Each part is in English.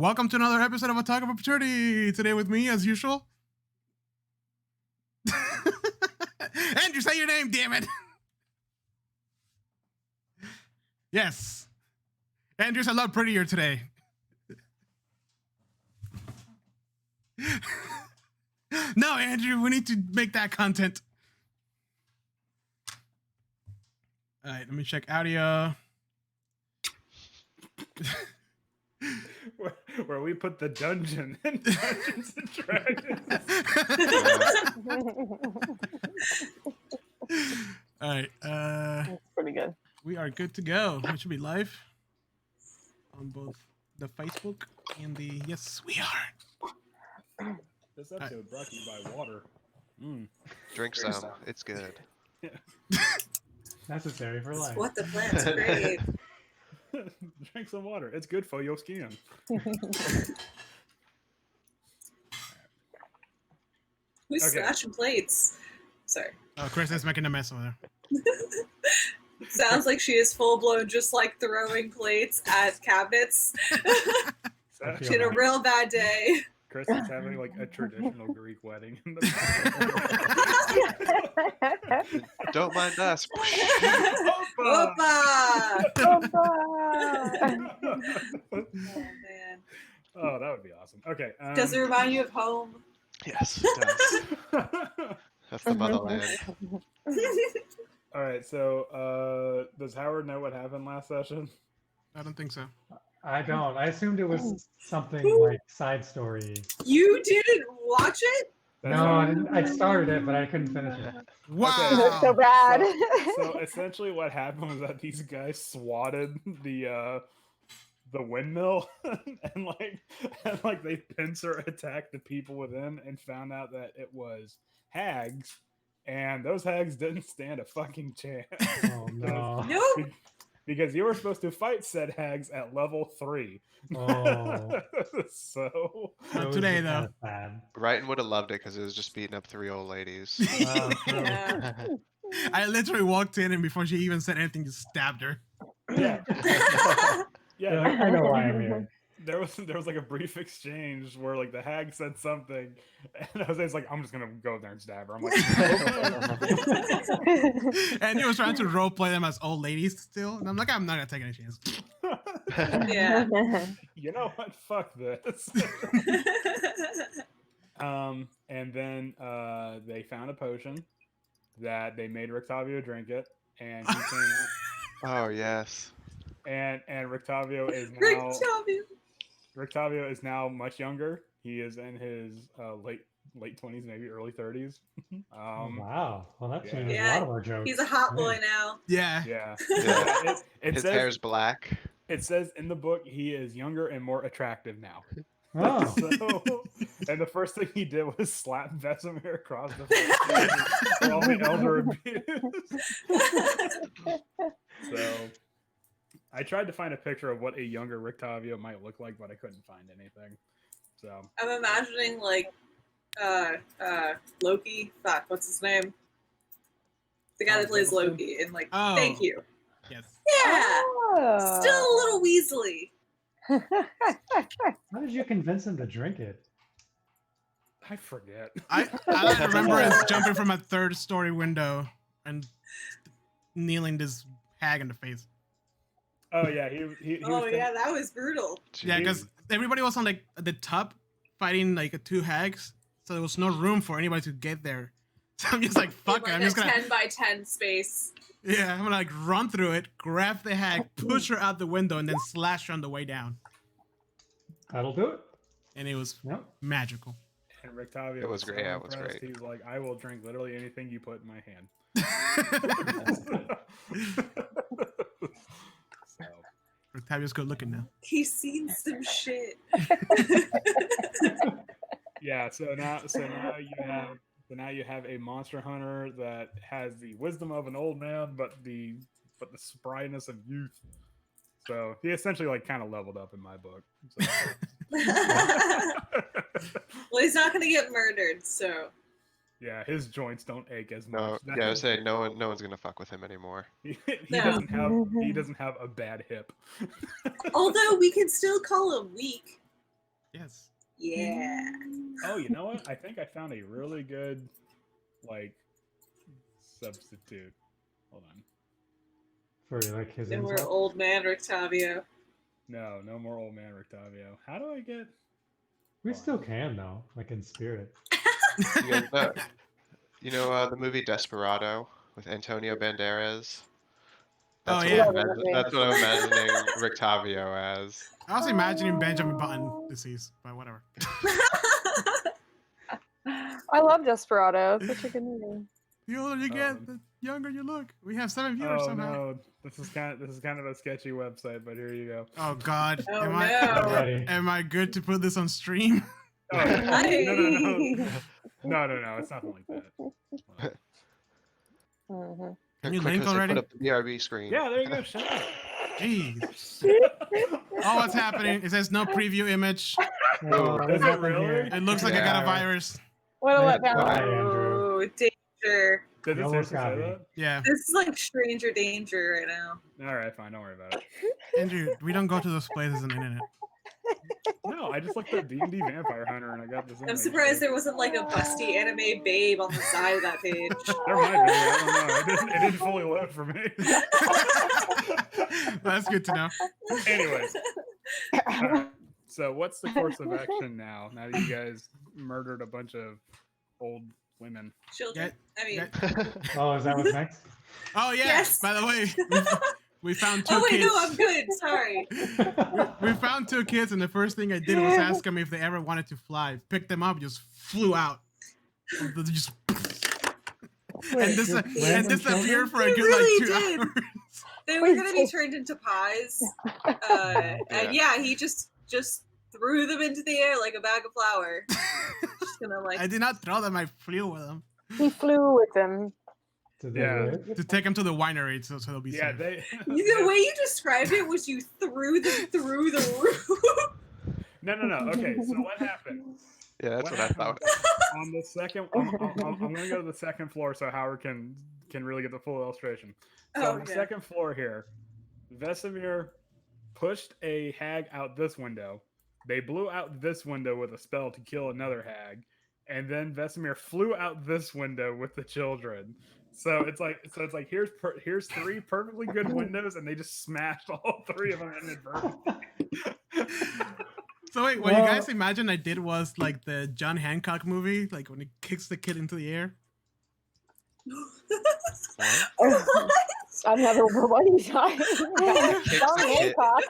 Welcome to another episode of A Talk of Opportunity. Today with me, as usual. Andrew, say your name, damn it. Yes. Andrew's a lot prettier today. No, Andrew, we need to make that content. All right, let me check audio. Where we put the dungeon in Dungeons and Dragons. All right, That's pretty good. we are good to go. We should be live on both the Facebook and the yes, we are. This episode brought to you by water. Drink some. It's good. Necessary for life. What the plants crave. Drink some water. It's good for your skin. Who's Okay. smashing plates? Sorry. Oh, Chris is making a mess over there. Sounds like she is full blown just like throwing plates at cabinets. So, She had a real bad day. Chris is having like a traditional Greek wedding in the Don't mind us. Opa! Oh man. Oh, that would be awesome. Okay. Does it remind you of home? Yes, it does. That's the motherland. All right. So, does Howard know what happened last session? I don't think so. I don't. I assumed it was something like side story. You didn't watch it? No, I didn't. I started it, but I couldn't finish it. Wow. So bad. So essentially, what happened was that these guys swatted the windmill and they pincer attacked the people within and found out that it was hags, and those hags didn't stand a fucking chance. Oh no. Nope. Because you were supposed to fight said hags at level 3. Oh. So Not Those today, are though. kinda Bad. Brighton would have loved it because it was just beating up 3 old ladies. Oh, true. Yeah. I literally walked in and before she even said anything, just stabbed her. yeah, They're yeah. like, I know why I'm here. There was like a brief exchange where like the hag said something, and Jose's like, "I'm just gonna go there and stab her." I'm like, And he was trying to role play them as old ladies still. And I'm like, I'm not gonna take any chance. Yeah. "You know what? Fuck this." And then they found a potion that they made Rictavio drink it, and he came out, Oh, yes. and Rictavio is Rick, now tell me. Rictavio is now much younger. He is in his late 20s, maybe early 30s. Wow. Well, that yeah. changes a Yeah, lot of our jokes. He's a hot boy Man. now. Yeah. Yeah. Yeah. It His says, hair's black. it says in the book he is younger and more attractive now. Oh. So, and the first thing he did was slap Vesemir across the face for all the elder abuse. So I tried to find a picture of what a younger Rictavio might look like, but I couldn't find anything. So I'm imagining like Loki. Fuck, what's his name? The guy that plays Loki in like Oh. Thank You. Yes. Yeah. Oh. Still a little Weasley. How did you convince him to drink it? I forget. I remember us jumping from a 3rd-story window and kneeling this hag in the face. Oh yeah, he Oh was yeah, that was brutal. Yeah, because everybody was on like the top fighting like 2 hags, so there was no room for anybody to get there. So I'm just like, fuck it. Like I'm a just gonna 10 by 10 space. I'm gonna like run through it, grab the hag, push her out the window, and then slash her on the way down. That'll do it. And it was Yep. magical. And Rictavio It was so great, yeah, it was impressed. great. He's like, I will drink literally anything you put in my hand. So, Octavio's good looking now. He's seen some shit. yeah, so now you have a monster hunter that has the wisdom of an old man, but the sprightness of youth. So he essentially like kind of leveled up in my book. So. Well, he's not gonna get murdered, so. Yeah, his joints don't ache as No, much. yeah, I was saying no one's gonna fuck with him anymore. He No. doesn't have a bad hip. Although we can still call him weak. Yeah. Oh, you know what? I think I found a really good, like, substitute. Hold on. For like his No more insult. old man Rictavio. No, no more old man Rictavio. How do I get? We Hold still on. can though, like in spirit. You guys the movie Desperado with Antonio Banderas? Oh, That's yeah. that's what I'm imagining Rictavio as. I was imagining Benjamin Button disease, but whatever. I love Desperado. It's such a good movie. The older you get, the younger you look. We have 7 viewers Oh somehow. no, this is kind of a sketchy website, but here you go. Oh God, Oh, am no. I'm ready. I good to put this on stream? Oh no, Hi. no, it's nothing like that. Mhm. Can you Quick, link Jose, already? put up the BRB screen. Yeah, there you go. Shut up. Jeez. Oh, what's happening? It says no preview image. Oh, Is there's it nothing really? here. It looks like I got a virus. What a Nice letdown. try, Andrew. Oh, danger. Did You it almost seriously got say me. that? Yeah, This is like stranger danger right now. All right, fine. Don't worry about it. Andrew, we don't go to those places on the internet. No, I just looked up D&D Vampire Hunter and I got this. I'm image, surprised so- there wasn't like a busty anime babe on the side of that page. There might be. I don't know. It didn't fully load for me. That's good to know. Anyways, alright, so what's the course of action now? Now that you guys murdered a bunch of old women. Children. I mean, Oh, is that what's next? Oh yeah. Yes. By the way, we found 2 oh wait, kids. no, I'm good. Sorry. We found 2 kids, and the first thing I did was ask them if they ever wanted to fly. Picked them up, just flew out. Just Wait, and, your and random disappeared children? for a They good really like 2 did. hours. They were gonna be turned into pies. And yeah, he just threw them into the air like a bag of flour. Just gonna like I did not throw them. I flew with them He flew with them. Did they Yeah. live? to take them to the winery, so they'll be Yeah, safe. they. the way you described it was you threw them through the roof. No. Okay, so what happened? Yeah, that's what I thought. On the second, I'm gonna go to the second floor so Howard can really get the full illustration. So on the Okay. second floor here, Vesemir pushed a hag out this window. They blew out this window with a spell to kill another hag, and then Vesemir flew out this window with the children. So it's like here's 3 perfectly good windows, and they just smashed all 3 of them inadvertently. So wait, what you Well- guys imagine I did was like the John Hancock movie, like when he kicks the kid into the air. I've never what are you talking Kicks about? the John kid. Hancock.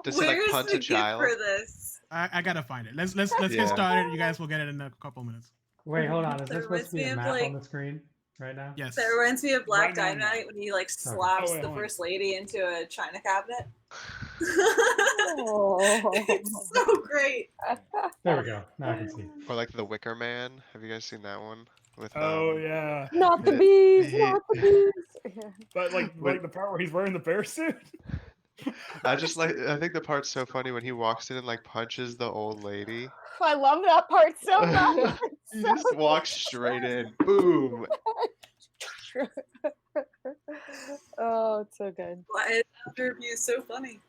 Does he like Where's punch the a gift child? for this? I gotta find it. Let's Yeah. get started. You guys will get it in a couple minutes. Wait, hold on. Is That there supposed to be a reminds me of, map like- on the screen right now? Yes. That reminds me of Black Right now, no. Dynamite when he like slaps Oh, wait, the hold on. first lady into a china cabinet. Oh. It's so great. There we go. Now I can see. Or like The Wicker Man. Have you guys seen that one? With Oh yeah, Not the Yeah. bees, Yeah. not the bees. but like the part where he's wearing the bear suit. I think the part's so funny when he walks in and like punches the old lady. I love that part so much. He just walks straight in. Boom. Oh, it's so good. Why after review is so funny.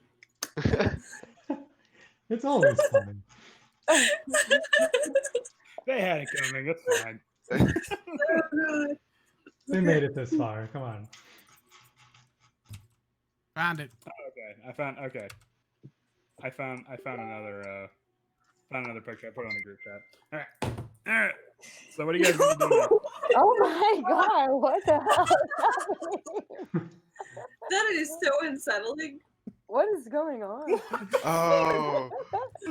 It's always fun. They had it coming. It's fine. So good. They made it this far. Come on. Found it. Okay, I found another picture. I put it on the group chat. All right. So what do you guys want to do now? Oh my god, what the hell is happening? That is so unsettling. What is going on? Oh,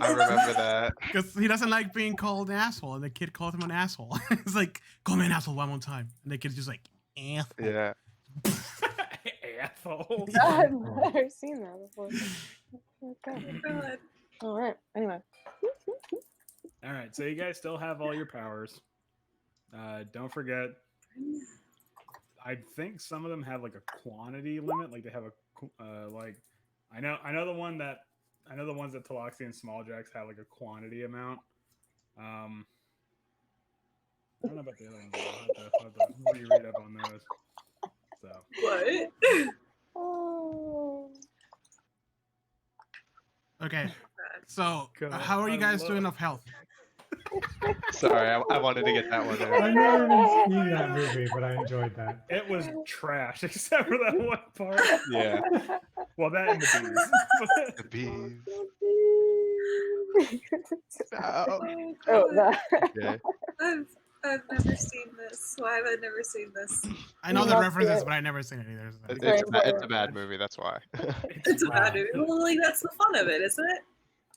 I remember that. Because he doesn't like being called an asshole, and the kid calls him an asshole. It's like, call me an asshole one more time. And the kid's just like, eh. Yeah. Asshole. I've never seen that before. Okay. God. All right. Anyway. All right, so you guys still have all your powers. Don't forget. I think some of them have like a quantity limit. Like they have a like. I know the ones that Taloxi and Smalljacks have like a quantity amount. I don't know about the other ones. I'll have to reread up on those. So What? Oh. Okay. So, God, how are you I guys love doing it. of health? Sorry, I wanted to get that one in. I've never even seen that movie, but I enjoyed that. It was trash, except for that one part. Yeah, Well, that and the the bees. Oh, Oh, God. okay. I've never seen this. Why have I never seen this? I know You the must references, do it. but I never seen it either. so- It's a bad movie. That's why. It's a bad Wow. movie. Well, like that's the fun of it, isn't it?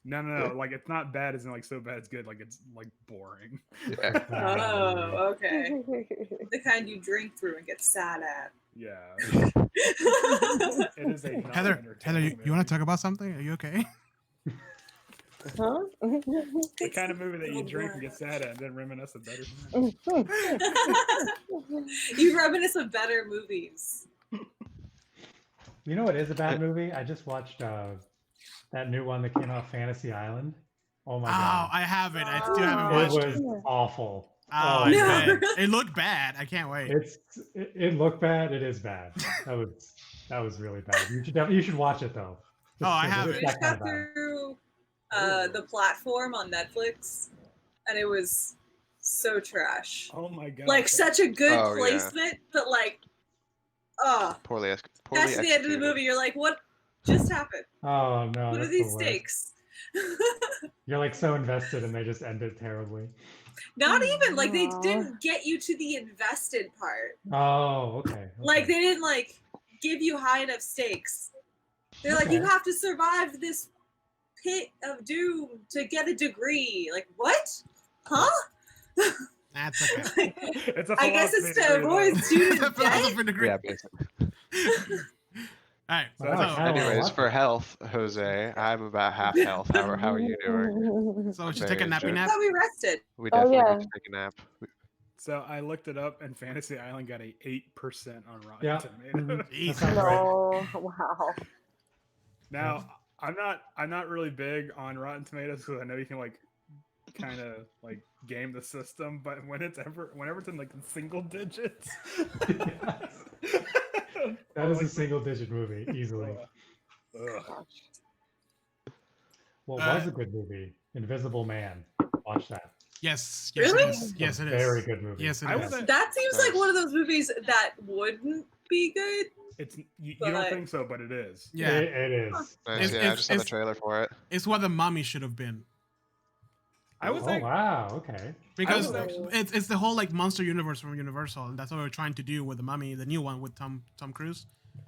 No. Like it's not bad. It's not like so bad it's good. Like it's like boring. Yeah. Oh, okay. The kind you drink through and get sad at. Yeah. It is a Heather, non-entertaining you want movie. to talk about something? Are you okay? Huh? The kind of movie that you drink and get sad at and then reminisce of better times. You reminisce of better movies. You know what is a bad movie? I just watched that new one that came out, Fantasy Island. Oh my Oh, god. I haven't. I still haven't Oh. It watched it. was awful. Oh, I No. bet. It looked bad. I can't wait. It looked bad. It is bad. That was really bad. You should watch it though. Oh, I Just 'cause haven't. it's We that just kind got of bad. through the platform on Netflix, and it was so trash. Oh my god. Like such a good Oh, yeah. placement, but like, Poorly that's the end of the executed. movie. You're like, what just happened? Oh no, What are that's these the worst. stakes? You're like so invested and they just end it terribly. Not even like they Aw. didn't get you to the invested part. Oh, okay. Like okay. they didn't like give you high enough stakes. They're like, you Okay. have to survive this pit of doom to get a degree. Like what? Huh? That's okay. It's a I guess it's philosophy to degree, avoid though. student debt. Philosophy degree. Yeah, basically. All right. Well, So, I kinda wanna Anyways, watch for it. health, Jose, I'm about half health. How are you doing? so we should Very take a nappy good. nap. Thought we rested. We Oh, definitely yeah. need to take a nap. So I looked it up, and Fantasy Island got a 8% on Rotten Yeah. Tomatoes. That Jesus. sounds right. No, wow. Now I'm not really big on Rotten Tomatoes because I know you can like kind of like game the system, but whenever it's in like single digits, That is a single digit movie, easily. Ugh. What Uh, was a good movie? Invisible Man. Watch that. Yes. Really? It is. Yes, it is. Very good movie. Yes, it I is. was That seems like Nice. one of those movies that wouldn't be good. It's you don't But- think so, but it is. Yeah. It is. Nice, It's- yeah, I it's- just saw the it's- trailer for it. It's what the mummy should have been. I was Oh like, wow. Okay. Because was it's the whole like monster universe from Universal, and that's what we're trying to do with the mummy, the new one with Tom Cruise.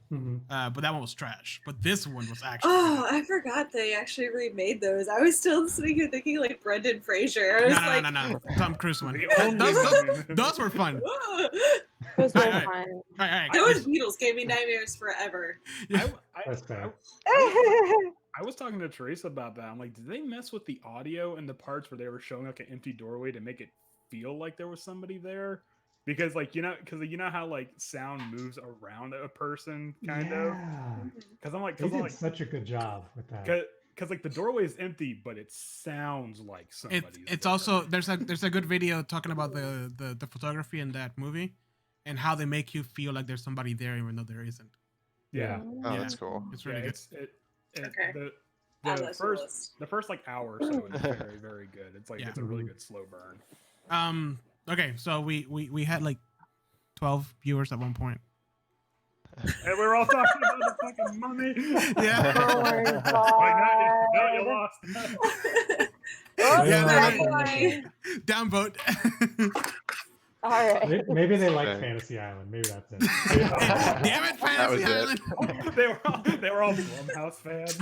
Mhm. But that one was trash. But this one was actually. Oh, I forgot they actually remade those. I was still sitting here thinking like Brendan Fraser. I was like, No. Tom Cruise one. The only movie- Those were fun. Those were Alright. fun. All right. Those Beatles gave me nightmares forever. That's fair. I was talking to Teresa about that. I'm like, did they mess with the audio and the parts where they were showing like an empty doorway to make it feel like there was somebody there? Because like you know how like sound moves around a person kind of. Yeah. Because I'm like, They did such a good job with that. because like the doorway is empty, but it sounds like somebody's. It's there. also there's a good video talking about the photography in that movie, and how they make you feel like there's somebody there even though there isn't. yeah. Oh, Yeah. that's cool. It's really Yeah, good. Okay. The Add that to the list. first like hour or so is very very good. It's like Yeah. it's a really Mhm. good slow burn. Okay, so we had like 12 viewers at one point. And we were all talking about the fucking mummy. Yeah. Oh my Now you god. lost. Oh, Yeah, sorry. Down vote. All right. Maybe they like Okay. Fantasy Island. Maybe that's it. Damn it, That was Fantasy it. Island. they were all Blumhouse fans.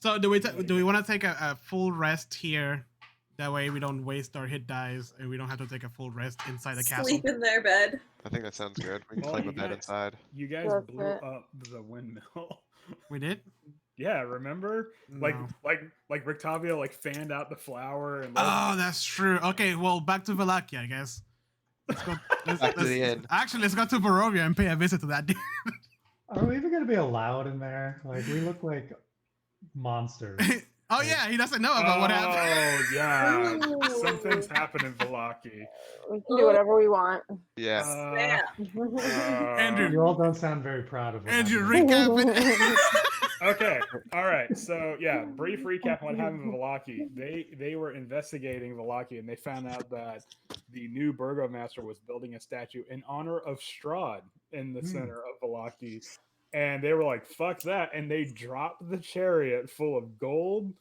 So do we want to take a full rest here? That way we don't waste our hit dice and we don't have to take a full rest inside the castle. Sleep in their bed. I think that sounds good. We can Well, claim you a bed guys- inside. You guys That's blew it. up the windmill. We did? Yeah, remember? Like No. like Rictavio like fanned out the flower and Oh, that's true. Okay, well, back to Valakia, I guess. Let's go. Back to the inn. Actually, let's go to Barovia and pay a visit to that dude. Are we even gonna be allowed in there? Like we look like monsters. Oh yeah, he doesn't know about what happened. Oh yeah. Some things happen in Valaki. We can do whatever we want. Yeah. Yeah. Andrew. You all don't sound very proud of it. Andrew, recap it. Okay. All right. So yeah, brief recap on what happened with Velaki. They were investigating Velaki and they found out that the new burgomaster was building a statue in honor of Strahd in the center of Velaki. And they were like, fuck that. And they dropped the chariot full of gold,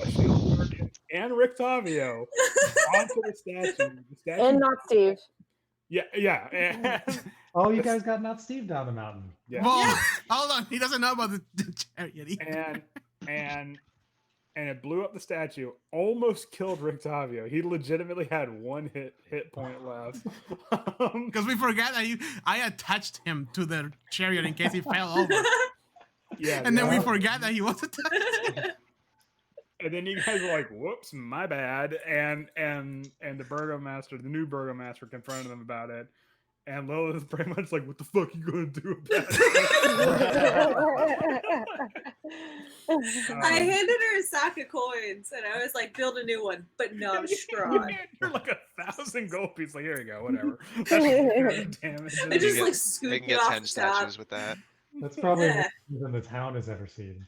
a shield guardian, and Rictavio onto the statue. The statue And not Steve. yeah. And Oh, you guys got not Steve down the mountain. yeah. Well, hold on. He doesn't know about the chariot either. and it blew up the statue, almost killed Rictavio. He legitimately had one hit point left. Because we forgot that I attached him to the chariot in case he fell over. Yeah, And then we yeah. forgot that he was attached. And then you guys were like, "Whoops, my bad." And the burgomaster, the new burgomaster, confronted them about it. And Lilith is pretty much like, "What the fuck you gonna do about it?" I handed her a sack of coins and I was like, build a new one, but not a straw. You're like 1,000 gold pieces. Like, here you go, whatever. That's kind of damage. I just get- like They scooped can it get off 10 the top. statues with that. That's probably Yeah. more than the town has ever seen.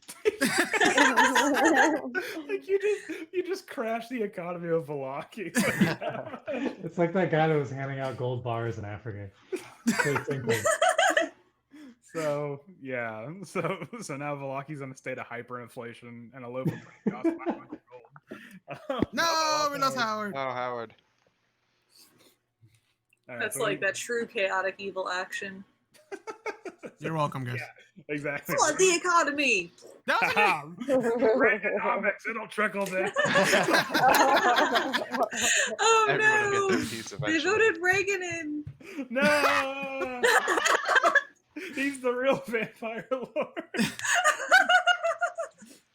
Like you just crashed the economy of Velaki. It's like that guy that was handing out gold bars in Africa. Same thing. So yeah, so now Velaki's in a state of hyperinflation, and a loaf of bread costs 500 gold. No, we lost Howard. Oh, Howard. All right, That's so like that true chaotic evil action. You're welcome, guys. Yeah, exactly. Flood the economy. That was okay. Reaganomics, it'll trickle down. Oh Everyone will no! get their piece They eventually. voted Reagan in. No, he's the real vampire lord.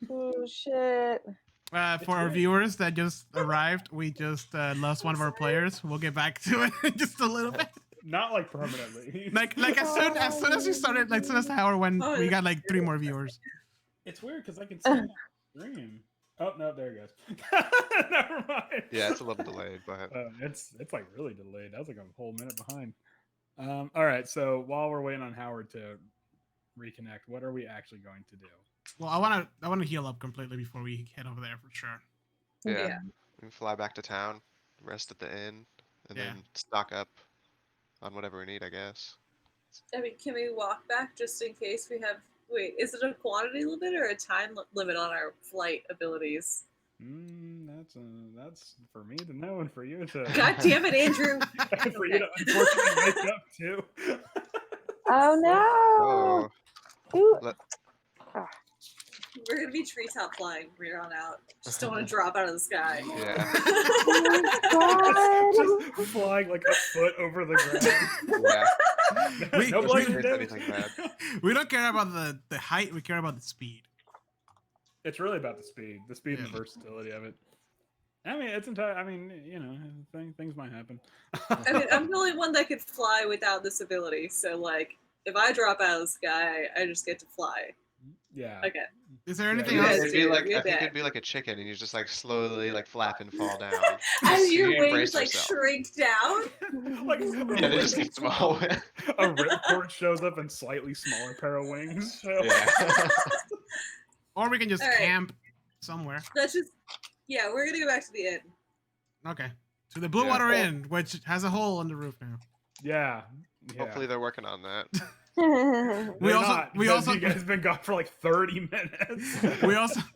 Oh shit. For our viewers that just arrived, we just lost one of our players. We'll get back to it in just a little bit. Not like permanently. Like as soon as we started, like as soon as Howard went, Oh, we got like 3 more viewers. It's weird because I can see it on screen. Oh no, there it goes. Never mind. Yeah, it's a little delayed, but It's like really delayed. That was like a whole minute behind. All right, so while we're waiting on Howard to reconnect, what are we actually going to do? Well, I wanna heal up completely before we head over there for sure. yeah. We can fly back to town, rest at the inn, and Yeah. then stock up on whatever we need, I guess. I mean, can we walk back just in case we have? Wait, is it a quantity limit or a time limit on our flight abilities? That's for me to know and for you to God damn it, Andrew! for you to unfortunately make up to. Oh no. Oh, Ooh. let- We're gonna be treetop flying from here on out. Just don't want to drop out of the sky. yeah. Oh my Just flying like a foot over the ground. Yeah. We- No we- blame If there's anything bad. We don't care about the height. We care about the speed. It's really about the speed and Yeah. the versatility of it. I mean, it's entire. I mean, you know, things might happen. I mean, I'm the only one that could fly without this ability. So, like, if I drop out of the sky, I just get to fly. Yeah. Okay. Is there anything You else? guys It'd be do, like you're I think dead. it'd be like a chicken, and you just like slowly like flap and fall down. As You your embrace wings like yourself. shrink down. Like Yeah, they just get small. a ripcord shows up and slightly smaller pair of wings. So. Yeah. Or we can just All right. camp somewhere. That's just. Yeah, we're gonna go back to the inn. Okay. To the Blue Yeah. Water Inn, which has a hole in the roof now. Yeah. Hopefully they're working on that. god. We They're also- not, we because also- you guys been gone for like 30 minutes.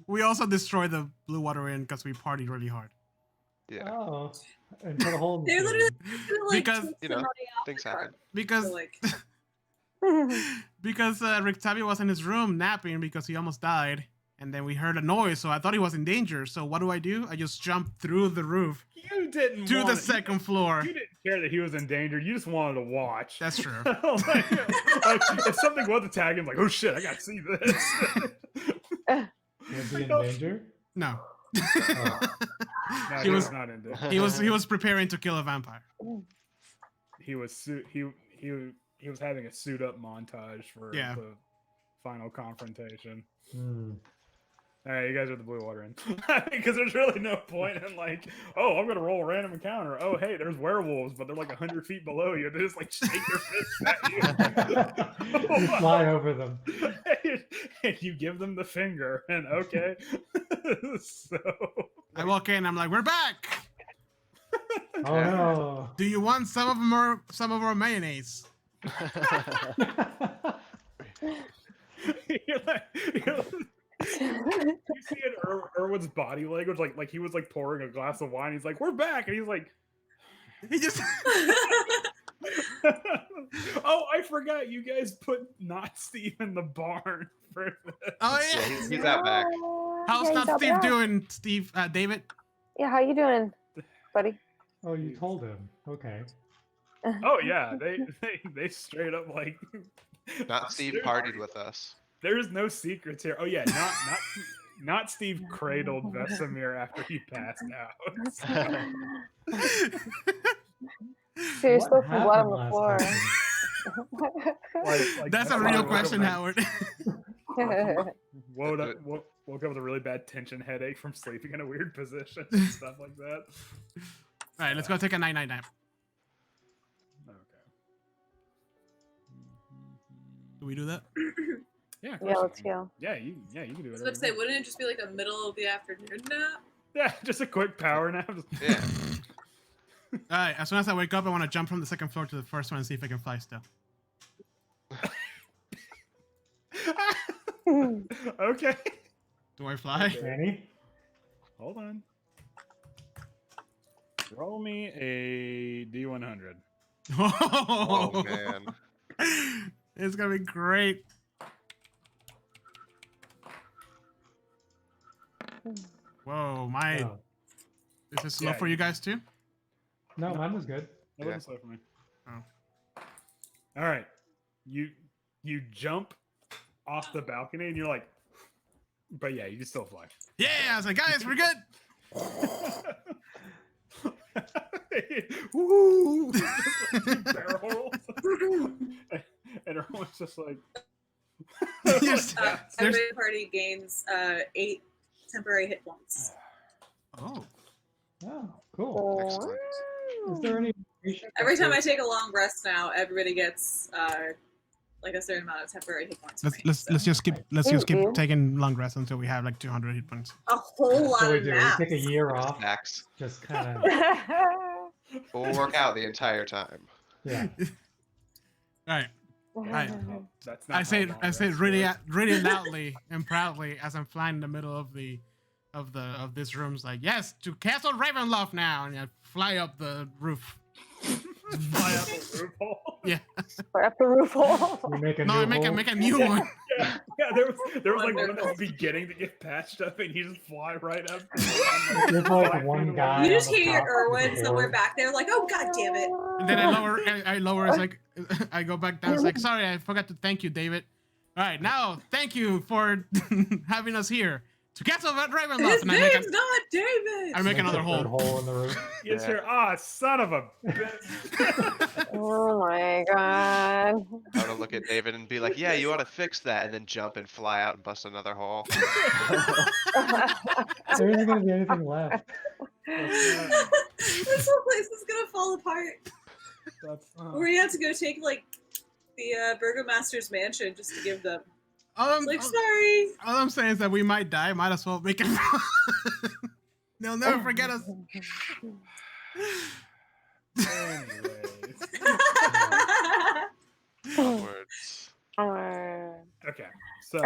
we also destroyed the Blue Water Inn because we partied really hard. Yeah. Oh, and put a hole in the They're ceiling. literally gonna, like, Because, take you the know, money off things the card. happen. Because So, like, Rictavio was in his room napping because he almost died, and then we heard a noise, so I thought he was in danger. So what do? I just jumped through the roof You didn't to want the it. second floor. You didn't care that he was in danger. You just wanted to watch. That's true. like, if something was attacking, like, oh shit, I gotta see this. Was he in danger? No. Oh. No, He was not in danger. he was preparing to kill a vampire. He was he was having a suit up montage for the final confrontation. Hmm. Hmm. Well, All right, I so All right, you guys are the blue water in. Because there's really no point in like, oh, I'm gonna roll a random encounter. Oh, hey, there's werewolves, but they're like 100 feet below you. They just like shake their fists at you. You fly over them. And you give them the finger, and okay. So I walk in. I'm like, we're back. Oh no. Do you want some of our mayonnaise? you're like, you see in Erwin's body language, like he was like pouring a glass of wine. He's like, "We're back," and he's like, He just. "Oh, I forgot. You guys put not Steve in the barn for this." Oh Yeah, yeah. he's out back. How's Yeah, not he's Steve out back. doing, Steve? David? Yeah, how you doing, buddy? Oh, you told him. Okay. Oh yeah, they straight up like. Not Steve partied with us. There's no secrets here. Oh yeah, not Steve cradled Vesemir after he passed out. So, So you're What still some blood on happened the last floor. like That's a Vesemir real woke up question, and- Howard. Woke up with a really bad tension headache from sleeping in a weird position and stuff like that. All right, let's go take a night nap. Okay. Do we do that? Yeah. Of Yeah, course you let's can. go. Yeah, you can do I it. was about to say, wouldn't it just be like a middle of the afternoon nap? Yeah, just a quick power nap. Yeah. All right, as soon as I wake up, I want to jump from the second floor to the first one and see if I can fly still. Okay. Do I fly? Danny? Hold on. Roll me a D100. Oh man. It's gonna be great. Whoa, my Oh. is this slow Yeah, for you guys too? No, mine was good. That Yeah. wasn't slow for me. Oh. All right. You jump off the balcony and you're like, but yeah, you can still fly. Yeah, I was like, guys, we're good. Woo! Barrel rolls. And everyone's just like. Yes. Everybody in the party gains 8 temporary hit points. Oh, Oh, cool. Excellent. Is there any Every time I take a long rest now, everybody gets like a certain amount of temporary hit points. for me, let's so. just keep Thank you. taking long rests until we have like 200 hit points. A whole lot So we of do. naps. We take a year off. Max. Just kind of. We'll work out the entire time. Yeah. All right. Right. That's not I say how long I say rest really works. really loudly and proudly as I'm flying in the middle of this room. It's like, yes, to Castle Ravenloft now, and I fly up the roof. Fly out the loophole. Yeah. We're up the roof hole. We make a No, new I make hole. a new one. Yeah, there was like one that's beginning to get patched up, and you just fly right up. There's like one guy. You just on the hear top of the Erwin somewhere board. back there, like, "Oh God damn it!" And then I lower. It's like I go back down. It's like, sorry, I forgot to thank you, David. All right, now thank you for having us here to Castle Ravenloft. His And name's not David. I make Makes another a third hole. hole in the roof. You just hear, son of a bitch. Oh my god. I'm gonna look at David and be like, "Yeah, you ought to fix that," and then jump and fly out and bust another hole. There isn't going to be anything left. This whole place is gonna fall apart. That's, We're gonna have to go take like the Burgomaster's mansion just to give them. Like, sorry. all I'm saying is that we might die. Might as well make it. They'll never forget us. anyways. Words. Okay, so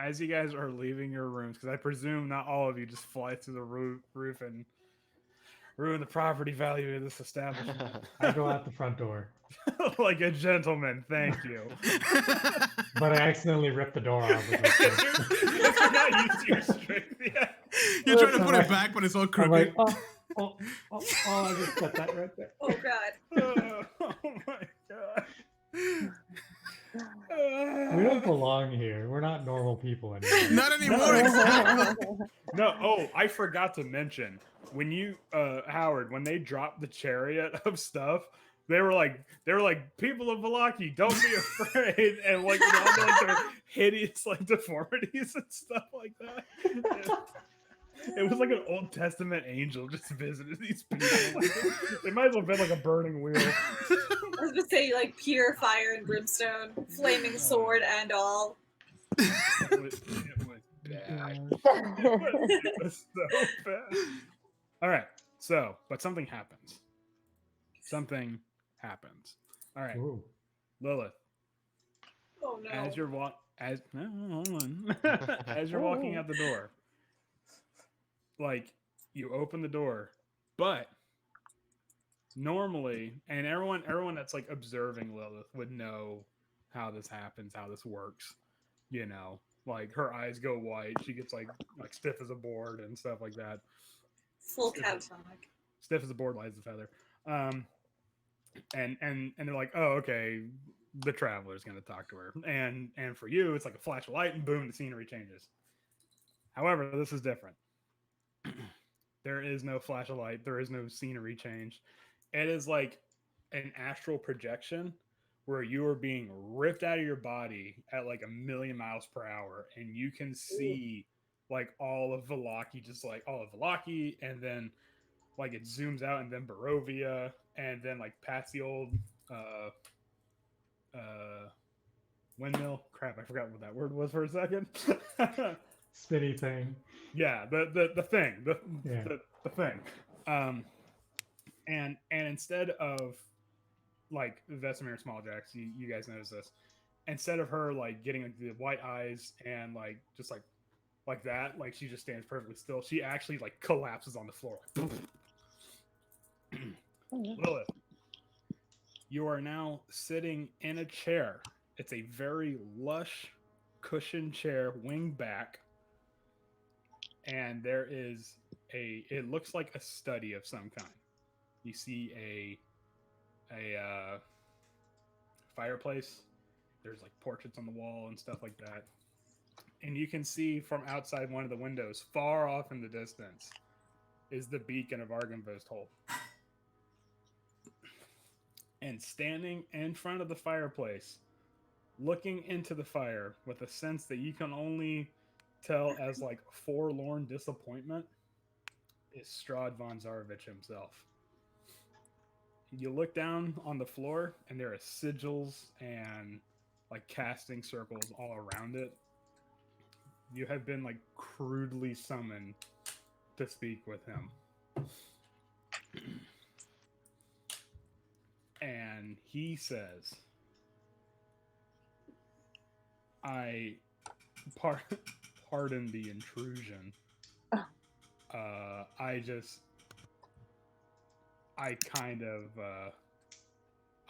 as you guys are leaving your rooms, because I presume not all of you just fly through the roof and ruin the property value of this establishment. I go out the front door, Like a gentleman, thank you. but I accidentally ripped the door off. With my foot. You're not used to your strength yet. You're trying to put it back, but it's all I'm crooked. like, oh, I just set that right there. Oh God. Oh my god. We don't belong here. We're not normal people anymore. Not anymore. Exactly. No, oh, I forgot to mention when you, Howard, when they dropped the chariot of stuff, they were like, people of Valaki, don't be afraid, and like all their hideous like deformities and stuff like that. It was like an Old Testament angel just visiting these people. Like, it might as well have been like a burning wheel. I was gonna say like pure fire and brimstone, flaming sword and all. It was bad. It was so bad. All right. So, but something happens. Something happens. All right, Ooh. Lilith. Oh no. As you're as you're walking out the door, like you open the door, but normally, and everyone that's like observing Lilith would know how this happens, how this works. You know, like her eyes go white, she gets like stiff as a board and stuff like that. Full catatonic. Stiff as a board, light as a feather. And they're like, oh, okay, the traveler's gonna talk to her. And for you, it's like a flash of light and boom, the scenery changes. However, this is different. There is no flash of light, there is no scenery change. It is like an astral projection where you are being ripped out of your body at like 1,000,000 miles per hour, and you can see like all of Valaki, just like all of Valaki, and then like it zooms out, and then Barovia, and then like past the old windmill. Crap, I forgot what that word was for a second. Spinny thing. Yeah, the thing, the thing. And instead of like Vesemir Smalljacks, you guys notice this. Instead of her like getting like, the white eyes and like just like that, like she just stands perfectly still. She actually like collapses on the floor. Lilith, you are now sitting in a chair. It's a very lush cushioned chair, wing back, and there is it looks like a study of some kind. You see a fireplace. There's like portraits on the wall and stuff like that. And you can see from outside one of the windows, far off in the distance, is the beacon of Argynvost Hold. And standing in front of the fireplace, looking into the fire with a sense that you can only tell as like forlorn disappointment, is Strahd von Zarovich himself. You look down on the floor, and there are sigils and like casting circles all around it. You have been like crudely summoned to speak with him. And he says, I pardon the intrusion.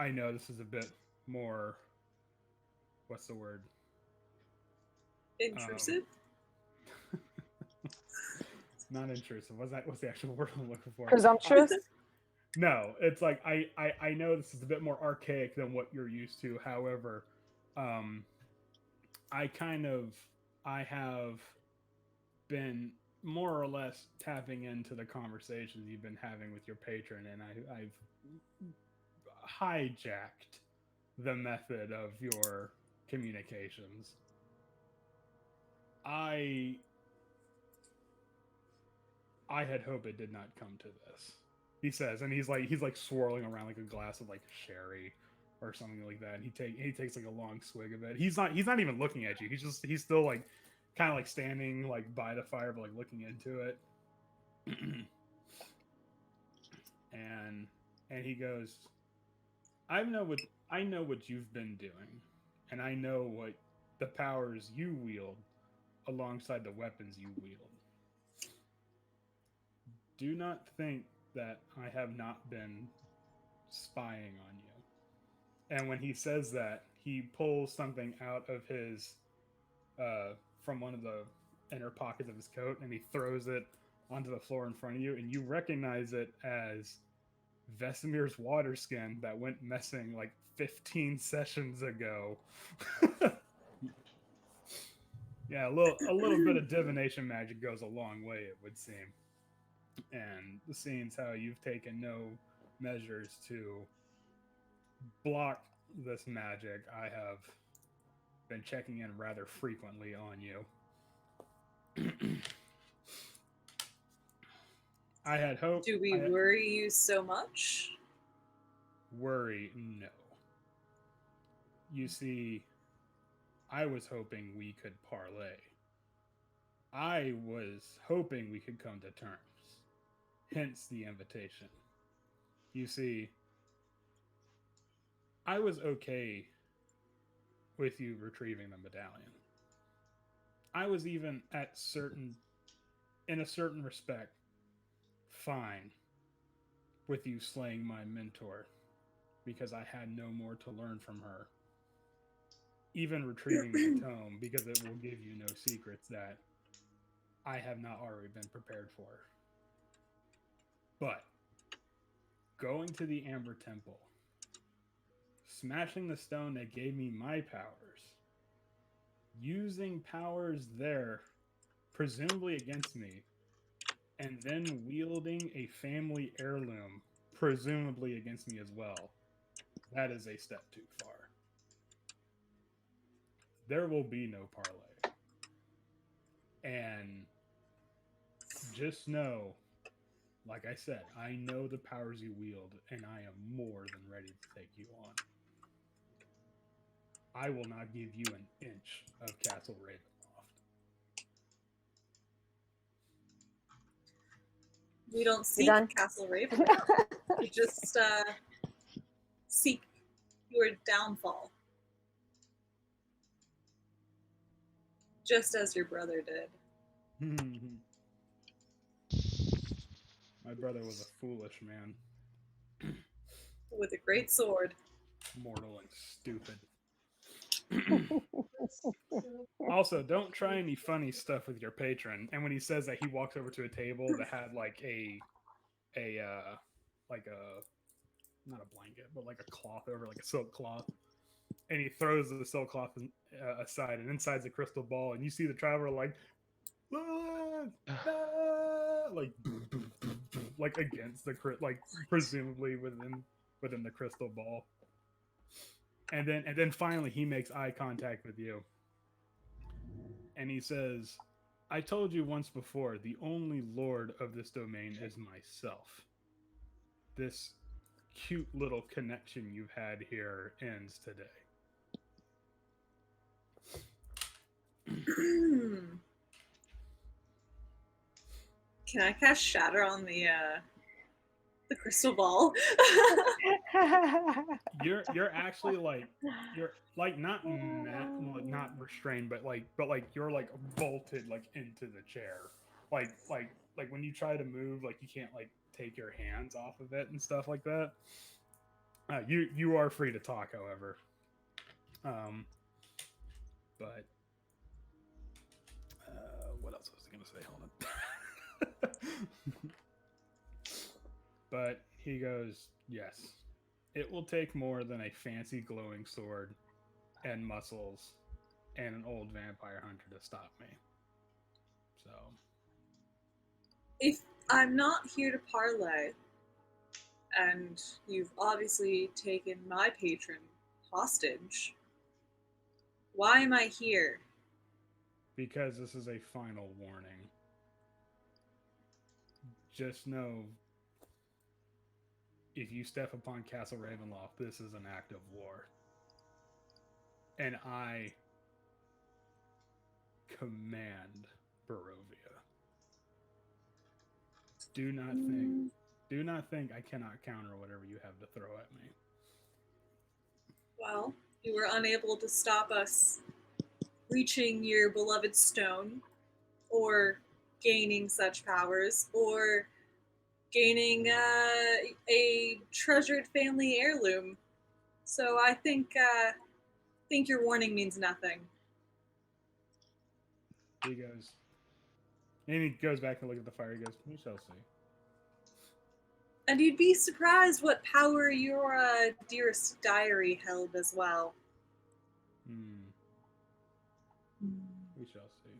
I know this is a bit more, what's the word? Intrusive? Not intrusive. What's the actual word I'm looking for? Presumptuous? No, it's like I know this is a bit more archaic than what you're used to. However, I have been more or less tapping into the conversations you've been having with your patron, and I've hijacked the method of your communications. I had hoped it did not come to this, he says, and he's like swirling around like a glass of like sherry or something like that. And he takes like a long swig of it. He's not even looking at you. He's still like kind of like standing like by the fire, but like looking into it. and he goes, I know what you've been doing, and I know what the powers you wield alongside the weapons you wield. Do not think that I have not been spying on you. And when he says that, he pulls something out of his from one of the inner pockets of his coat, and he throws it onto the floor in front of you, and you recognize it as Vesemir's water skin that went missing like 15 sessions ago. Yeah, a little bit of divination magic goes a long way, it would seem. And seeing how you've taken no measures to block this magic, I have been checking in rather frequently on you. I had hoped. Do we worry you so much? Worry, no. You see, I was hoping we could parlay. I was hoping we could come to terms. Hence the invitation. You see, I was okay with you retrieving the medallion. I was even in a certain respect, fine with you slaying my mentor because I had no more to learn from her. Even retrieving the tome because it will give you no secrets that I have not already been prepared for. But going to the Amber Temple, smashing the stone that gave me my powers, using powers there, presumably against me, and then wielding a family heirloom, presumably against me as well, that is a step too far. There will be no parlay. And just know, like I said, I know the powers you wield, and I am more than ready to take you on. I will not give you an inch of Castle Ravenloft. We don't seek done? Castle Ravenloft. We just seek your downfall. Just as your brother did. My brother was a foolish man. With a great sword. Mortal and stupid. Also, don't try any funny stuff with your patron. And when he says that, he walks over to a table that had like not a blanket, but like a cloth over, like a silk cloth. And he throws the silk cloth aside, and inside's a crystal ball. And you see the traveler like, like against the like presumably within the crystal ball. And then finally he makes eye contact with you. And he says, I told you once before, the only lord of this domain is myself. This cute little connection you've had here ends today. Can I cast Shatter on the crystal ball? You're actually you're not restrained, but you're like bolted like into the chair. Like when you try to move, like you can't like take your hands off of it and stuff like that. You are free to talk, however. But what else was I gonna say? Hold on. But he goes, yes, it will take more than a fancy glowing sword and muscles and an old vampire hunter to stop me. So, If I'm not here to parlay, and you've obviously taken my patron hostage, why am I here? because this is a final warning, just know, if you step upon Castle Ravenloft, this is an act of war. And I command Barovia. Do not think I cannot counter whatever you have to throw at me. Well, you were unable to stop us reaching your beloved stone, or gaining such powers, or gaining a treasured family heirloom. So I think your warning means nothing. He goes, and he goes back and looks at the fire. He goes, "We shall see." And you'd be surprised what power your dearest diary held as well. We shall see.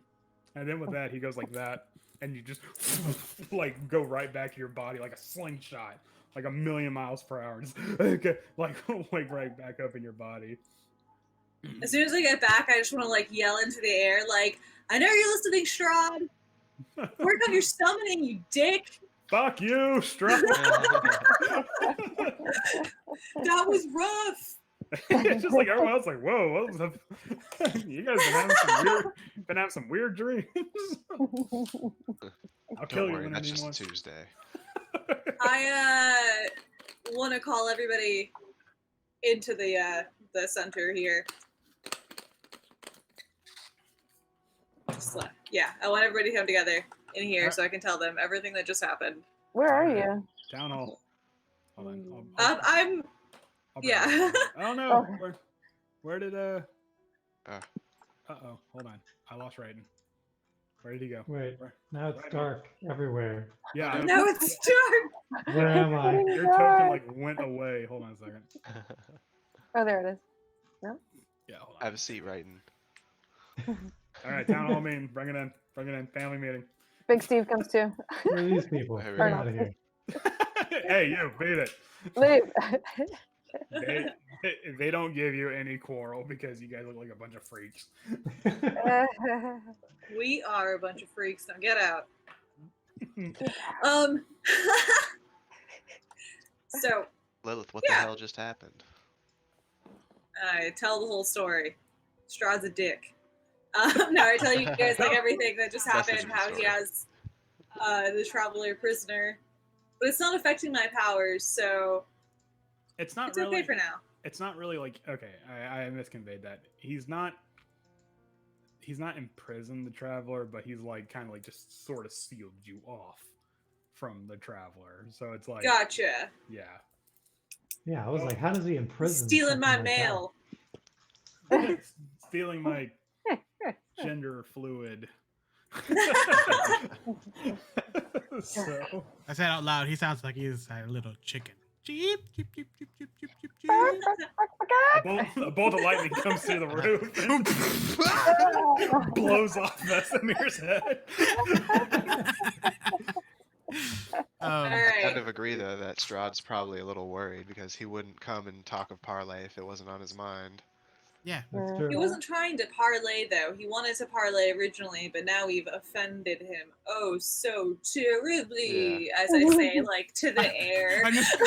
And then with that, he goes like that, and you just like go right back to your body like a slingshot. like a million miles per hour, just like wake right back up in your body. As soon as I get back, I just want to like yell into the air, like, "I know you're listening, Strahd. Work on your summoning, you dick. Fuck you, Strahd. That was rough." It's just like everyone else, like, whoa, what was that? You guys been having some weird dreams. I'll kill Don't you worry, when I that's need just one. a Tuesday. I want to call everybody into the center here. Just, yeah, I want everybody to come together in here so I can tell them everything that just happened. Where are you? Town hall. Hold on. I'm I'll bring yeah. it up. Oh no. Okay. Where did Uh-oh, hold on. I lost Raiden. Where did he go? Wait, Where? now it's Right dark everywhere. Yeah. No, it's dark. Where am I? Your token like went away. Hold on a second. Oh, there it is. Yeah, hold on. Have a seat, Raiden. All right, town hall meeting. Bring it in. Bring it in. Family meeting. Big Steve comes too. Where are these people? Here we Get go. out of here. Hey, you beat it. Leave. They don't give you any quarrel because you guys look like a bunch of freaks. We are a bunch of freaks. Now get out. So Lilith, what Yeah. the hell just happened? I tell the whole story. Strahd's a dick. No, I tell you guys like everything that just Message happened. of the How he story. has the traveler prisoner, but it's not affecting my powers, so It's not it's really. okay for now. It's not really like okay. I misconveyed that. He's not imprisoned the traveler, but he's like kind of like just sort of sealed you off from the traveler. So it's like Gotcha. yeah. Yeah, I was like, how does he imprison? Stealing my something like that? mail. Stealing my gender fluid. So I said out loud, he sounds like he's a little chicken. Cheep, cheep, cheep, cheep, cheep, cheep, cheep, cheep. a bolt of lightning comes through the roof and blows off Vesemir's head. All I right. kind of agree though that Strahd's probably a little worried because he wouldn't come and talk of parlay if it wasn't on his mind. Yeah. That's Mm. true. He wasn't trying to parlay though. He wanted to parlay originally, but now we've offended him. Oh, so terribly, as I say, like to the air. I'm just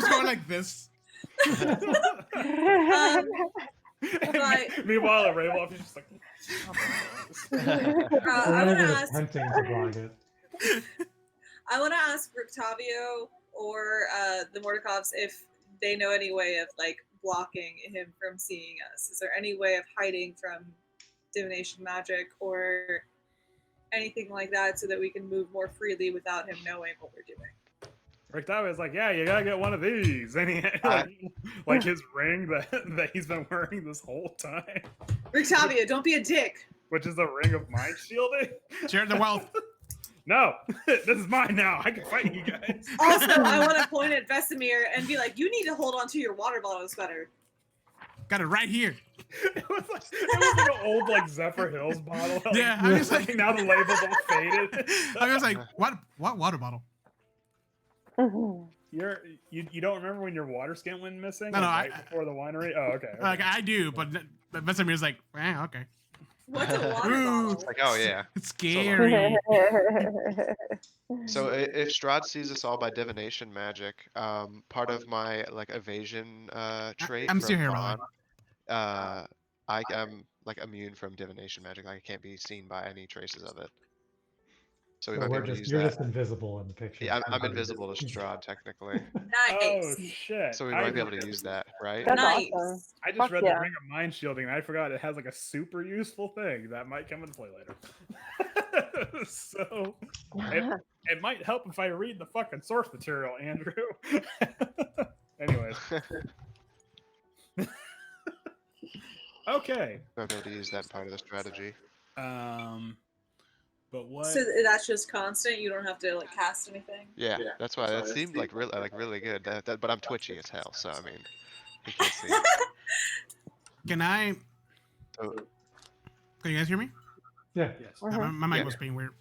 going like this. But Meanwhile, at Ravenloft, he's just like. I want to Whoever is ask. attempting to block it. I want to ask Rictavio or the Mordkovs if they know any way of like blocking him from seeing us. Is there any way of hiding from divination magic or anything like that so that we can move more freely without him knowing what we're doing? Rictavio's like, yeah, you gotta get one of these, and he had, like his ring that he's been wearing this whole time, Rictavio, don't be a dick. which is the ring of mind shielding. Share the wealth. No, this is mine now. I can fight you guys. Also, I want to point at Vesemir and be like, you need to hold on to your water bottles better. Got it right here. It was like an old like Zephyr Hills bottle. Like, Yeah, I was like, now the label's all faded. I was like, what water bottle? You don't remember when your water skin went missing? No, no, like, right before the winery. Oh, okay. Like I do, but Vesemir's like, okay. What's a water Ooh. bottle? Like, oh yeah. It's scary. So if Strahd sees us all by divination magic, part of my like evasion trait. I'm from still here, Vaughn, Ryan. I am like immune from divination magic. Like, I can't be seen by any traces of it. So we So might be we're able to just, use you're that. just invisible in the picture. Yeah, I'm invisible to Strahd technically. Oh Nice. shit! So we might be able to use that, right? That's Nice. awesome. I just Fuck read yeah. the Ring of Mind Shielding, and I forgot it has like a super useful thing that might come into play later. So it might help if I read the fucking source material, Andrew. Anyways, okay. Might be able to use that part of the strategy. But what? So that's just constant. You don't have to like cast anything. Yeah, that's why that seemed like really good. But I'm twitchy as hell, so I mean, he can't see. Can I? So, Can you guys hear me? Yeah. Yes. My mic Yeah. was being weird.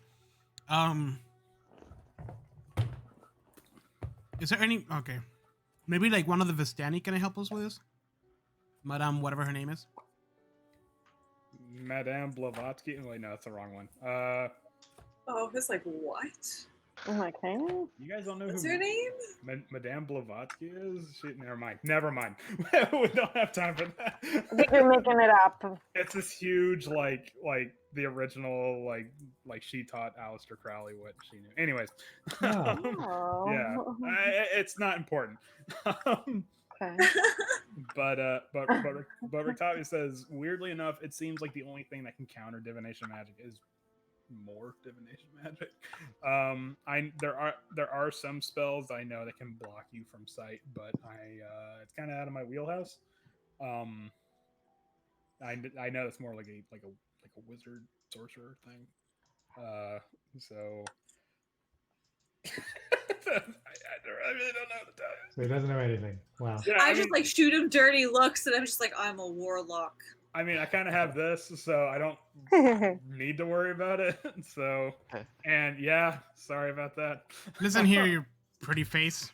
Is there any? Okay, maybe like one of the Vistani can help us with this, Madame, whatever her name is. Madame Blavatsky. Wait, no, that's the wrong one. Oh, I was like, what? Okay. You guys don't know What's who her name? Madame Blavatsky is? Never mind. Never mind. We don't have time for that. I think you're making it up. It's this huge, like the original, like she taught Aleister Crowley what she knew. Anyways, Oh. Oh. yeah, it's not important. Okay. but Rictavio says, weirdly enough, it seems like the only thing that can counter divination magic is more divination magic. There are some spells I know that can block you from sight, but it's kind of out of my wheelhouse. I know it's more like a wizard sorcerer thing. So I really don't know what to tell you. So he doesn't know anything. Wow. Yeah, I I just mean, like shoot him dirty looks, and I'm just like, I'm a warlock. I mean, I kind of have this, so I don't need to worry about it. So, and yeah, sorry about that. Listen here, you pretty face.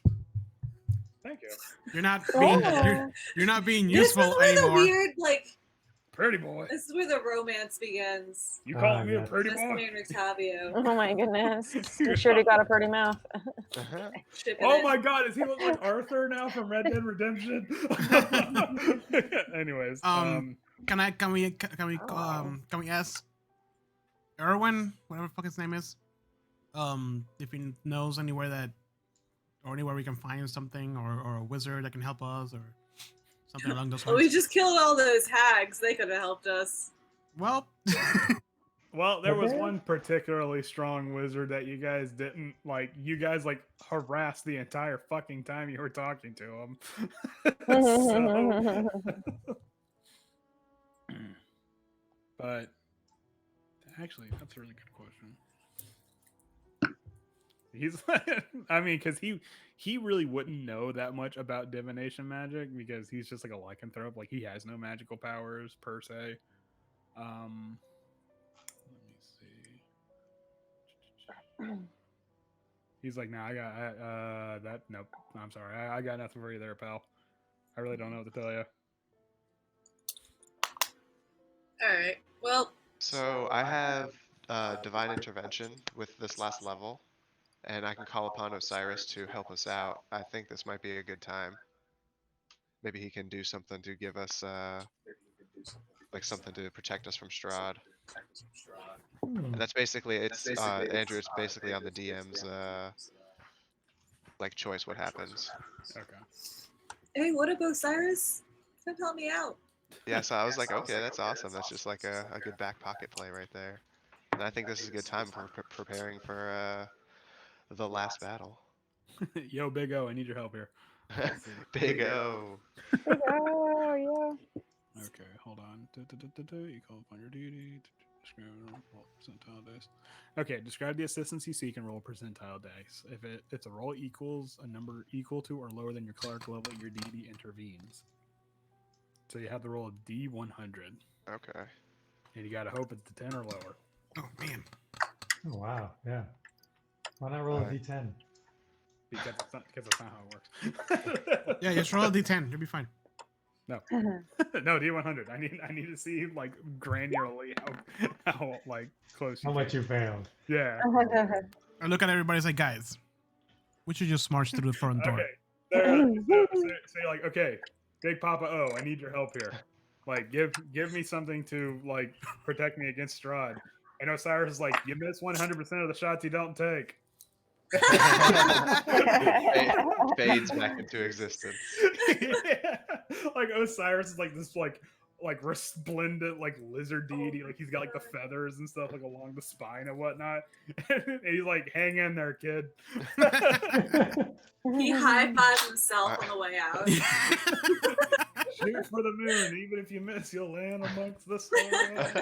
Thank you, You're not being Oh. you're not being This useful is where anymore. the weird, like, pretty boy. this is where the romance begins. You calling me a yes. pretty Just boy? me and Rictavio. Oh my goodness. You sure you got a pretty mouth. Uh-huh. Shipping Oh it. my god, does he look like Arthur now from Red Dead Redemption? Anyways, Can we ask Erwin, whatever the fuck his name is, if he knows anywhere we can find something or a wizard that can help us or something along those Well, we lines. just killed all those hags. They could have helped us. Well, well, there was Okay. one particularly strong wizard that you guys didn't like. You guys like harassed the entire fucking time you were talking to him. So, but actually, that's a really good question. He's, I mean, because he really wouldn't know that much about divination magic because he's just like a lycanthrope. Like he has no magical powers per se. Let me see. He's like, nah, I got that. Nope, I'm sorry, I got nothing for you there, pal. I really don't know what to tell you. All right. Well, So I have divine intervention with this last level, and I can call upon Osiris to help us out. I think this might be a good time. Maybe he can do something to give us like something to protect us from Strahd. Hmm. And that's basically Andrew. It's basically on the DM's like choice what happens. Okay. hey, what about Cyrus? Come help me out. Yeah, so I was like, okay, that's awesome. That's just like a good back pocket play right there. And I think this is a good time for preparing for the last battle. Yo, Big O, I need your help here. Big O. Oh, yeah. Okay, hold on. You call upon your deity. Describe roll percentile dice. Okay, describe the assistance you seek and roll a percentile dice. If it's a roll equals a number equal to or lower than your cleric level, your deity intervenes. So you have to roll a D100, Okay. and you gotta hope it's the 10 or lower. oh man, Oh, wow. Yeah. Why not roll a Alright. d10? Because that's not how it works. yeah, just roll a d10. You'll be fine. No, D100. I need to see like granularly how like close. How much came. you failed. Yeah. I look at everybody. It's like, guys, we should just march through the front door. Okay. So you're like, okay, Big Papa O, I need your help here. Like, give me something to like protect me against Strahd. And Osiris is like, you miss 100% of the shots you don't take. Fades back into existence. Yeah. Like Osiris is like this like resplendent like lizard deity, like he's got like the feathers and stuff like along the spine and whatnot. And he's like, hang in there, kid. He high fives himself on the way out. Shoot for the moon. Even if you miss, you'll land amongst the stars.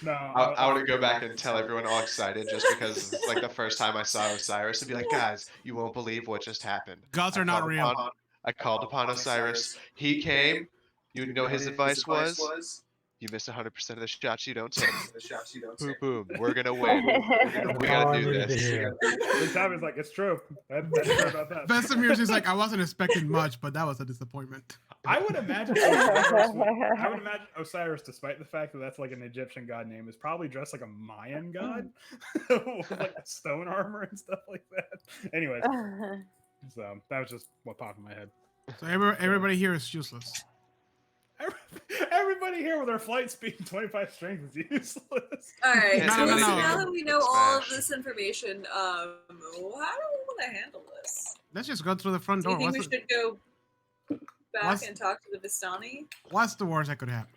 No, I want to go back and tell everyone all excited just because it's like the first time I saw Osiris and be like, guys, you won't believe what just happened. Gods are not real. I called upon Osiris. He came. You know his advice was? You miss 100% of the shots you don't take. Boom, boom. We're gonna win. We All I gotta do needed to this. hear. Every time he's like, it's true. That's true about that. Vesemir's just like, I wasn't expecting much, but that was a disappointment. I would imagine Osiris, despite the fact that that's like an Egyptian god name, is probably dressed like a Mayan god with like stone armor and stuff like that. Anyways, so that was just what popped in my head. So everybody here is useless. Everybody here with our flight speed and 25 strength is useless. All right. No, So no, no. now that we know all of Smash. this information, how do we want to handle this? Let's just go through the front Do you door. think we should go back what's- and talk to the Vistani? What's the worst that could happen?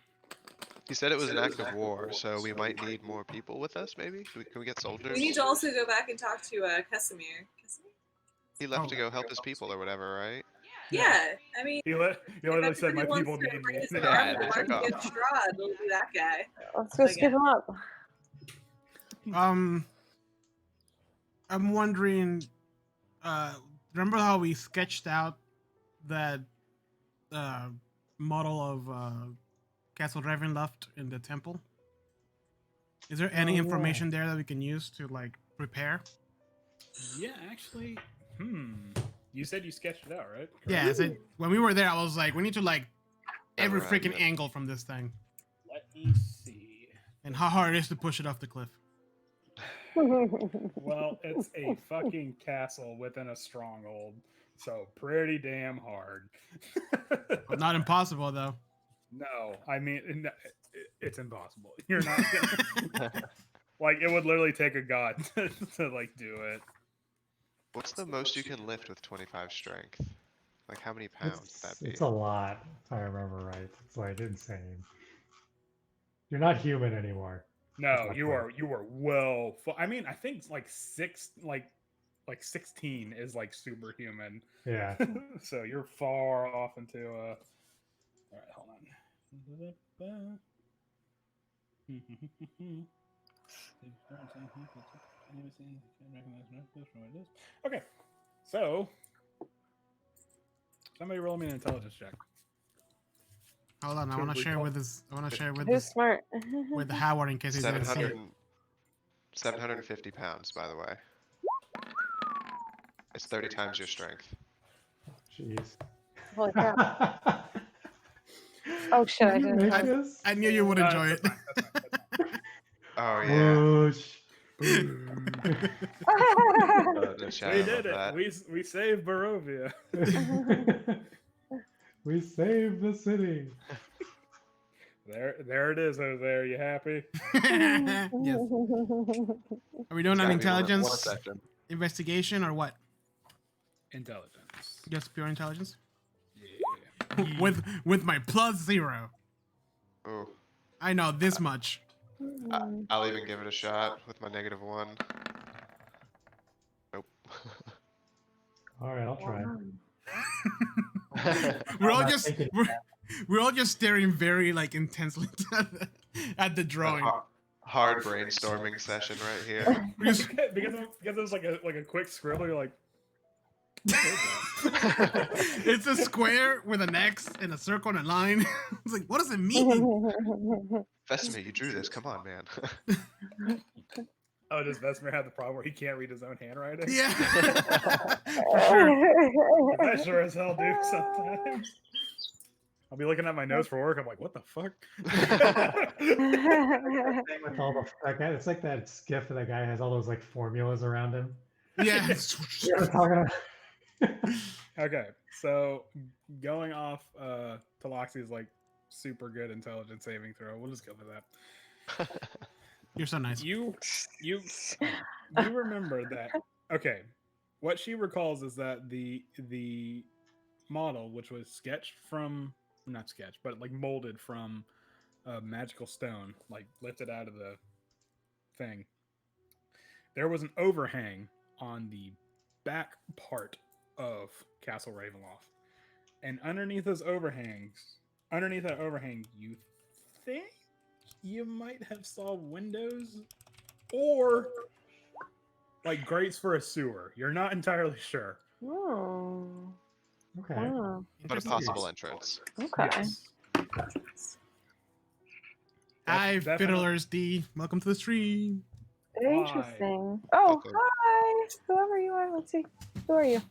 He said it was an act of war, so we might need more people with us, maybe? Can we get soldiers? We need to also go back and talk to Casimir. Casimir? He left Oh. to go help his people or whatever, right? Yeah, I mean, He literally if said, "My everybody people wants to need bring me." his Yeah, army they to took march off. against Strahd, it'll be that guy. Let's go skip him up. I'm wondering. Remember how we sketched out that model of Castle Ravenloft in the temple? Is there any Oh, yeah. information there that we can use to like prepare? Yeah, actually, you said you sketched it out, right? Yeah, when we were there, I was like, we need to like every Alright, freaking but- angle from this thing, Let me see. and how hard it is to push it off the cliff. Well, it's a fucking castle within a stronghold, so pretty damn hard. But not impossible though. No, I mean it's impossible. You're not gonna, like it would literally take a god to like do it. What's the most you can lift with 25 strength? Like how many pounds would that be? It's a lot, if I remember right. It's like insane. You're not human anymore. No, That's my you point. are well. I mean, I think it's like 16 is like superhuman. Yeah. So you're far off into all right, hold on. Okay, so somebody roll me an intelligence check. Hold on, I want to share with this. I want to share with Who's this smart? with Howard in case he didn't see 700, it. 750 pounds, by the way. It's 30 times your strength. Jeez. Holy crap. Oh shit, I Did you didn't. make I- this? I knew you would enjoy it. That's fine, that's fine. Oh yeah. Whoosh. No shadow We of did it. that. We saved Barovia. We saved the city. There it is, Jose. Are you happy? Yes. Are we doing an Gotta be one intelligence section. investigation or what? Intelligence. Just pure intelligence? Yeah. With my +0. Ooh. I know this much. I'll even give it a shot with my -1. Nope. All right, I'll try. We're all I'm not just thinking we're all just staring very like intensely at the drawing. Hard brainstorming session right here. We're just- because it was like a quick scribble. You're like, it's a square with an X and a circle and a line. It's like, what does it mean? Vesemir, you drew this. Come on, man. oh, does Vesemir have the problem where he can't read his own handwriting? Yeah. For sure. I sure as hell do sometimes. I'll be looking at my notes for work. I'm like, what the fuck? thing with all that guy. It's like that skiff that guy has all those like formulas around him. Yeah. You know what I'm talking about? Okay, so going off Taloxi's like super good intelligence saving throw. We'll just go for that. You're so nice. You remember that? Okay, what she recalls is that the model, which was sketched from not sketched, but like molded from a magical stone, like lifted out of the thing. There was an overhang on the back part of Castle Ravenloft, and underneath that overhang, you think you might have saw windows or like grates for a sewer. You're not entirely sure. Oh, Okay. wow. But a possible entrance. Okay. Yes. Hi, definitely- Fiddlers D. Welcome to the stream. Interesting. Oh, Okay. hi. Whoever you are. Let's see. Who are you?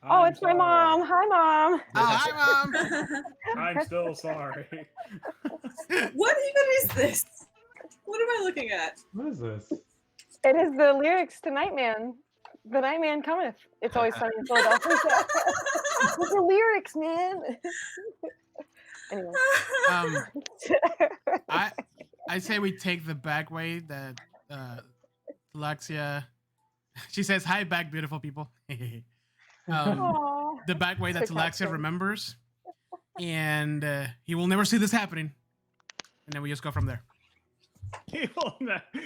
Oh, I'm it's my sorry. mom. Hi, Mom. Oh, hi, Mom. I'm still sorry. What even is this? What am I looking at? What is this? It is the lyrics to Nightman. The Nightman cometh. It's always sunny in Philadelphia. It's the lyrics, man. Anyway. I say we take the back way that Alexia. She says, "Hi, back, beautiful people." Aw. The back way that Alexia Sarcastic. remembers, and he will never see this happening. And then we just go from there.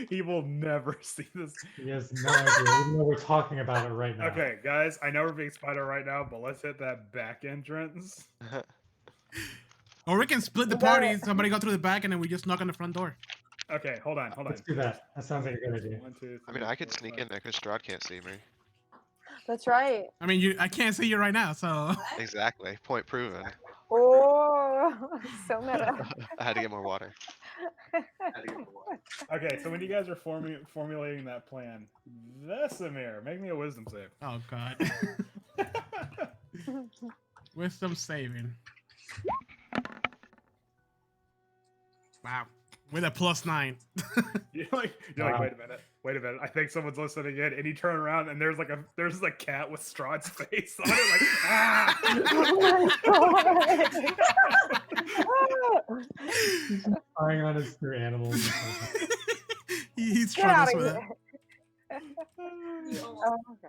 He will never see this. He has no idea, even though we're talking about it right now. Okay, guys, I know we're being spider right now, but let's hit that back entrance. Or we can split the We got party. it. Somebody go through the back, and then we just knock on the front door. Okay, hold on. Let's do that. That sounds like a good idea. 1, 2, I mean, 3, I could 4, sneak 5. in there because Strahd can't see me. That's right. I mean, I can't see you right now, so Exactly. Point proven. Oh, so meta. I had to get more water. Okay, so when you guys are formulating that plan, Vesemir, make me a wisdom save. oh god, wisdom saving. Wow, with a +9. You're like, Wow. wait a minute. I think someone's listening in, and you turn around, and there's a cat with Strahd's face on it, like ah. Oh my God. He's just spying on us through animals. and stuff. He Get out struggles of with it. here. You Oh, okay.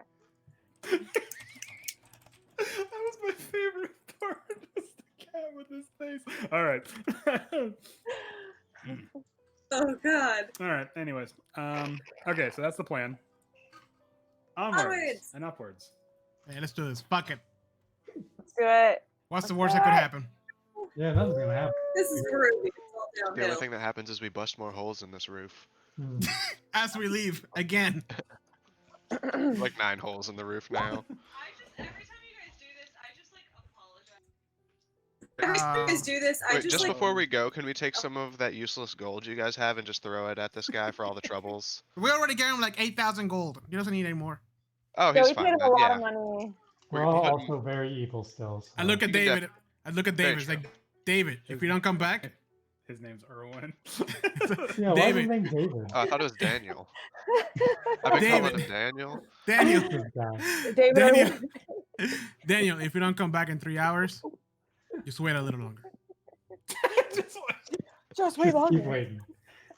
That was my favorite part. Just the cat with his face. All right. Oh god. All right. Anyways, okay, so that's the plan. Onwards Onwards. and upwards. Hey, let's do this. Fuck it. Let's do it. What's the worst that could happen? Yeah, nothing's gonna happen. This is groovy. It's all The only downhill. thing that happens is we bust more holes in this roof. Hmm. As we leave again. Like 9 holes in the roof now. Every time you guys do this, I just like apologize. Every time you guys do this, I Wait, just just like before we go, can we take some of that useless gold you guys have and just throw it at this guy for all the troubles? We already gave him like 8,000 gold. He doesn't need any more. Oh, Yeah, he's we paid fine him then, a lot yeah. of money. We're all also very evil still. I so- look at You can David. I look at David. It's true. like, David, if you don't come back, His name's Erwin. Yeah, why is David. his name David? Oh, I thought it was Daniel. I've been calling David. him Daniel. Daniel, This guy. David Daniel, Owen. Daniel, if you don't come back in 3 hours, just wait a little longer. Just like- Just wait Just keep longer. waiting.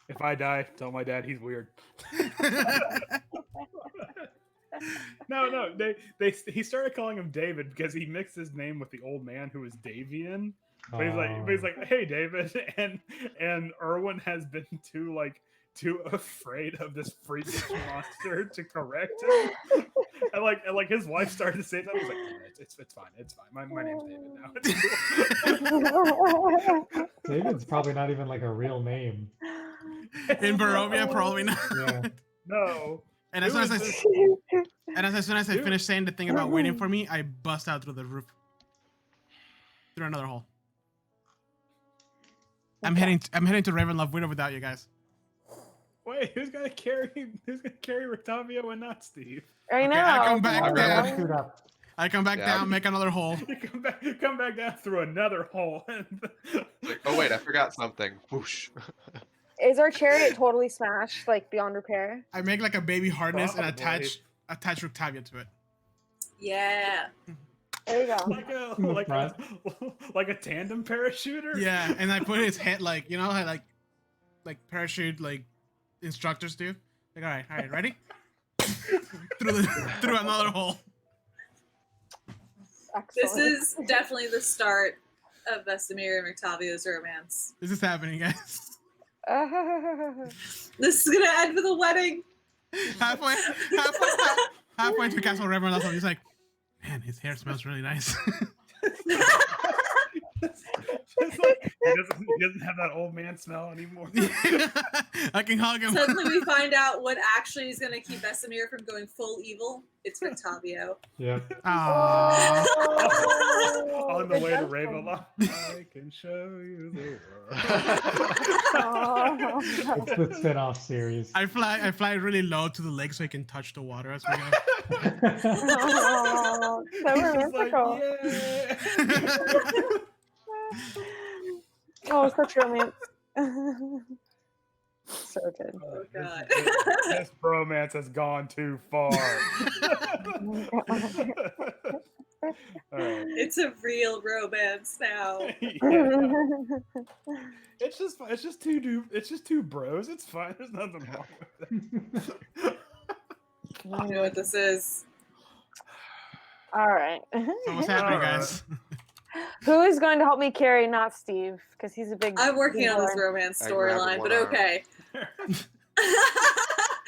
if I die, tell my dad he's weird. No, he started calling him David because he mixed his name with the old man who was Davian. But he's like, hey David, and Erwin has been too afraid of this freakish monster to correct him. And like his wife started to say something. He's like, it's fine. My name's David now. David's probably not even like a real name. In Barovia, probably not. Yeah. No. And as Who soon as is I Dude. finish saying the thing about waiting for me, I bust out through the roof, through another hole. I'm heading to Ravenloft with or without you guys. Wait, who's gonna carry Rictavio and not Steve? I know. I come back Alright, down. let's shoot up. I come back Yeah. down, make another hole. You come back down through another hole. Like, oh wait, I forgot something. Whoosh. Is our chariot totally smashed, like beyond repair? I make like a baby harness and Probably. attach Rictavia to it. yeah. There you go. like a tandem parachuter. Yeah, and I put his head like, you know how like parachute like instructors do. Like, all right, ready? through another hole. This Excellent. is definitely the start of Vesemir and Rictavio's romance. This is happening, guys. This is gonna end with a wedding. halfway to Castle Ravenloft, he's like, man, his hair smells really nice. Just like he doesn't have that old man smell anymore. I can hug him. Suddenly we find out what actually is going to keep Vesemir from going full evil. It's Rictavio. Yeah. Aww. On the way to redemption. Ravenloft, I can show you the It's the spin-off series. I fly really low to the lake so I can touch the water as we go. Oh, so He's like, romantical. yeah. Oh, such romance. So good. Oh, God. This bromance has gone too far. All right. It's a real romance now. Yeah. It's just two bros. It's fine. There's nothing wrong with it. You know what this is? All right. So what's happening, guys? Who is going to help me carry not Steve? Because he's a big. I'm working on this boy. romance I grab storyline, one but arm. okay.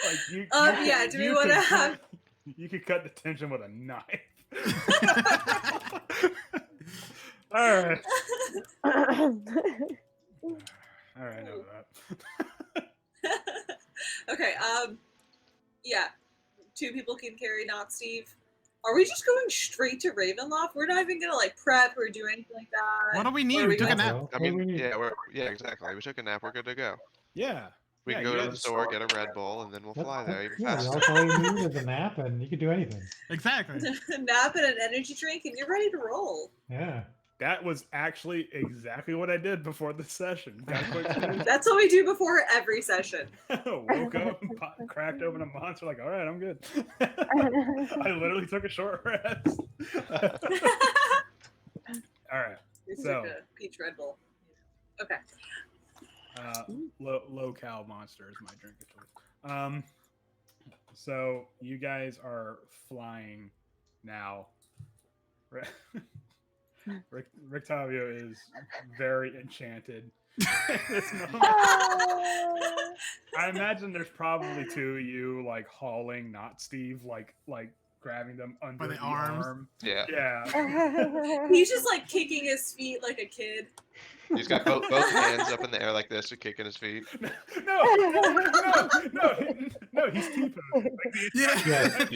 Like Yeah, do we you want to could have... cut- You could cut the tension with a knife. All right. All right, I know that. Okay, yeah. 2 people can carry not Steve. Are we just going straight to Ravenloft? We're not even gonna like prep or do anything like that. What do we need? Or We we took a gonna- nap. Well, I what do we mean, need? yeah, exactly. We took a nap. We're good to go. Yeah. We Yeah, can go you to the guys- store, get a Red Bull, and then we'll fly there even Yeah, faster. that's all you need is a nap, and you can do anything. Exactly. Nap and an energy drink, and you're ready to roll. Yeah. That was actually exactly what I did before the session. Got a quick snooze, That's what we do before every session. woke up, cracked open a monster, like, all right, I'm good. I literally took a short rest. All right. It's So- like a peach Red Bull. Okay. Low cal monster is my drink of choice. So you guys are flying now. Rictavio is very enchanted. at this moment. I imagine there's probably 2 of you like hauling, not Steve, like grabbing them under the the arms. arm. Yeah. Yeah. He's just like kicking his feet like a kid. He's got both hands up in the air like this, and kicking his feet. No, he's T-posing. Like the Yeah. Yeah.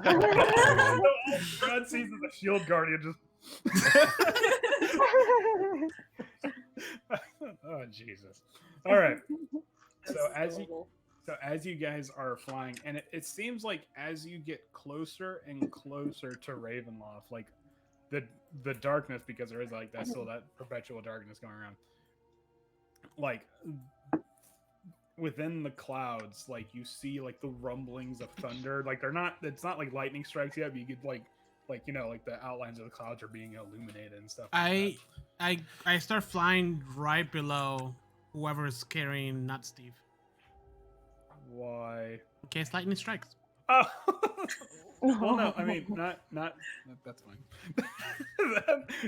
all Strahd sees is a shield guardian just. Oh Jesus! All right. So That's as you guys are flying, and it seems like as you get closer and closer to Ravenloft, like the darkness, because there is like that still that perpetual darkness going around, like within the clouds, like you see like the rumblings of thunder. Like it's not like lightning strikes yet, but you get like you know, like the outlines of the clouds are being illuminated and stuff. Like I start flying right below whoever is carrying not Steve. that. Why? In case lightning strikes. Oh. Well, no, I mean, not. That's fine.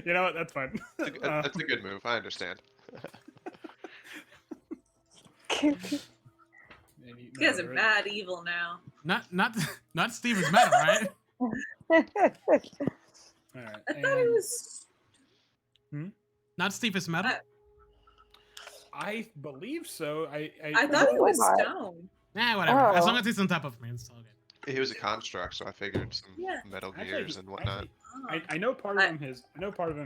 You know what? That's fine. That's a good move. I understand. Maybe, You guys are there is- mad evil now. Not Steve is metal, right? All right. I thought it and was. Not Steve is metal. I believe so. I thought he was What? stone. Nah, whatever. As Oh. long as he's on top of me, it's all good. He was a construct, so I figured some Yeah. Metal Actually, Gears and whatnot. I know part of him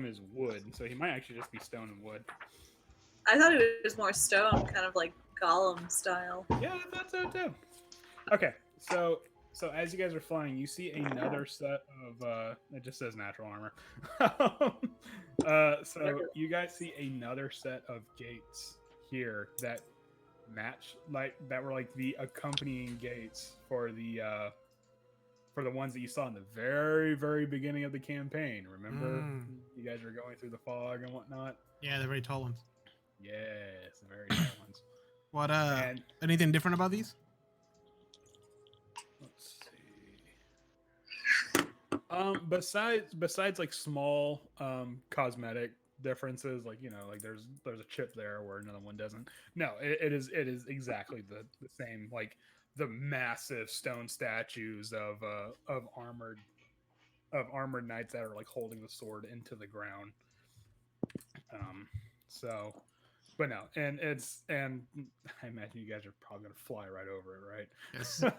is wood, so he might actually just be stone and wood. I thought it was more stone, kind of like Gollum style. Yeah, I thought so too. Okay, so as you guys are flying, you see another set of it just says natural armor. So you guys see another set of gates here that match that were like the accompanying gates for the ones that you saw in the very, very beginning of the campaign. Remember, you guys were going through the fog and whatnot. Yeah, they're very tall ones. Yes, the very tall ones. What And anything different about these? let's see. Besides like small cosmetic differences, like you know, like there's a chip there where another one doesn't. No, it is exactly the same. Like the massive stone statues of armored knights that are like holding the sword into the ground. So, but no, and I imagine you guys are probably gonna fly right over it, right? Yes. Okay.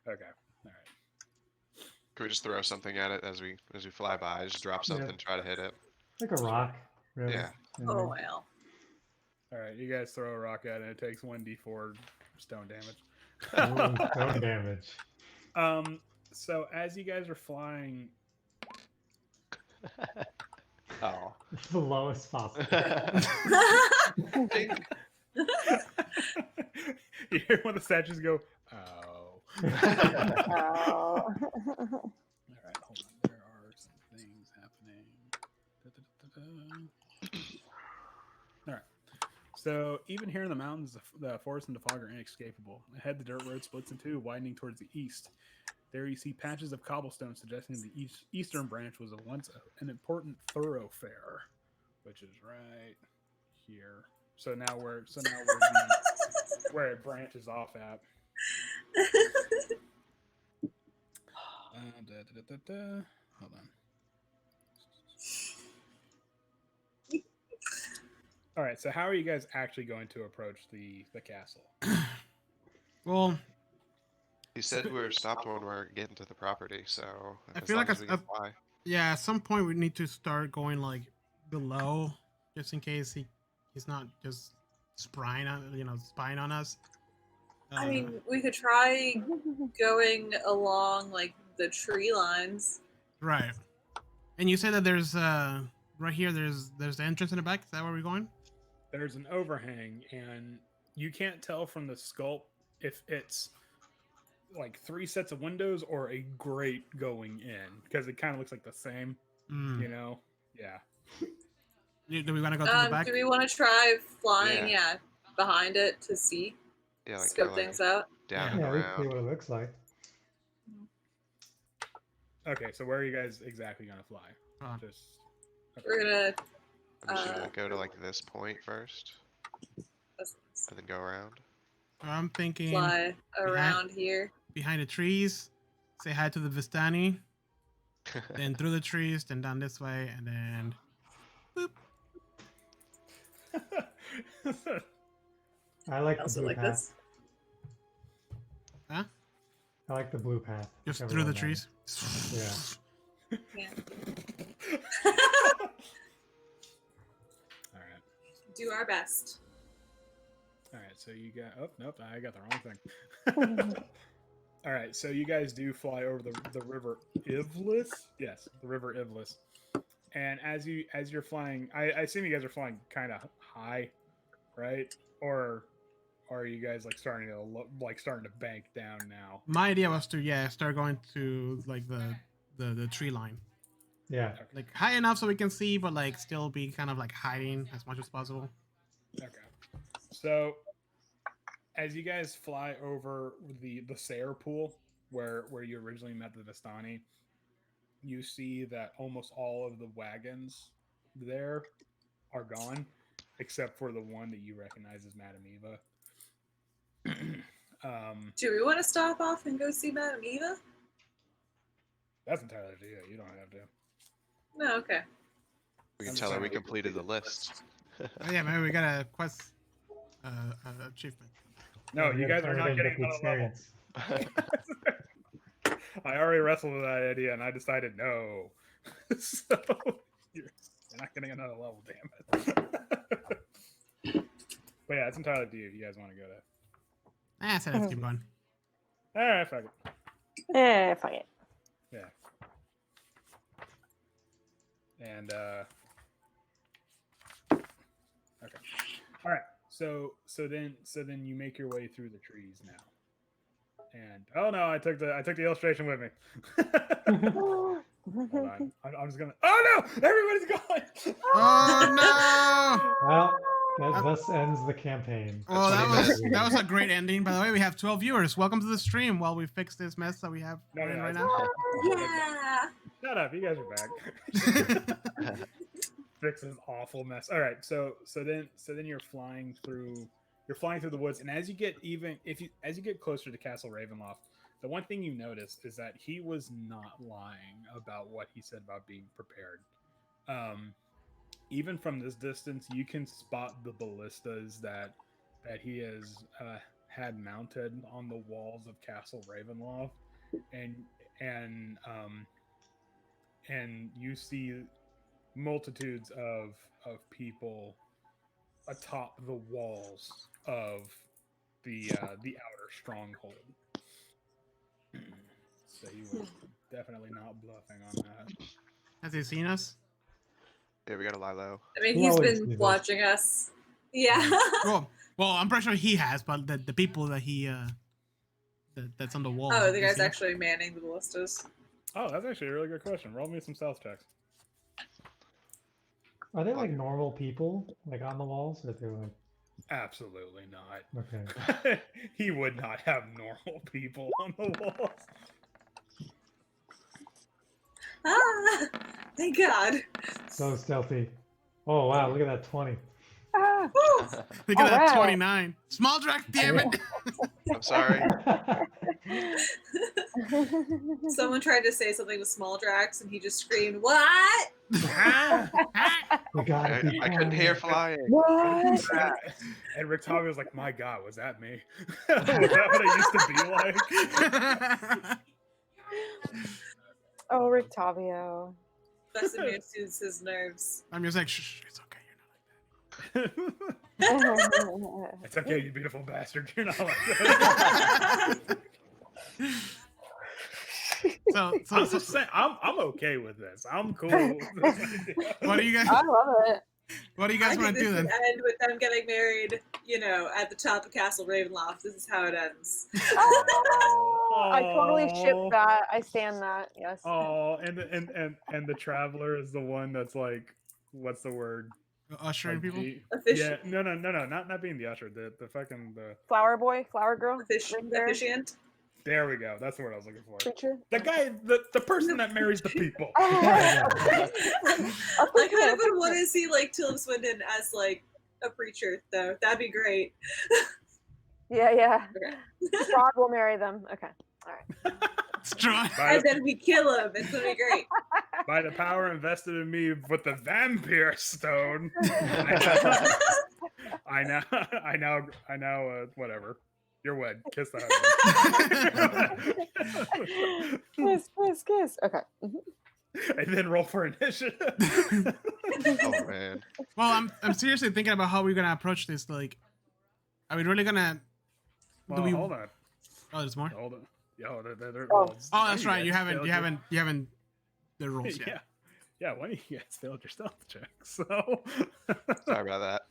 All right. Can we just throw something at it as we fly by? Just drop Yeah. something, try to hit it. Like a rock, really. Yeah. You know Oh what I mean? well. All right. You guys throw a rock at it. And it takes 1d4 stone damage. Ooh, stone damage. So as you guys are flying, Oh. It's the lowest possible. Ding. you hear one of the statues go, "Ow!" Oh. All right, hold on. There are some things happening. All right. So even here in the mountains, the forest and the fog are inescapable. Ahead, the dirt road splits in two, widening towards the east. There you see patches of cobblestone suggesting the eastern branch was once an important thoroughfare, which is right here. So now we're where it branches off at. Hold on. All right. So how are you guys actually going to approach the castle? Well, He said we're stopped when we're getting to the property, so I as feel long like as we can fly. yeah, at some point we need to start going like below, just in case he's not just spying on us. I mean, we could try going along like the tree lines. Right. And you said that there's right here. There's the entrance in the back. Is that where we're going? There's an overhang, and you can't tell from the sculpt if it's like 3 sets of windows or a grate going in, because it kind of looks like the same. Mm. You know? Yeah. Do we want to go to the back? Do we want to try flying? Yeah. Yeah, behind it to see, Yeah, like scope go, like, things out. down Yeah. and Yeah, we can see around. what it looks like. Okay, so where are you guys exactly gonna fly? Uh, Just We're gonna. I'm just gonna go to like this point first, Let's and then go around. I'm thinking fly around here. behind the trees. Say hi to the Vistani. Then through the trees, then down this way, and then boop. I like the Also blue like path. this. Huh? I like the blue path. Just whichever through the one that trees. is. Yeah. Yeah. all right. Do our best. All right, so you got. Oh nope, I got the wrong thing. All right, so you guys do fly over the river Ivlis. Yes, the river Ivlis. And as you're flying, I assume you guys are flying kind of high, right? Or are you guys like starting to bank down now? My idea was to start going to like the tree line, Yeah. like high enough so we can see, but like still be kind of like hiding as much as possible. Okay. So as you guys fly over the Sayre pool where you originally met the Vistani, you see that almost all of the wagons there are gone, except for the one that you recognize as Madame Eva. Do we want to stop off and go see Madame Eva? That's entirely up to you. You don't have to. No, okay. We can I'm tell her we sorry. completed the list. Oh, yeah, maybe we got a quest achievement. No, We you gotta guys are turn it not in, getting get the another level. experience. I already wrestled with that idea, and I decided no. So you're not getting another level, damn it. But yeah, it's entirely up to you. If you guys want to go to. Ah, so let's keep going. All right, fuck it. Yeah, fuck it. Yeah. And okay. All right. So then you make your way through the trees now. And oh no, I took the illustration with me. Hold on. I'm just gonna. Oh no! Everybody's gone. Oh Well, thus ends the campaign. no! Oh, That's what he that was a great ending. By the way, we have 12 viewers. Welcome to the stream while we fix this mess that we have No, going no, right it's now. Yeah. Shut up! You guys are back. Fix this awful mess. All right, so then you're flying through the woods, and as you get closer to Castle Ravenloft, the one thing you notice is that he was not lying about what he said about being prepared. even from this distance, you can spot the ballistas that he has had mounted on the walls of Castle Ravenloft, and you see multitudes of people atop the walls of the outer stronghold. So he was definitely not bluffing on that. Has he seen us? Yeah, we gotta lie low. I mean, He he's always been sees us. watching us. Yeah. Well, I'm pretty sure he has, but the people that he that's on the wall. Oh, the you guy's see? actually manning the ballistas. Oh, that's actually a really good question. Roll me some stealth checks. Are they like normal people, like on the walls? Or they're like, Absolutely not. okay. He would not have normal people on the walls. Ah, thank God. So stealthy. Oh wow, look at that 20. Ah, Woo! Look at that Alright. 29. Small Drac, damn it! I'm sorry. Someone tried to say something with small Drax, and he just screamed, "What?" We gotta be I couldn't hear quiet. flying. what? And Rictavio was like, "My God, was that me? Was that what it used to be like?" Oh, Rictavio. Vesemir soothes his nerves. I'm just like, shh, it's okay, you're not like It's okay, you beautiful bastard. You're not like that. that. So, I'm just saying, I'm okay with this. I'm cool with this idea. what do you guys I love it. what do you I guys think want this to do would then? end with them getting married, at the top of Castle Ravenloft. This is how it ends. Oh, I totally ship Aw. that. I stand that. Yes. Oh, and the traveler is the one that's like, what's the word? Ushering Like, people? yeah, no, not being the usher. The fucking the. Flower boy, flower girl, ringer, Officiant. There we go. That's the word I was looking for. preacher. The guy, the person that marries the people. Oh, I preacher, kind of would preacher. want to see like Tilda Swinton as like a preacher, though. That'd be great. Yeah, yeah. Okay. Strahd will marry them. Okay. All right. Strong. And then we kill him. It's gonna be great. By the power invested in me with the vampire stone, I now, whatever. You're wed. Kiss the husband. Kiss, kiss, kiss. Okay. Mhm. And then roll for initiative. Oh man. Well, I'm seriously thinking about how we're gonna approach this. Like, are we really gonna? Well, we? hold on. Oh, there's more. Hold on. Yo, they're, Oh. Oh, that's right. You haven't the rules yet. Yeah, one of you guys failed your stealth check, so Sorry about that.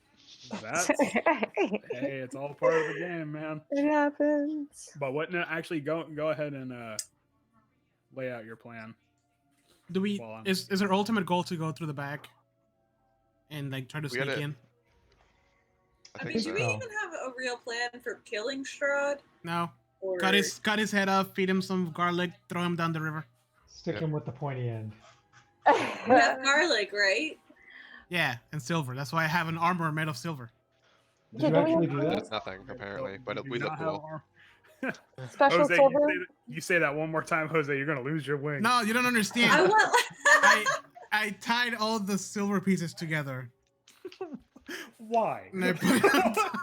that's hey, it's all part of the game, man. It happens. But what? No, actually, go ahead and lay out your plan. Do we? Well, Is our ultimate goal to go through the back and like try to We sneak gotta- in? I I think mean, so. do we even have a real plan for killing Strahd? No. Or Cut his head off, feed him some garlic, throw him down the river. Stick him with the pointy end. we have garlic, right? Yeah, and silver. That's why I have an armor made of silver. Did Yeah, you don't we actually have do that? It's nothing apparently, but You we do look not have cool. arm- Special Jose, silver. you say that one more time, Jose. You're gonna lose your wing. No, you don't understand. I want. I tied all the silver pieces together. Why? And I put it on top.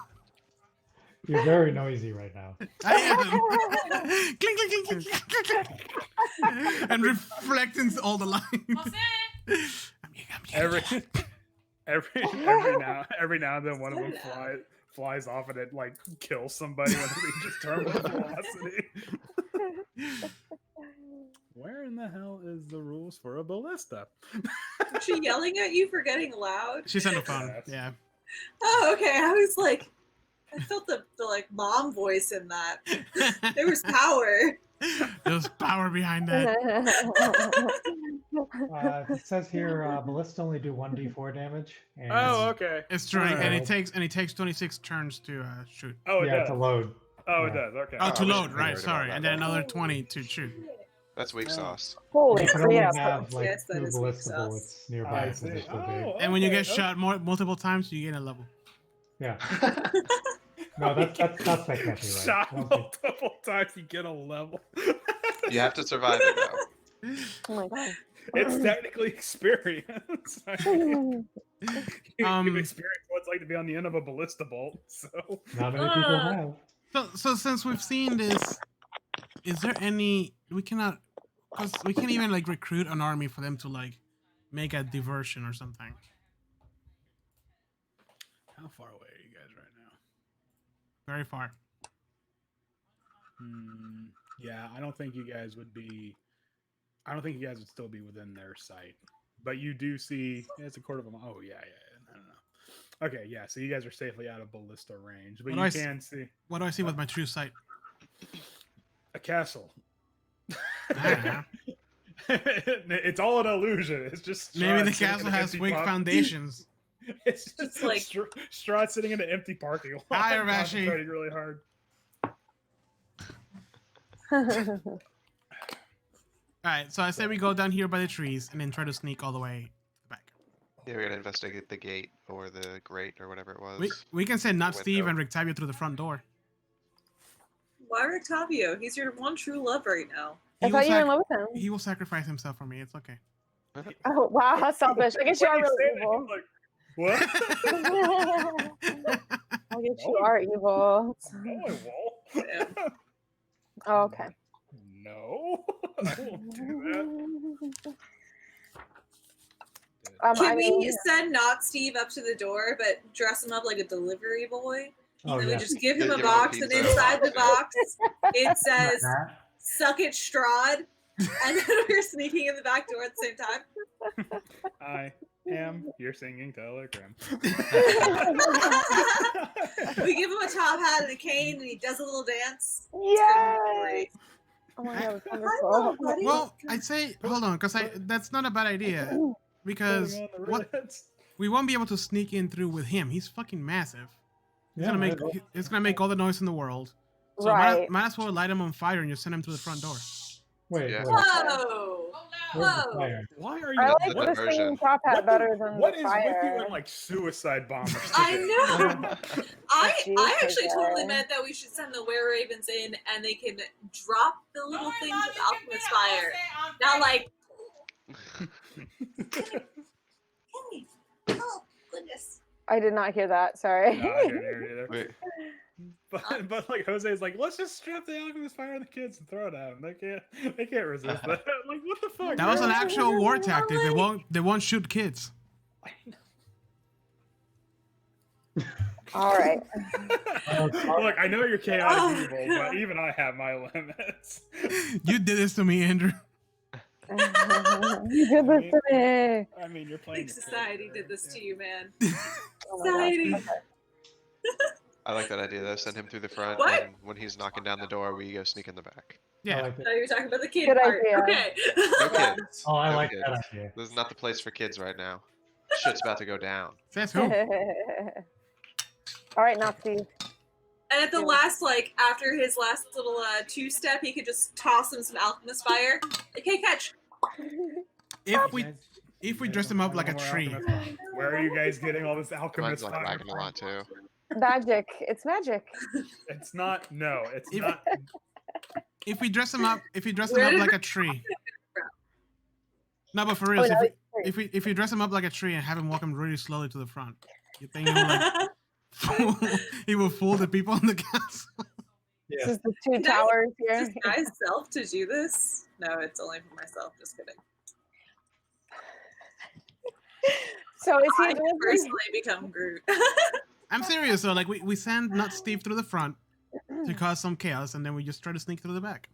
You're very noisy right now. I am. Clink, clink, clink, clink, clink, clink. And reflecting all the lines. Every now and then one of them flies off and it like kills somebody when it reaches terminal velocity. Where in the hell is the rules for a ballista? Is she yelling at you for getting loud? She's on the phone. Yeah. Oh, okay. I was like, I felt the like mom voice in that. There was power. There's power behind that. It says here, ballista only do 1d4 damage. And Oh, okay. It's true, and Alright. it takes 26 turns to shoot. Oh, it yeah, does. to load. Oh, it yeah. does. Okay. Oh, to we load, shouldn't be right? worried Sorry, about and that. then another 20 to shoot. That's weak sauce. Holy You can crap. only Yeah. have like Yes, that 2 is weak ballista sauce. bullets nearby I because see. they're so big. And when you get Okay. shot multiple times, you gain a level. Yeah. No, that's that can't be right. Shot I don't think- multiple times, you get a level. You have to survive it though. Oh my god. It's technically experience. You've experienced what it's like to be on the end of a ballista bolt, so Not many people have. So since we've seen this, is there any we cannot because we can't even like recruit an army for them to like make a diversion or something. how far away are you guys right now? Very far. Yeah, I don't think you guys would be. I don't think you guys would still be within their sight. But you do see. It's a quarter of a mile. Oh yeah. I don't know. Okay, yeah. So you guys are safely out of ballista range, but What do you I can see What do I see with my true sight? a castle. Uh-huh. It's all an illusion. It's just Maybe the Strahd sitting in castle an has empty weak foundations. It's just It's like- Strahd sitting in an empty parking lot. Hi, Rashi. Concentrating really hard. All right, so I say we go down here by the trees and then try to sneak all the way to the back. Yeah, we're gonna investigate the gate or the grate or whatever it was. We can send not The Steve window. and Rictavio through the front door. Why Octavio? He's your one true love right now. I He thought will you were in sac- love with him. He will sacrifice himself for me. It's okay. Oh wow, how selfish. I guess you are When really say that, evil. he's like, what? I guess you are evil. No, I won't. Oh, okay. No, I won't do that. I Can we mean, send not Steve up to the door, but dress him up like a delivery boy? Oh, And yeah. we just give him Give a him a box, and pizza inside the box, box it says That. "Suck it, Strahd," and then we're sneaking in the back door at the same time. I am your singing telegram. We give him a top hat and a cane, and he does a little dance. Yay! Oh my god, it's Hi, wonderful. little buddy. Well, I'd say hold on, because that's not a bad idea. Because Going on the what Ritz. we won't be able to sneak in through with him. He's fucking massive. He's Yeah, gonna make might as well. it's gonna make all the noise in the world. So Right. might as well light him on fire and just send him through the front door. Wait, Yeah. wait. Whoa! Where's the Whoa! fire? Why are you? I That's like the what, the diversion. singing top hat what better the- than what the is with you fire. and like suicide bombers? I today? know. I Jeez, actually okay. totally meant that we should send the were ravens in, and they can drop the little things of alchemist fire. Not like. Hey! Oh goodness! I did not hear that. Sorry. No, I didn't hear it either. Wait, But like Jose's like, let's just strap the alchemist fire on the kids and throw it at them. They can't resist that. Like, what the fuck? That was an man? actual war tactic. They won't shoot kids. All right. Look, I know you're chaotic evil, but even I have my limits. You did this to me, Andrew. You did this to me. I mean, you're I playing. think society did this to you, man. Oh my gosh. Society. I like that idea though. Send him through the front, What? and when he's knocking down the door, we go sneak in the back. Yeah. I like it. Oh, you're talking about the kid Good part. idea. Okay. No kids. Oh, I No like kids. that idea. This is not the place for kids right now. Shit's about to go down. Says who? All right, not Steve. And at the last, like, after his last little two-step, he could just toss him some alchemist fire. Like, hey, catch. If we dress him up like a tree. Where are you guys getting all this Mine's alchemist like fire? lagging a lot too. Magic. It's magic. It's not. No, it's If- not. If we dress him up Where did like a tree. No, but for real, Oh, no, if we dress him up like a tree and have him walk him really slowly to the front, you think he will like he will fool the people in the castle? This Yeah. is the two Can I towers here. disguise self to do this? No, it's only for myself. Just kidding. So is he I a delivery? personally become Groot. I'm serious though. Like we send not Steve through the front to cause some chaos, and then we just try to sneak through the back.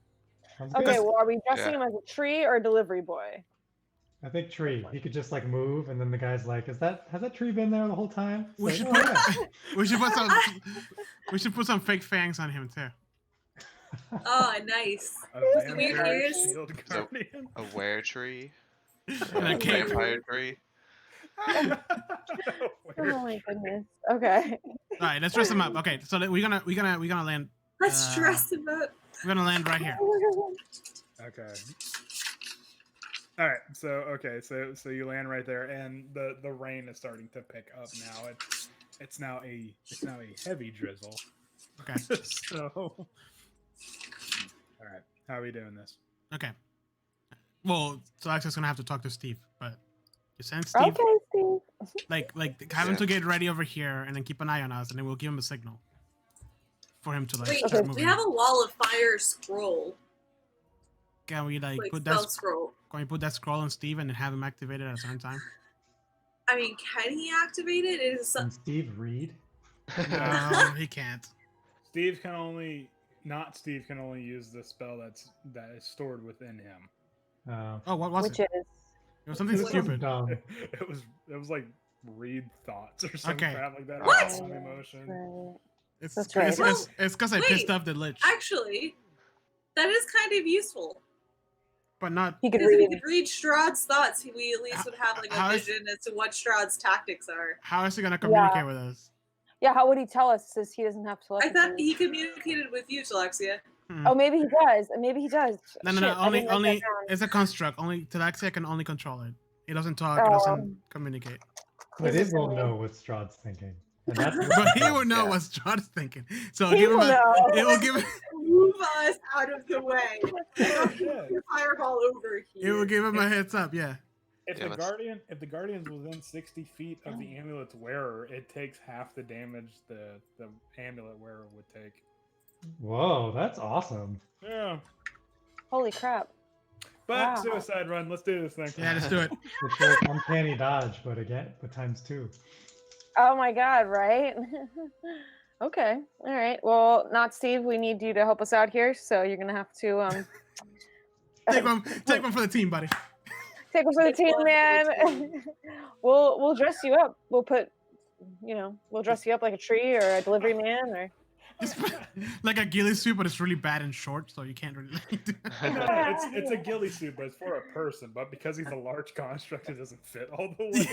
Sounds good. Okay, well, are we dressing Yeah. him as a tree or a delivery boy? I think tree. He could just like move, and then the guy's like, "Has that tree been there the whole time?" It's We like, should "Oh, put yeah." we should put some fake fangs on him too. Oh, nice. A Some weird vampire ears. shield guardian. A were tree, And a a cape. vampire tree. Oh my goodness. Okay. All right, let's dress him up. Okay, so we're gonna land. Let's Uh, dress him up. We're gonna land right here. Okay. All right. So you land right there, and the rain is starting to pick up now. It's now a heavy drizzle. Okay. So, all right. How are we doing this? Okay. Well, so Axel's gonna have to talk to Steve, but You send Steve, Okay, Steve. like have him Yeah. to get ready over here, and then keep an eye on us, and then we'll give him a signal for him to like Wait, start we moving. have a wall of fire scroll, Can we like like put spell that? scroll. Can we put that scroll on Steve and then have him activate it at a certain time? I mean, can he activate it? It is Can Steve read? No, he can't. Steve can only use the spell that is stored within him. Oh, what was Which it? is It was something It stupid. Dumb. It was like read thoughts or something Okay. crap like that. or What? calm emotion. right. It's That's right. It's because I pissed Wait, off the lich, Actually, that is kind of useful. but not. He could Because if we read. could read Strahd's thoughts, we at least would have like How a is- vision as to what Strahd's tactics are. How is he gonna communicate with us? Yeah, how would he tell us since he doesn't have I telepathy? thought he communicated with you, Talexia. Oh, maybe he does. Maybe he does. No, Shit, I only didn't write that down. it's a construct. Only Talaxia can only control it. It doesn't talk. It doesn't communicate. But He's it will listening. know what Strahd's thinking. And that's But he will know Yeah. what Strahd's thinking. So He give him will a. know. It will give. Move us out of the way. Yeah. Your fireball over It here. will give him a heads up. Yeah. If Yeah, the let's- guardian's within 60 feet of the amulet's wearer, it takes half the damage the amulet wearer would take. Whoa, that's awesome. Yeah. Holy crap. But Wow. suicide run, let's do this thing. Yeah. Let's do it. It's like uncanny dodge, but times 2. Oh my god, right? Okay. All right. Well, not Steve, we need you to help us out here, so you're gonna have to Take one. Take one for the team, buddy. take one for the Take team, one for the man. we'll dress you up. We'll put we'll dress you up like a tree or a delivery man or Just like a ghillie suit, but it's really bad and short, so you can't really. Do No, it's a ghillie suit, but it's for a person. But because he's a large construct, it doesn't fit all the way.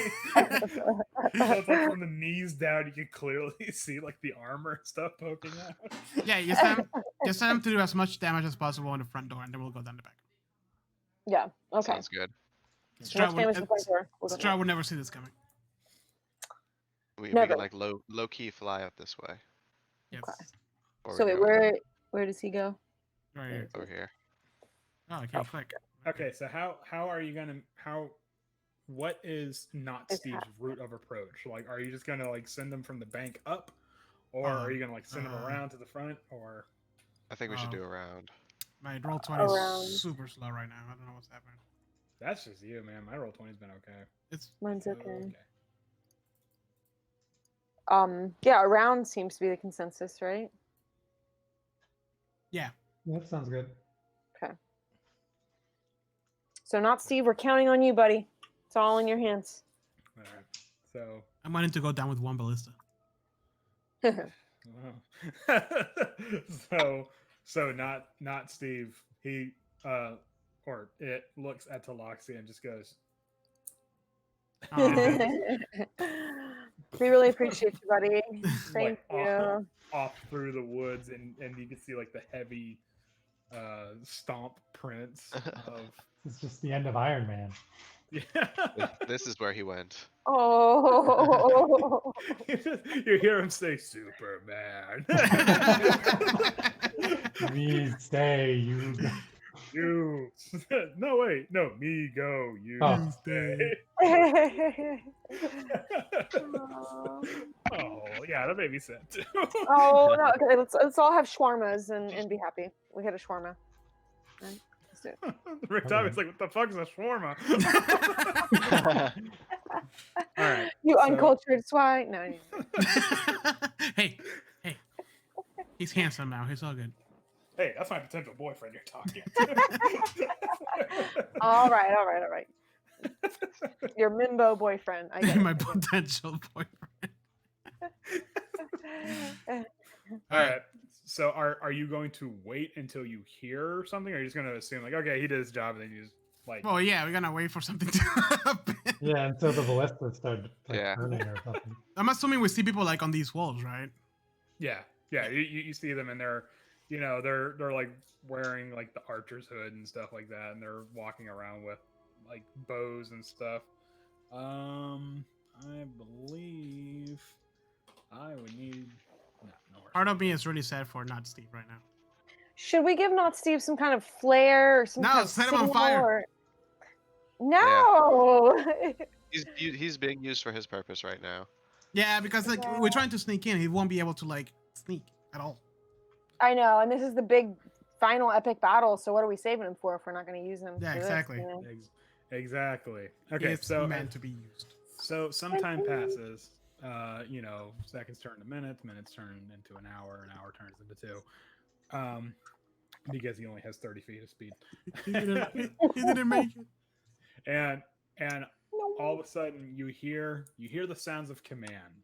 So it's like from the knees down, you can clearly see like the armor and stuff poking out. Yeah, just send him to do as much damage as possible on the front door, and then we'll go down the back. yeah. Okay. Sounds good. So much damage to the front door. We'll go Strahd would never see this coming. We Never. can like low key fly up this way. Yes. Okay. Or So we wait, go where does he go? Right here. over here. Oh, I can't click. Okay, so how are you gonna what is not It's Steve's half. route of approach? Like, are you just gonna like send them from the bank up, or are you gonna like send them around to the front, or? I think we should do a round. My roll 20 Around. is super slow right now. I don't know what's happening. That's just you, man. My roll 20's been okay. It's Mine's So, okay. Yeah, around seems to be the consensus, right? yeah. That sounds good. So not Steve, we're counting on you, buddy. It's all in your hands. All right. So, I'm wanting to go down with one ballista. so not Steve. He or it looks at Taloxia and just goes, We really appreciate you, buddy. Thank like, you. off through the woods, and you can see like the heavy stomp prints of It's just the end of Iron Man. yeah. This is where he went. Oh. You hear him say Superman. We stay, you. You no wait, no, me go, you Oh. stay. Oh yeah, that made me sad too. Oh no! Okay, let's all have shawarmas and be happy. We had a shawarma. Right, let's do it. Rick Tommy's like, what the fuck is a shawarma? All right. You So- uncultured swine. No. hey. He's handsome now. He's all good. Hey, that's my potential boyfriend you're talking All right. Your Mimbo boyfriend. I get it. My potential boyfriend. All right. So are you going to wait until you hear something, or are you just going to assume like, okay, he did his job, and then you just like, Well, yeah, we're gonna wait for something to happen. Yeah, until the ballista started like, Yeah. burning or something. I'm assuming we see people like on these walls, right? yeah, you see them, and they're, you know, they're like wearing like the archer's hood and stuff like that, and they're walking around with like bows and stuff. I believe I would need no. Part of me is really sad for not Steve right now. Should we give Not Steve some kind of flare or some No, kind of set him on signal fire. or- No. he's being used for his purpose right now. Yeah, because like we're trying to sneak in, he won't be able to like sneak at all. I know, and this is the big final epic battle. So what are we saving him for if we're not going to use him? Yeah, for this, exactly. you know? Exactly. Okay, It's so meant to be used. so some time passes. You know, seconds turn to minutes, minutes turn into an hour turns into 2. Because he only has 30 feet of speed. He didn't make it. and No. all of a sudden you hear the sounds of command.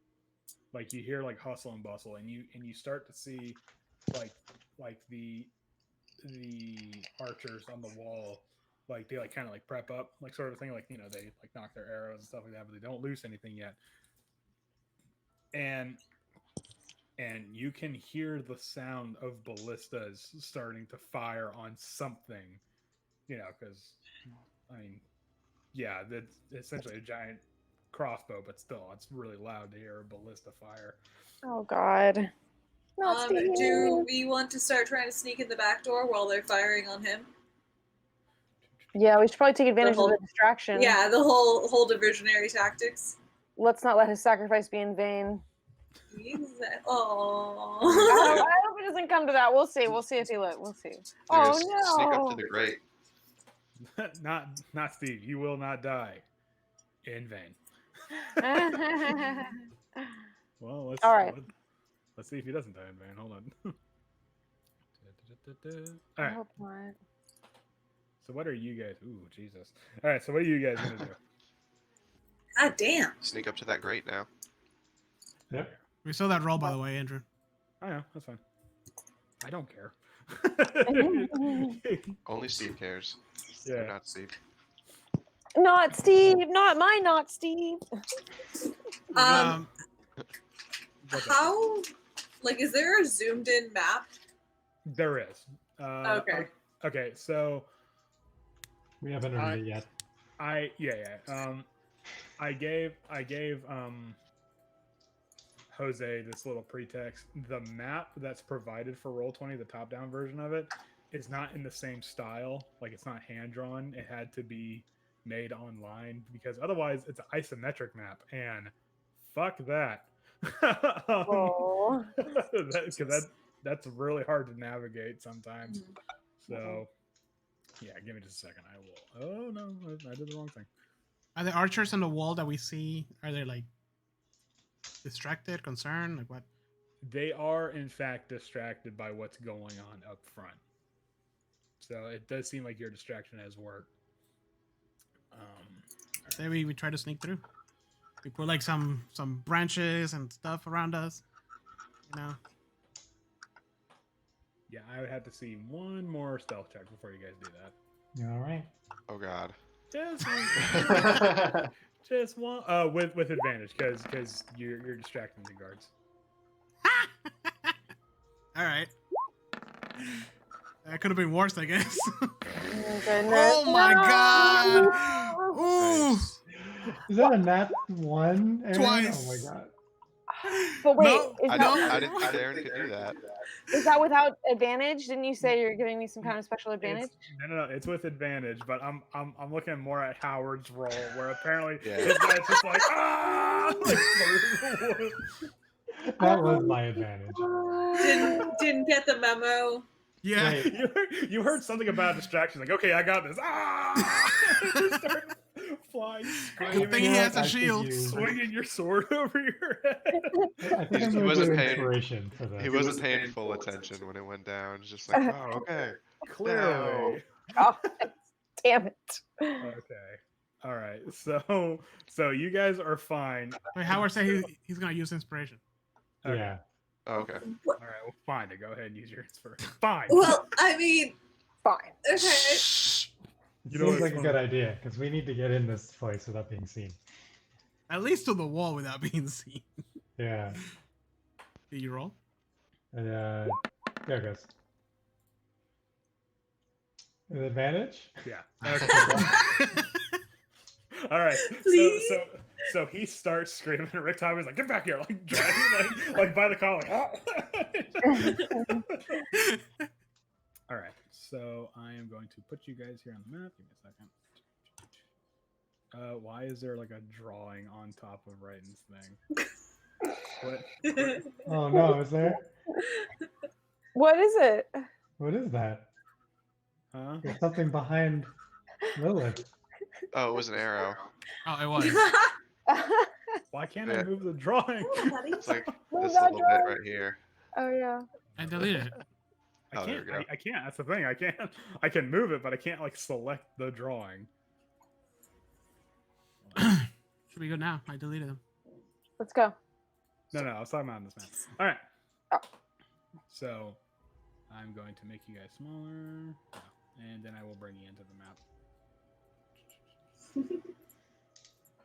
Like you hear like hustle and bustle, and you start to see like the archers on the wall, like they like kind of like prep up, like sort of thing, like, you know, they like knock their arrows and stuff like that, but they don't loose anything yet. And you can hear the sound of ballistas starting to fire on something, you know, because I mean, yeah, that's essentially a giant crossbow, but still, it's really loud to hear a ballista fire. Oh God. Not Steve. Do we want to start trying to sneak in the back door while they're firing on him? Yeah, we should probably take advantage whole- of the distraction. Yeah, the whole diversionary tactics. Let's not let his sacrifice be in vain. Oh. I hope it doesn't come to that. We'll see. We'll see if he look. We'll see. Oh Sneak up to no. the grate. not Steve. You will not die in vain. Well, let's All right. let's see if he doesn't die in vain. Hold on. All I right. hope not. So what are you guys? Ooh, Jesus. All right. So what are you guys gonna do? God damn. Sneak up to that grate now. Yep. We saw that roll, by the way, Andrew. I know, that's fine. I don't care. Only Steve cares. Yeah. Or not Steve. Not Steve. Not mine. Not Steve. Um, How, like, is there a zoomed in map? There is. Okay. Okay. So We haven't read it yet. I gave Jose this little pretext. The map that's provided for Roll20, the top-down version of it, is not in the same style. Like, it's not hand-drawn. It had to be made online because otherwise it's an isometric map, and fuck that. Oh. That's really hard to navigate sometimes. Mhm. So, yeah, give me just a second. I will. Oh no, I did the wrong thing. are the archers on the wall that we see? Are they like distracted, concerned, like what? They are in fact distracted by what's going on up front. So it does seem like your distraction has worked. Say we try to sneak through. We put like some branches and stuff around us. You know. Yeah, I would have to see one more stealth check before you guys do that. All right. Oh God. Just one. Just one. With advantage because you're distracting the guards. All right. That could have been worse, I guess. Oh, goodness. Oh my God! Ooh. Is that a nat 1? Aaron? Twice. Oh my God. But wait, No, is, I that, didn't think Aaron could do that. is that without advantage? Didn't you say you're giving me some kind of special advantage? No, it's with advantage, but I'm looking more at Howard's roll, where apparently Yeah. his guy's just like, ah! Like, That was my advantage. Didn't get the memo. Yeah. Wait, you heard something about distraction, like, okay, I got this. Ah! Just start flying, Good screaming, thing he has a I should shield. use- swinging your sword over your head. I think I'm He going to wasn't do paying- inspiration for that. He wasn't paying full attention when it went down. It's just like, oh, okay. Clearly. Oh, damn it. Okay. All right. So you guys are fine. Wait, Howard said he's gonna use inspiration. Okay. Yeah. Oh, okay. All right. Well, fine. To go ahead and use your inspiration. Fine. Well, I mean, Fine. okay. It You know seems what's like a funny? good idea because we need to get in this place without being seen. At least to the wall without being seen. Yeah. Did you roll? And, there it goes. An advantage? Yeah. Okay. All right. Please? So he starts screaming, and Rick Thomas is like, "Get back here!" Like dragging, like by the collar. All right. So I am going to put you guys here on the map. Give me a second. Why is there like a drawing on top of Raiten's thing? What? Oh no, is there? What is it? What is that? Huh? There's something behind Lilith. Oh, it was an arrow. Oh, it was. Why can't I Yeah. move the drawing? It's like Move this that little bit drawing. right here. Oh yeah. I deleted it. I Oh, there can't. we go. I can't. That's the thing. I can't. I can move it, but I can't like select the drawing. Should be good now. I deleted them. Let's go. No, I was talking about this map. All right. Oh. So, I'm going to make you guys smaller, and then I will bring you into the map.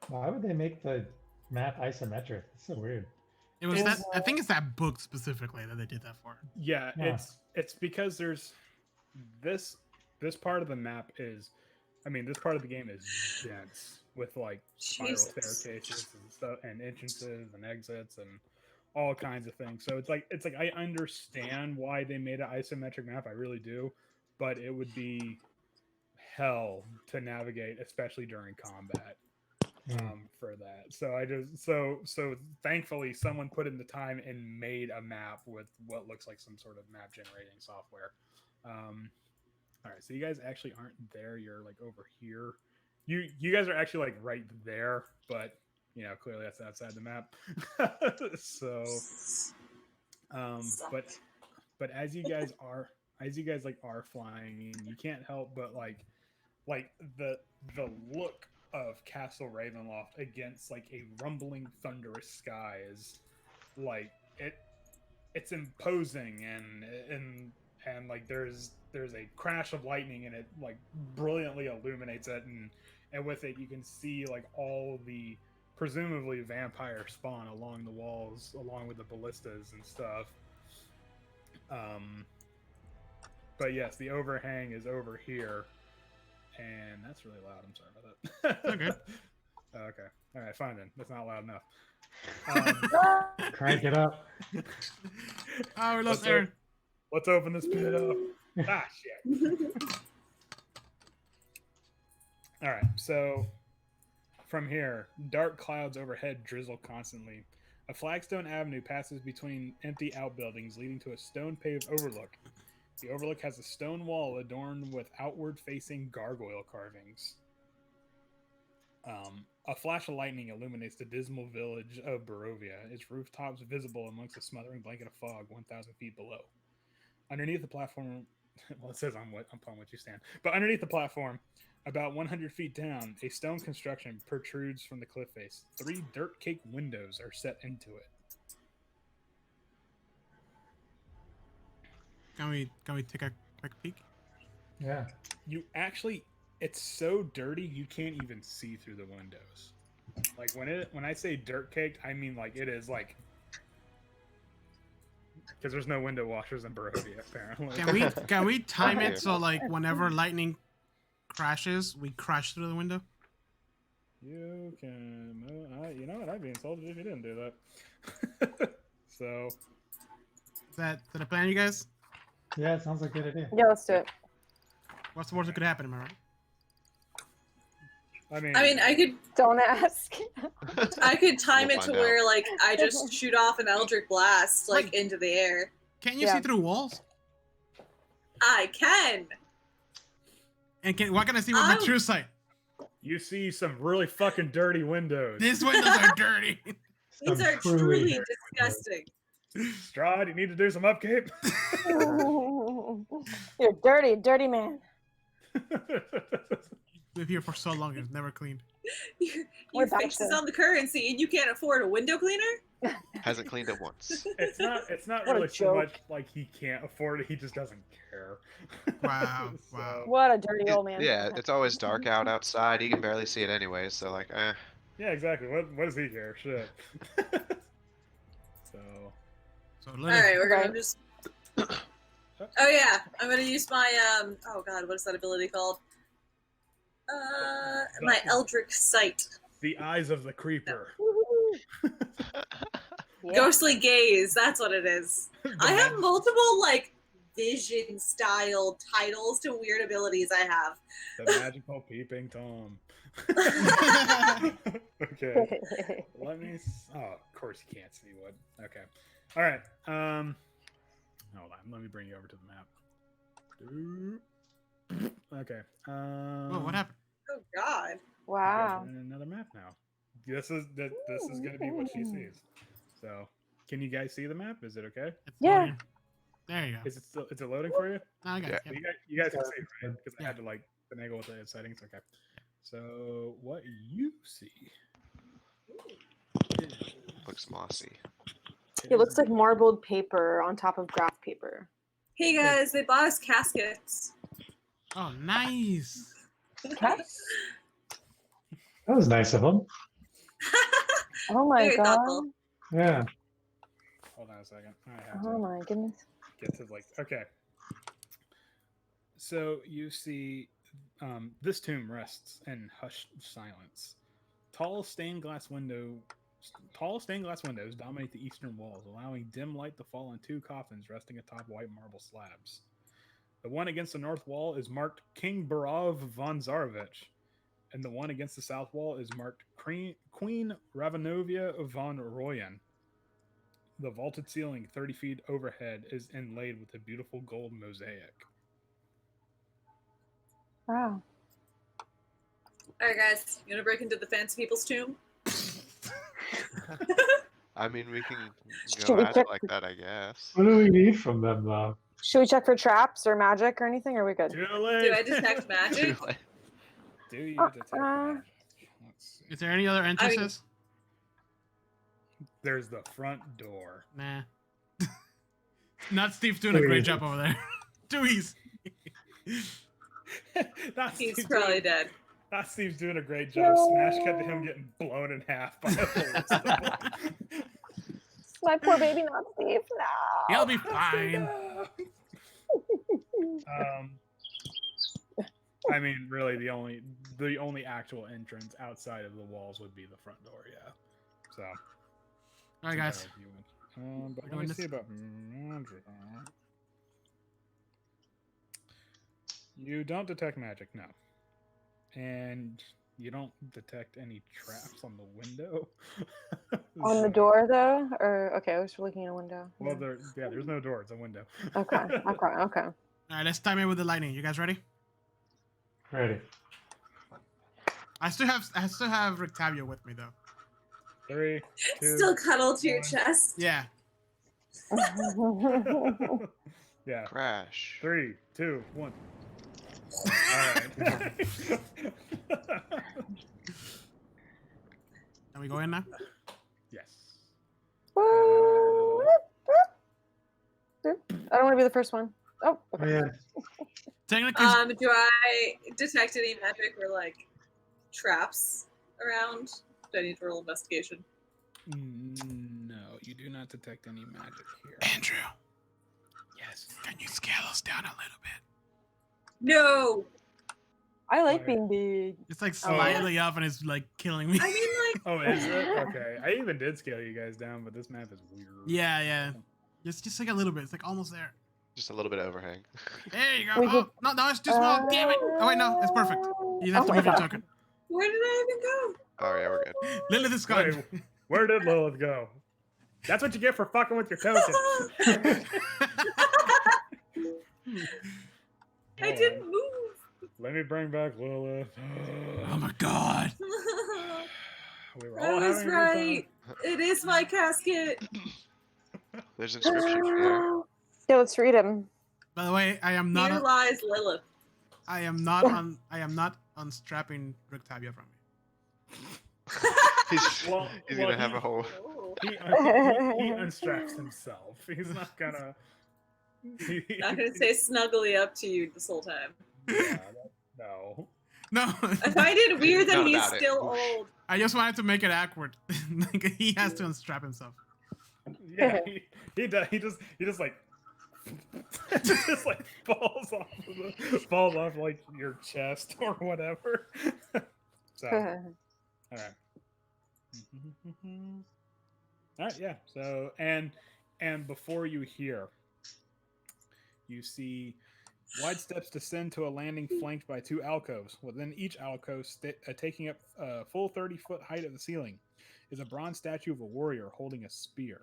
Why would they make the map isometric? It's so weird. It was It's- that. I think it's that book specifically that they did that for. Yeah, Yeah. it's because there's this part of the map is, I mean, this part of the game is dense with like spiral Jesus. staircases and stuff, and entrances and exits and all kinds of things. So it's like I understand why they made an isometric map. I really do, but it would be hell to navigate, especially during combat. For that. So I just so thankfully someone put in the time and made a map with what looks like some sort of map generating software. All right, so you guys actually aren't there. You're like over here. You guys are actually like right there, but you know clearly that's outside the map. So, but as you guys are flying, you can't help but like the look of Castle Ravenloft against like a rumbling thunderous sky is like it's imposing and like there's a crash of lightning and it like brilliantly illuminates it and with it you can see like all the presumably vampire spawn along the walls along with the ballistas and stuff. But yes, the overhang is over here. And that's really loud. I'm sorry about that. Okay. Okay. All right. Fine then. That's not loud enough. Crank it up. Oh, we lost Let's Aaron. Let's open this pit up. Ah, shit. All right. So from here, dark clouds overhead drizzle constantly. A flagstone avenue passes between empty outbuildings, leading to a stone-paved overlook. The overlook has a stone wall adorned with outward-facing gargoyle carvings. A flash of lightning illuminates the dismal village of Barovia, its rooftops visible amongst a smothering blanket of fog 1,000 feet below. Underneath the platform, well, it says upon which you stand, but underneath the platform, about 100 feet down, a stone construction protrudes from the cliff face. 3 dirt-caked windows are set into it. Can we take a quick peek? Yeah. You actually, it's so dirty you can't even see through the windows. Like when I say dirt caked, I mean like it is like because there's no window washers in Barovia apparently. Can we time it so like whenever lightning crashes, we crash through the window? You can, you know what? I'd be insulted if you didn't do that. So Is that a plan, you guys? Yeah, it sounds like a good idea. Yeah, let's do it. What's the worst that could happen? Am I right? I mean, I could Don't ask. time We'll it to find where like I just shoot off an eldritch blast like Wait. into the air. Can you Yeah. see through walls? I can. And what can I see with my Oh. true sight? you see some really fucking dirty windows. These windows are dirty. These Some are truly truly dirty disgusting. Strahd, you need to do some upkeep. You're dirty, dirty man. Live here for so long, it's never cleaned. We're Your back face is to- on the currency and you can't afford a window cleaner? Hasn't cleaned it once. It's not What a really so joke. much like he can't afford it, he just doesn't care. Wow, wow. What a dirty old man. Yeah, it's always dark out outside. You can barely see it anyway, so like, eh. Yeah, exactly. What does he care? Shit. So So All right, we're gonna Right. just. Oh yeah, I'm gonna use my Oh god, what is that ability called? My Eldritch Sight, the eyes of the creeper. Woohoo. Yeah. Ghostly Gaze. That's what it is. The I have mag- multiple like vision style titles to weird abilities I have. The magical peeping Tom. Okay. Let me. Oh, of course you can't see what. Okay. All right. Hold on. Let me bring you over to the map. Okay. Whoa, what happened? Oh God. You guys Wow. are in another map now. This is gonna be what she sees. So, can you guys see the map? Is it okay? It's Yeah. loading. There you go. Is it loading for you? No, I got Yeah. it. Yep. You guys can see it, right? Because I Yeah. had to like finagle with the settings. Okay. So what you see Looks mossy. It looks like marbled paper on top of graph paper. Hey guys, they bought us caskets. Oh, nice. Okay. That was nice of them. Oh my Very god. thoughtful. Yeah. Hold on a second. I have Oh to my goodness. get to like okay. So you see, this tomb rests in hushed silence. Tall stained glass windows dominate the eastern walls, allowing dim light to fall on two coffins resting atop white marble slabs. The one against the north wall is marked King Barov von Tsarevich, and the one against the south wall is marked Queen Ravenovia von Royan. The vaulted ceiling, 30 feet overhead, is inlaid with a beautiful gold mosaic. Wow. All right, guys, you want to break into the fancy people's tomb? I mean, we can Should go we at check- it like that, I guess. What do we need from them, though? Should we check for traps or magic or anything? Or are we good? Too late. Do I detect magic? Too late. Do you detect Uh, magic? Let's see. Is there any other entrances? There's the front door. Nah. Not Steve's doing a great job over there. Too easy. Not He's Steve probably doing, dead. not Steve's doing a great job. Smash cut to him getting blown in half by a ballista. My poor baby, not Steve. No. He'll be fine. I mean, really, the only actual entrance outside of the walls would be the front door. Yeah. So. All right, guys. But We're let doing me this. see about magic. You don't detect magic, no. And you don't detect any traps on the window. On the So- door though, or okay, I was looking at a window. Well, there's no door. It's a window. Okay. Okay. Okay. All right, let's time it with the lightning. You guys ready? Ready. I still have Rictavio with me though. 3, 2. Still cuddled to your one. chest. Yeah. Yeah. Crash. 3, 2, 1. All right. Can we go in now? Yes. I don't want to be the first one. Oh, okay. Man, Technically, Do I detect any magic or like traps around? Do I need to roll investigation? No, you do not detect any magic here. Andrew, Yes. can you scale us down a little bit? No. I like Alright. being big. It's like slightly up and it's like killing me. I mean, like, Oh, is it? Okay. I even did scale you guys down, but this map is weird. Yeah, yeah. Just like a little bit. It's like almost there. Just a little bit of overhang. There you go. We Oh, could- no, it's too small. Damn it. Oh wait, no, it's perfect. You have Oh to my move your God. token. where did I even go? Oh yeah, we're good. Lilith is gone. Wait, where did Lilith go? That's what you get for fucking with your token. I didn't move. Let me bring back Lilith. Oh my god. We were I all was having a good right. It is my casket. There's inscription here. Yeah, let's read him. By the way, I am not Here lies Lilith. I am not unstrapping Rictavio from me. He's, Well, he's well, gonna have a whole. Oh. He unstraps himself. He's not gonna. Not gonna stay snuggly up to you this whole time. Yeah, no. No. I find it weird that Not he's about it. still old. I just wanted to make it awkward. Like he has to unstrap himself. Yeah, he does. He just like. just like falls off like your chest or whatever. So, all right. All right, yeah. So and before you hear, You see wide steps descend to a landing flanked by 2 alcoves. Within each alcove, taking up a full 30-foot height of the ceiling, is a bronze statue of a warrior holding a spear.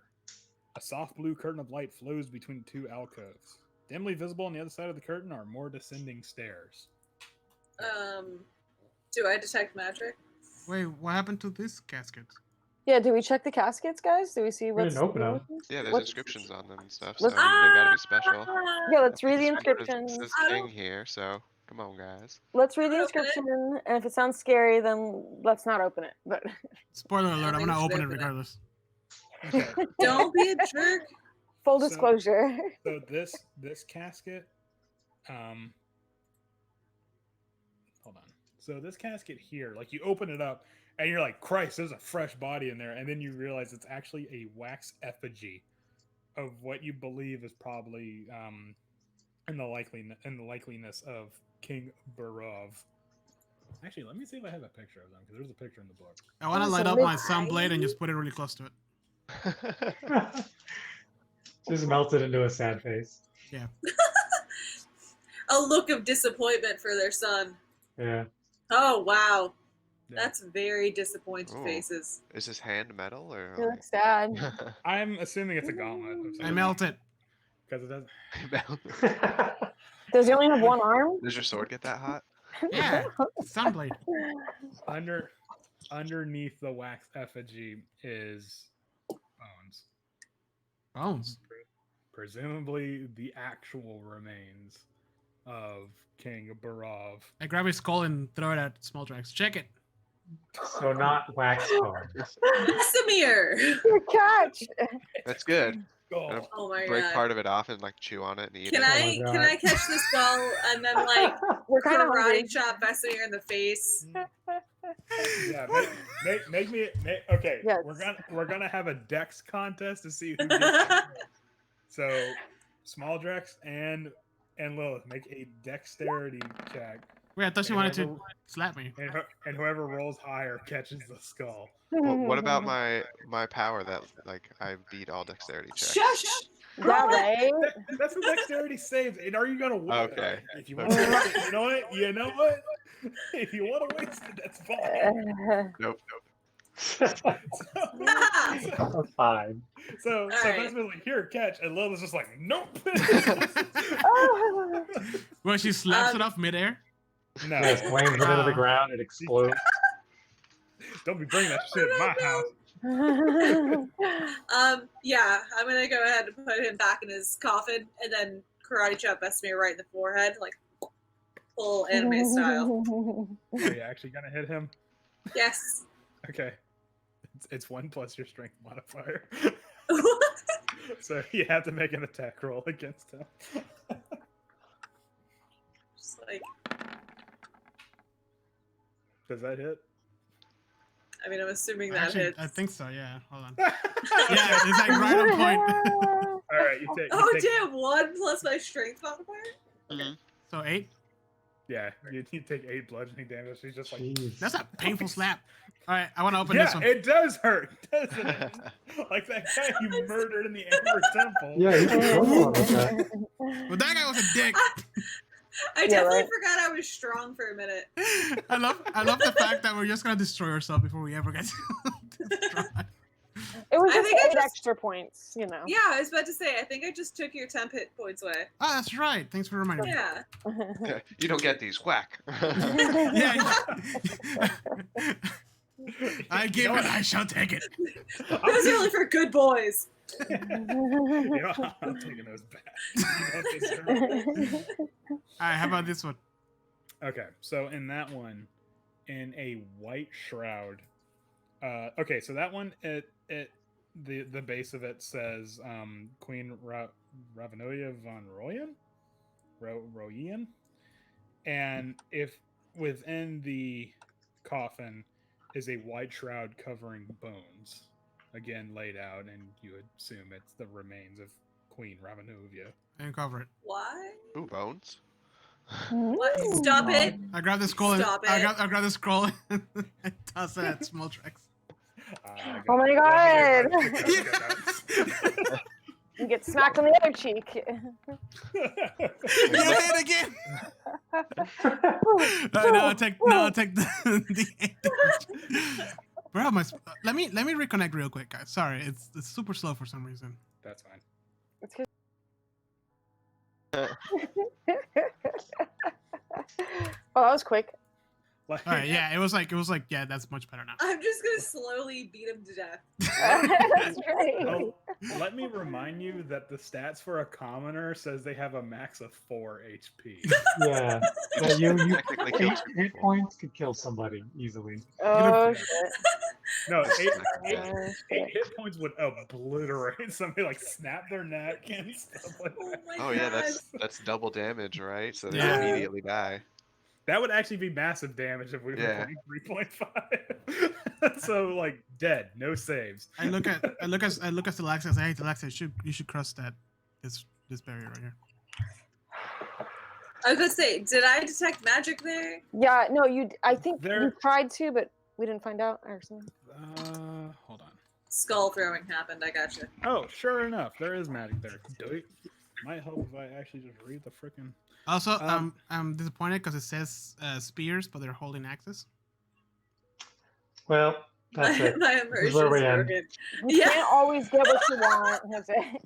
A soft blue curtain of light flows between the 2 alcoves. Dimly visible on the other side of the curtain are more descending stairs. Do I detect magic? Wait, what happened to this casket? Yeah, do we check the caskets, guys? Do we see We what's didn't open them. Yeah, there's What's- inscriptions on them and stuff, so let's- I mean, they gotta be special. Yeah, let's read the This says inscription. I king don't- here, so come on, guys. Let's read the Open it. inscription, and if it sounds scary, then let's not open it. But Spoiler I alert, don't I'm think gonna we should open it open it. regardless. Okay. Don't be a jerk. full So- disclosure. So this casket, hold on. So this casket here, like you open it up and you're like, Christ, there's a fresh body in there, and then you realize it's actually a wax effigy of what you believe is probably in the likeliness of King Barov. Actually, let me see if I have a picture of them because there's a picture in the book. I want to Oh, light so up they're my sun blade and tiny? just put it really close to it. Just melted into a sad face. A look of disappointment for their son. Yeah. Oh wow, Yeah. that's very disappointed Ooh. faces. Is this hand metal or? You look sad. I'm assuming it's a gauntlet. I melt it. Because it does. Does he only have one arm? Does your sword get that hot? Yeah, sun blade. Underneath the wax effigy is bones. Bones. Presumably the actual remains of King Barov. I grab his skull and throw it at small drags. Check it. So not wax bones. Vesemir! Good catch. That's good. Oh, Oh my Break god. part of it off and like chew on it and eat Can it. I my can God. I catch the skull and then like We're kind of hungry. karate chop Vesemir in the face? yeah, make me okay. Yes. We're gonna have a dex contest to see who gets so small Drex and Lilith make a dexterity check, Wait, I thought you wanted to Whoever- slap me. and whoever rolls higher catches the skull. What about my power that like I beat all dexterity checks? Shush! Is that right? That's what dexterity saves. And are you gonna win? Okay. If you want to waste it, you know what? If you want to waste it, that's fine. Nope. Ah! Fine. So right. Vesper's like, here, catch, and Lilith's just like, nope. Oh. Well, she slaps it off midair. No, Yeah, it slams it into the ground. It explodes. don't be bringing that shit in my house. Yeah, I'm gonna go ahead and put him back in his coffin and then karate chop Vesemir right in the forehead, like full anime style. Are you actually gonna hit him? Yes. Okay. It's 1 plus your strength modifier. So you have to make an attack roll against him. Just like, Does that hit? I mean, I'm assuming that Actually, hits. I think so. Yeah. Hold on. yeah. Yeah, it's like right on point. All right, you take. Oh damn! 1 plus my strength modifier. So 8. Yeah, you take 8 bludgeoning damage. She's just like, Jeez. That's a painful slap. All right, I want to open yeah, this one. it does hurt, doesn't it? Like that guy you murdered in the Amber Temple. Yeah, you can trouble with that. Well, that guy was a dick. I Yeah, definitely right. forgot I was strong for a minute. I love the fact that we're just gonna destroy ourselves before we ever get to destroy. It was I just think I 8 just- extra points, you know. Yeah, I was about to say. I think I just took your temp hit points away. Oh, that's right. Thanks for reminding me. Yeah. You don't get these. Whack. Yeah. I give it. I shall take it. Those are only for good boys. You know, I'm taking those back. You don't deserve it. All right. How about this one? Okay, so in that one, in a white shroud. Okay, so that one, the base of it says Queen Ravenoia von Royan, and if within the coffin is a white shroud covering bones, again laid out, and you assume it's the remains of Queen Ravenoia. And cover it. Why? Ooh, bones. What? Stop it! I grab the scroll. Stop I it. grab the scroll and toss it at small tracks. Oh my god. You get smacked on the other cheek. You hit again. No, I'll take the 8 damage. Bro, let me reconnect real quick, guys. Sorry, it's super slow for some reason. That's fine. It's 'cause- well, that was quick. Like, All right, yeah, it was like yeah, that's much better now. I'm just gonna slowly beat him to death. That's right. oh, let me remind you that the stats for a commoner says they have a max of 4 HP. Yeah. But you Technically kill 8 two hit people. points could kill somebody easily. Oh shit. No, Oh, eight shit. hit points would obliterate somebody, like snap their neck and stuff like Oh that. my Oh yeah, god. that's double damage, right? So they Yeah. immediately die. That would actually be massive damage if we were Yeah. playing 3.5. So like dead, no saves. I look at Alexa and say, hey, Alexa, you should cross this barrier right here. I was gonna say, did I detect magic there? Yeah, no, I think There- you tried to, but we didn't find out or something. Hold on. Skull throwing happened. I gotcha. Oh, sure enough, there is magic there. Might help if I actually just read the freaking. Also, I'm disappointed because it says spears, but they're holding axes. Well, that's it. My This is immersion's where we end. broken. You Yeah. can't always get what you want, Jose.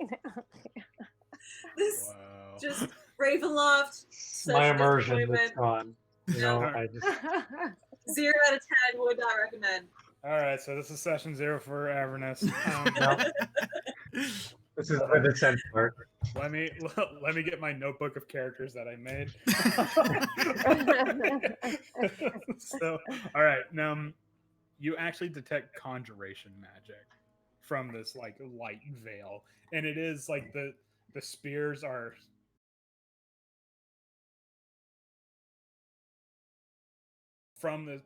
This Wow. just Ravenloft. Such My a immersion is disappointment. gone. You know, Yeah. I just 0 out of 10. Would not recommend. All right, so this is session 0 for Avernus. this is where this ends part. Let me get my notebook of characters that I made. So, all right, now you actually detect conjuration magic from this like light veil, and it is like the spears are from the.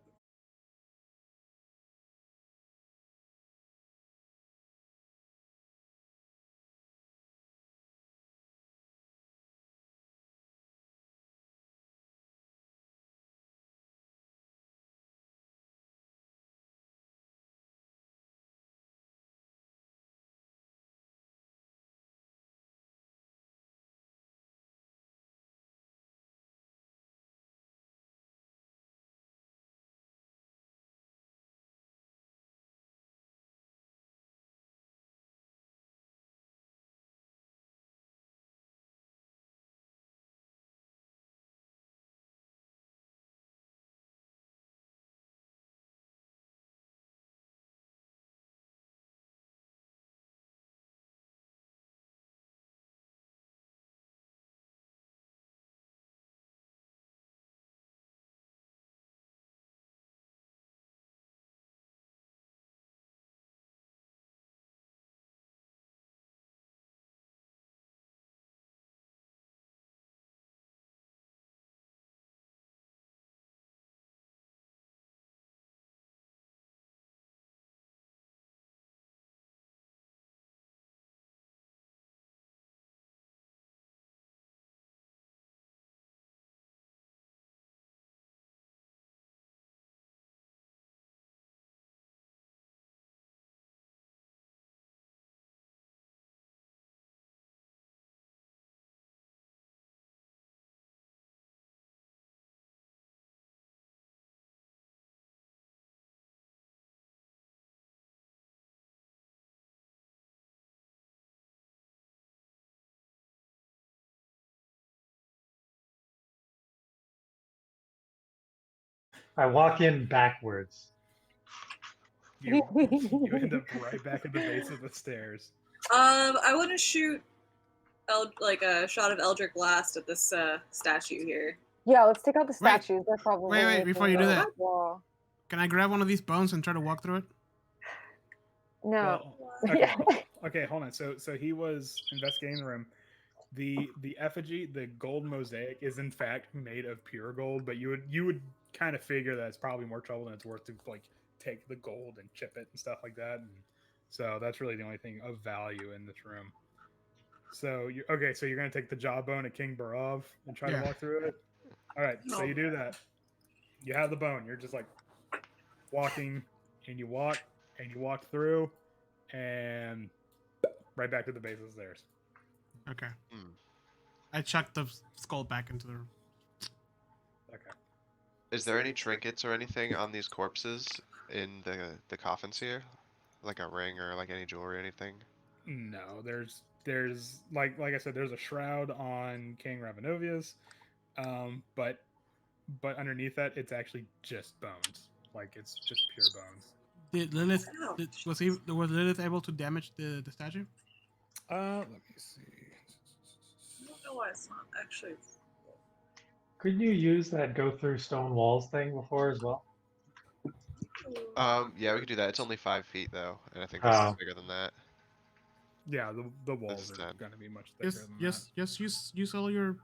I walk in backwards. You end up right back at the base of the stairs. I want to shoot like a shot of Eldritch Blast at this statue here. Yeah, let's take out the statues. They're probably wait, before you do that. Wall. Can I grab one of these bones and try to walk through it? No. Well, okay, okay, hold on. So he was investigating the room. The effigy, the gold mosaic, is in fact made of pure gold, but you would kind of figure that it's probably more trouble than it's worth to like take the gold and chip it and stuff like that. And so that's really the only thing of value in this room. So so you're gonna take the jawbone of King Barov and try to walk through it. All right, so you do that. You have the bone. You're just like walking, and you walk through, and right back to the base of the stairs. Okay. Hmm. I chucked the skull back into the room. Okay. Is there any trinkets or anything on these corpses in the coffins here? Like a ring or like any jewelry or anything? No, there's like I said, there's a shroud on King Ravenovia's, but underneath that, it's actually just bones. Like it's just pure bones. Did Lilith Ouch. was Lilith able to damage the statue? Let me see. I don't know why it's not actually. Couldn't you use that go through stone walls thing before as well? Yeah, we could do that. It's only 5 feet though, and I think this is Oh. bigger than that. Yeah, the walls is are 10. gonna be much thicker than Just use all your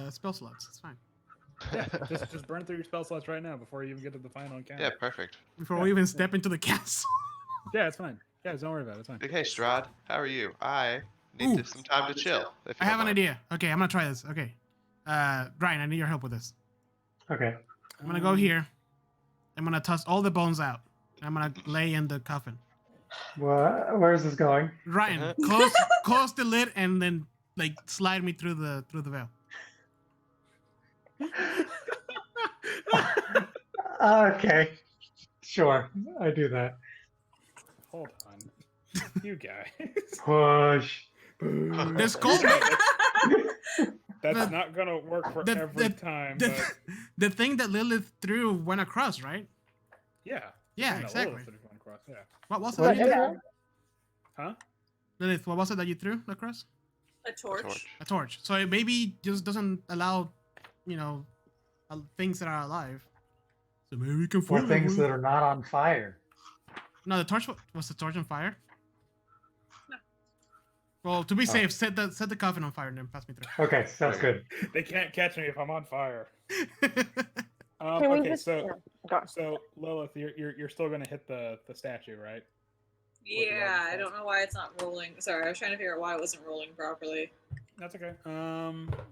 spell slots. It's fine. that. Yeah, just burn through your spell slots right now before you even get to the final encounter. Yeah, perfect. Before we even step into the castle. Yeah, it's fine. Yeah, don't worry about it. It's fine. Okay, Strahd, how are you? I need Ooh. some time to chill. If I you have don't an mind. idea. Okay, I'm gonna try this. Okay, Ryan, I need your help with this. Okay. I'm gonna go here. I'm gonna toss all the bones out. I'm gonna lay in the coffin. Where is this going? Ryan, Uh-huh. close the lid and then like slide me through the veil. Okay. Sure. I do that. Hold on, you guys. Push. The skull. That's The- not gonna work for the- every the- time, The, but the thing that Lilith threw went across, right? yeah. Yeah, Kinda exactly. Lilith went across, yeah. What was it? What that you is threw? it? Huh? Lilith, what was it that you threw across? A torch. Torch. A torch. So it maybe just doesn't allow, things that are alive. So maybe we can Or fool them things with- that are not on fire. No, the torch was the torch on fire. No. Well, to be Oh. safe, set the coffin on fire and then pass me through. Okay, sounds good. They can't catch me if I'm on fire. Can we Okay, just? so Yeah, go on. so Lilith, you're still gonna hit the statue, right? Yeah, I don't know why it's not rolling. Sorry, I was trying to figure out why it wasn't rolling properly. That's okay.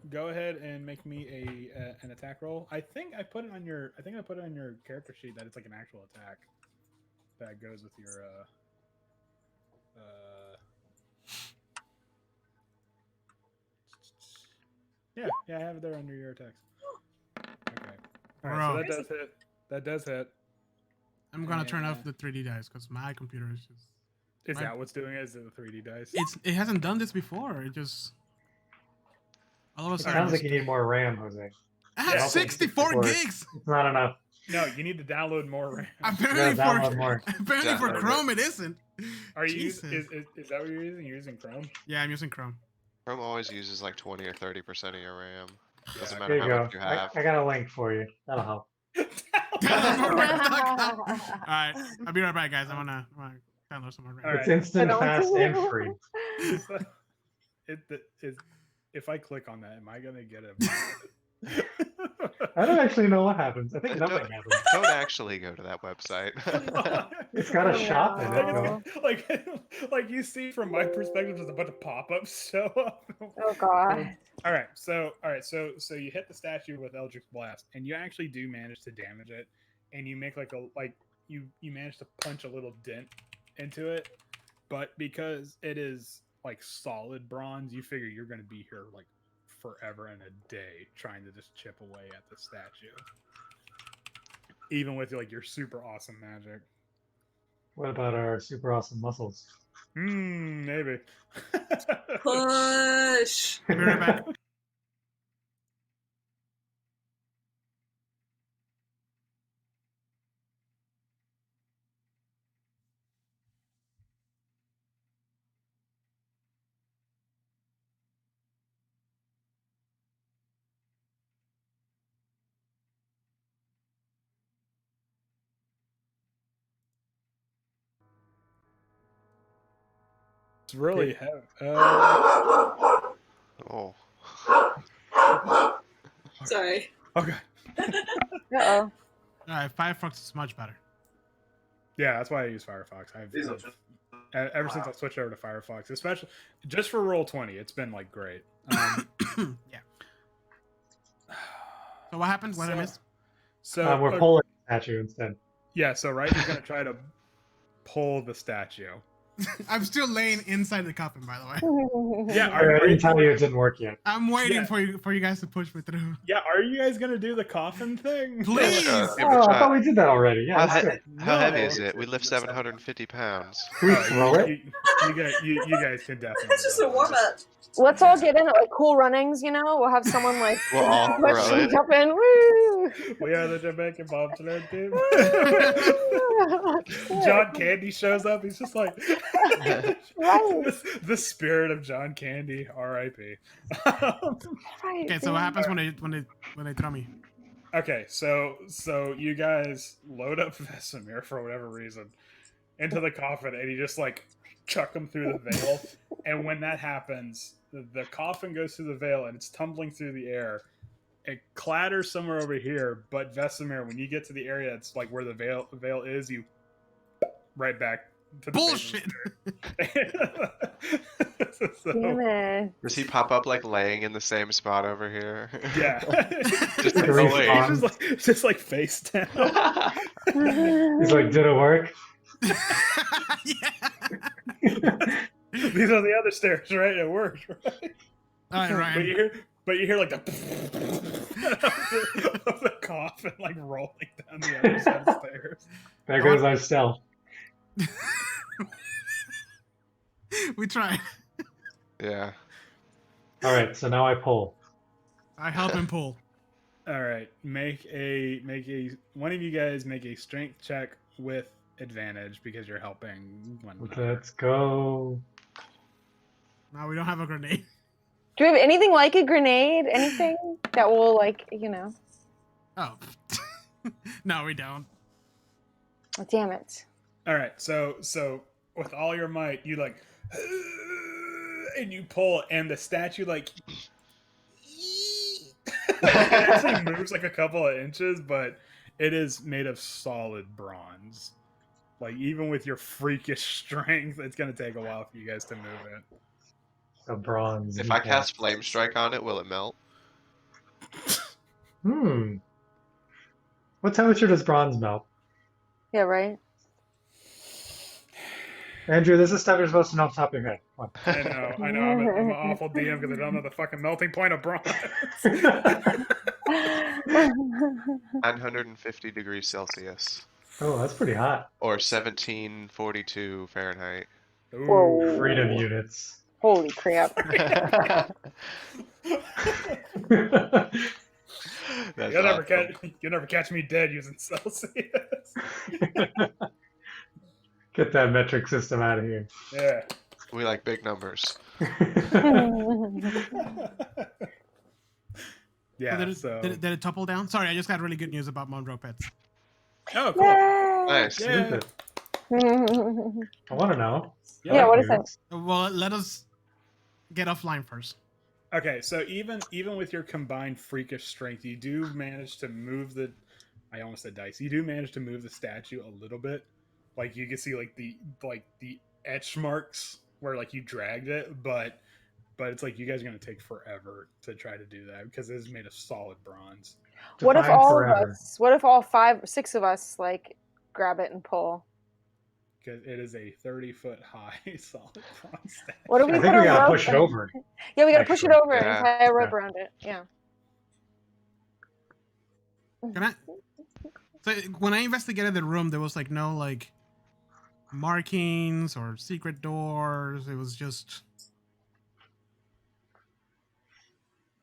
Go ahead and make me an attack roll. I think I put it on your character sheet that it's like an actual attack that goes with your yeah, I have it there under your attacks. Okay. All right, so Bro. that does hit. That does hit. I'm gonna turn off Yeah. the 3D dice because my computer is just. Is My- that what's doing it? Is it the 3D dice? It hasn't done this before. It just. All of a It sudden. sounds like you need more RAM, Jose. I have Yeah. 64 64. gigs. It's not enough. No, you need to download more RAM. Apparently You gotta download for more. apparently for Download it. Chrome it isn't. Are you Jesus. is that what you're using? You're using Chrome? Yeah, I'm using Chrome. Chrome always uses like 20 or 30% of your RAM. Doesn't Yeah, matter There you how go. much you have. I got a link for you. That'll help. All right, I'll be right back, guys. I wanna download some more RAM. All right. It's instant, I don't fast, see and you. free. If I click on that, am I gonna get it? I don't actually know what happens. I think Don't- nothing happens. Don't actually go to that website. It's got a shop in it. Yeah. though. like you see from my perspective, there's a bunch of pop-ups show up. Oh god. All right, so you hit the statue with Eldritch Blast, and you actually do manage to damage it, and you make you manage to punch a little dent into it, but because it is like solid bronze, you figure you're going to be here like forever and a day trying to just chip away at the statue, even with like your super awesome magic. What about our super awesome muscles? Maybe. Push. Be right back. It's really heavy. Oh. Sorry. Okay. Uh-oh. All right, Firefox is much better. Yeah, that's why I use Firefox. Ever since I switched over to Firefox, especially just for Roll20, it's been like great. Yeah. So what happened? What did I So- miss? So We're pulling the statue instead. yeah, so right, you're gonna try to pull the statue. I'm still laying inside the coffin, by the way. Yeah, I didn't tell you it didn't work yet. I'm waiting Yeah. for you guys to push me through. Yeah, are you guys gonna do the coffin thing? Please. Sure, give it a Oh, I shot. thought we did that already. Yeah, How, let's do he- it. how heavy No. is it? We lift 750 pounds. Can we Oh, throw it? You guys can definitely. It's just a warm up. Let's all get in at like Cool Runnings, you know? We'll have someone like We'll all push throw and it. jump in. Woo! We are the Jamaican bobsled team. John Candy shows up. He's just like Right. the spirit of John Candy. R.I.P. Right, Okay, so what dude. happens when they throw me? Okay, so you guys load up Vesemir for whatever reason into the coffin, and you just like chuck him through the veil. And when that happens, the coffin goes through the veil, and it's tumbling through the air. It clatters somewhere over here, but Vesemir, when you get to the area, it's like where the veil is. You right back to the Bullshit. so, Damn it. Does he pop up like laying in the same spot over here? yeah, Just Like like, oh wait. respawn. just like face down. He's like, did it work? Yeah. These are the other stairs, right? It worked, right? All right, Ryan. But you hear like the of the coffin like rolling down the other set of stairs. There goes our stealth. We tried. Yeah. All right, so now I pull. I help him pull. All right, make a one of you guys make a strength check with advantage because you're helping one another. Let's go. No, we don't have a grenade. Do we have anything like a grenade? Anything that will like, you know? Oh. No, we don't. Oh, damn it. All right, so with all your might, you like, and you pull, and the statue like, it actually moves like a couple of inches, but it is made of solid bronze. Like even with your freakish strength, it's gonna take a while for you guys to move it. A bronze. If I cast Flame Strike on it, will it melt? What temperature does bronze melt? Yeah, right? Andrew, this is stuff you're supposed to know off the top of your head. Come I know. I'm an awful DM because I don't know the fucking melting point of bronze. on. 950 degrees Celsius. Oh, that's pretty hot. Or 1742 Fahrenheit. Whoa. Freedom units. Holy crap. That's You'll never catch me dead using Celsius. Get that metric system out of here. Yeah. We like big numbers. Yeah. Did it topple down? Sorry, I just got really good news about Monroe Pets. Oh, cool. Yay! Nice. Yeah. I want to know. Yeah, what is it? Well, let us get offline first. Okay, so even with your combined freakish strength, you do manage to move the. I almost said dice. You do manage to move the statue a little bit. Like you can see like the etch marks where like you dragged it, but it's like you guys are gonna take forever to try to do that because it is made of solid bronze. What if Define all forever. of us? What if all 6 of us like grab it and pull? Because it is a 30-foot high solid bronze statue. What if we I put think a we gotta rope? push it over. Yeah, we gotta push it Actually. over and Yeah. tie a rope Yeah. around it. Yeah. Can I? So when I investigated the room, there was like no like markings or secret doors. It was just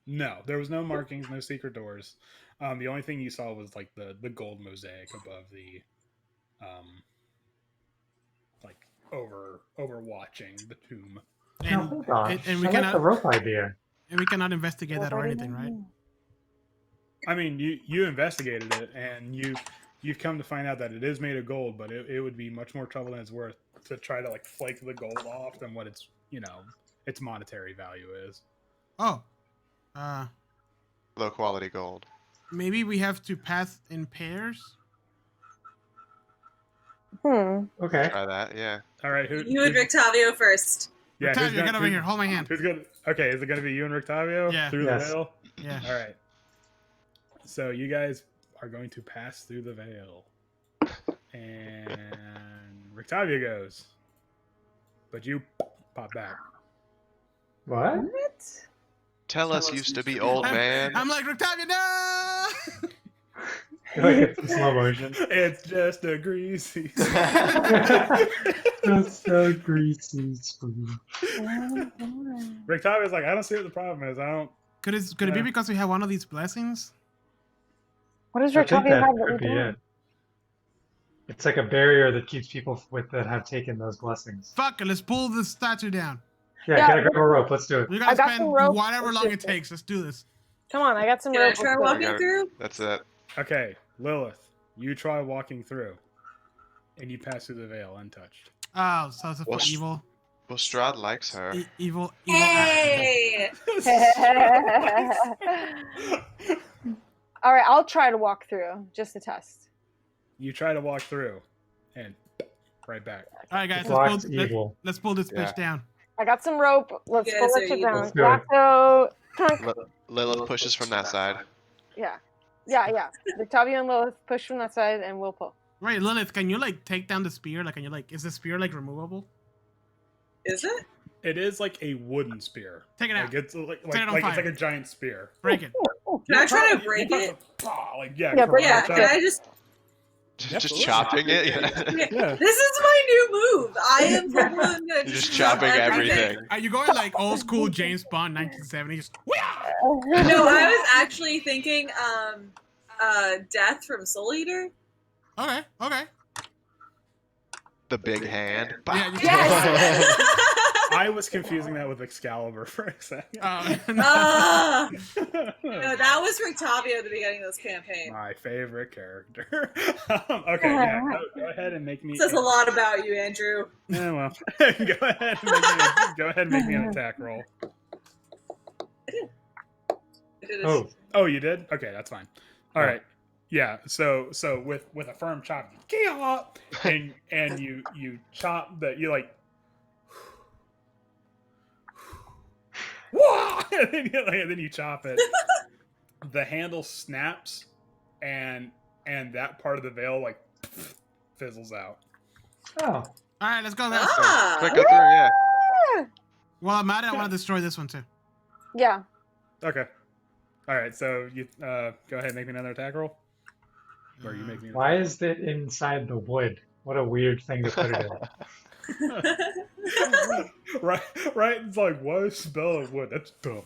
No, there was no markings, no secret doors. The only thing you saw was like the gold mosaic above the, like overwatching the tomb. No, and, hold on. and we I like cannot the rope idea. and we cannot investigate that or anything, right? I mean, you investigated it, and you've come to find out that it is made of gold, but it would be much more trouble than it's worth to try to like flake the gold off than what its its monetary value is. Oh, Low quality gold. maybe we have to pass in pairs. Okay. Try that, yeah. All right, You and Rictavio first. Yeah, who's Octavio, gonna- get over here. Hold my hand. Who's good? Okay, is it going to be you and Rictavio Yeah. through Yes. the veil? Yeah. All right. So you guys are going to pass through the veil, and Rictavio goes. but you pop back. What? What? Tell us used to be old man. I'm like, Octavia, no! Like it's in slow motion. It's just a greasy. That's so greasy. Rictavia's like, I don't see what the problem is. I don't. Could it be Yeah. because we have one of these blessings? What does I think Rictavia that have that we could be don't? it. It's like a barrier that keeps people that have taken those blessings. Fuck it, let's pull this statue down. Yeah, Yeah. gotta grab a rope. Let's do it. We I gotta got spend some rope. whatever Let's long do it it. takes. Let's do this. Come on, I got some Can I rope. try Let's walking go. through? That's it. Okay, Lilith, you try walking through, and you pass through the veil untouched. Oh, so it's Well, for evil. Well, Strahd likes her. Evil. Hey! All right, I'll try to walk through just to test. You try to walk through, and right back. All right, guys, Block's evil. let's pull this Yeah. bitch down. I got some rope. Let's You pull guys it are to evil. down. Let's do it. Lasso. Tunk. Lilith pushes from that side. Yeah. Rictavia and Lilith push from that side, and we'll pull. Wait, Lilith, can you like take down the spear? Like, can you like? Is the spear like removable? Is it? It is like a wooden spear. Take it out. Like it's like Set it on it's fire. like a giant spear. Break it. Can I try to You break probably- it? Like yeah, Yeah, break Yeah, it. can I just... Just Absolutely. chopping it. Yeah. Yeah. This is my new move. I am someone that You're just chopping everything. Are you going like old school James Bond 1970s? Just, No, I was actually thinking Death from Soul Eater. okay. The big hand. Yeah, you Yes! I was confusing that with Excalibur for a second. Ah! No, that was Rictavia at the beginning of this campaign. My favorite character. Okay, yeah, go ahead and make me. It says a lot about you, Andrew. Yeah, well, go ahead and make me an attack roll. I did a- Oh, Oh, you did? Okay, that's fine. All right. Yeah. So with a firm chop, and you chop the you like. and then you chop it. The handle snaps, and that part of the veil like fizzles out. oh, All right, let's go. Guys. Ah! Quick, go through, yeah. Well, I'm at it. I want to destroy this one too. Yeah. Okay. All right. So you go ahead and make me another attack roll. Or you make me. why is it inside the wood? What a weird thing to put it in. right. It's like why spell of wood? That's dumb.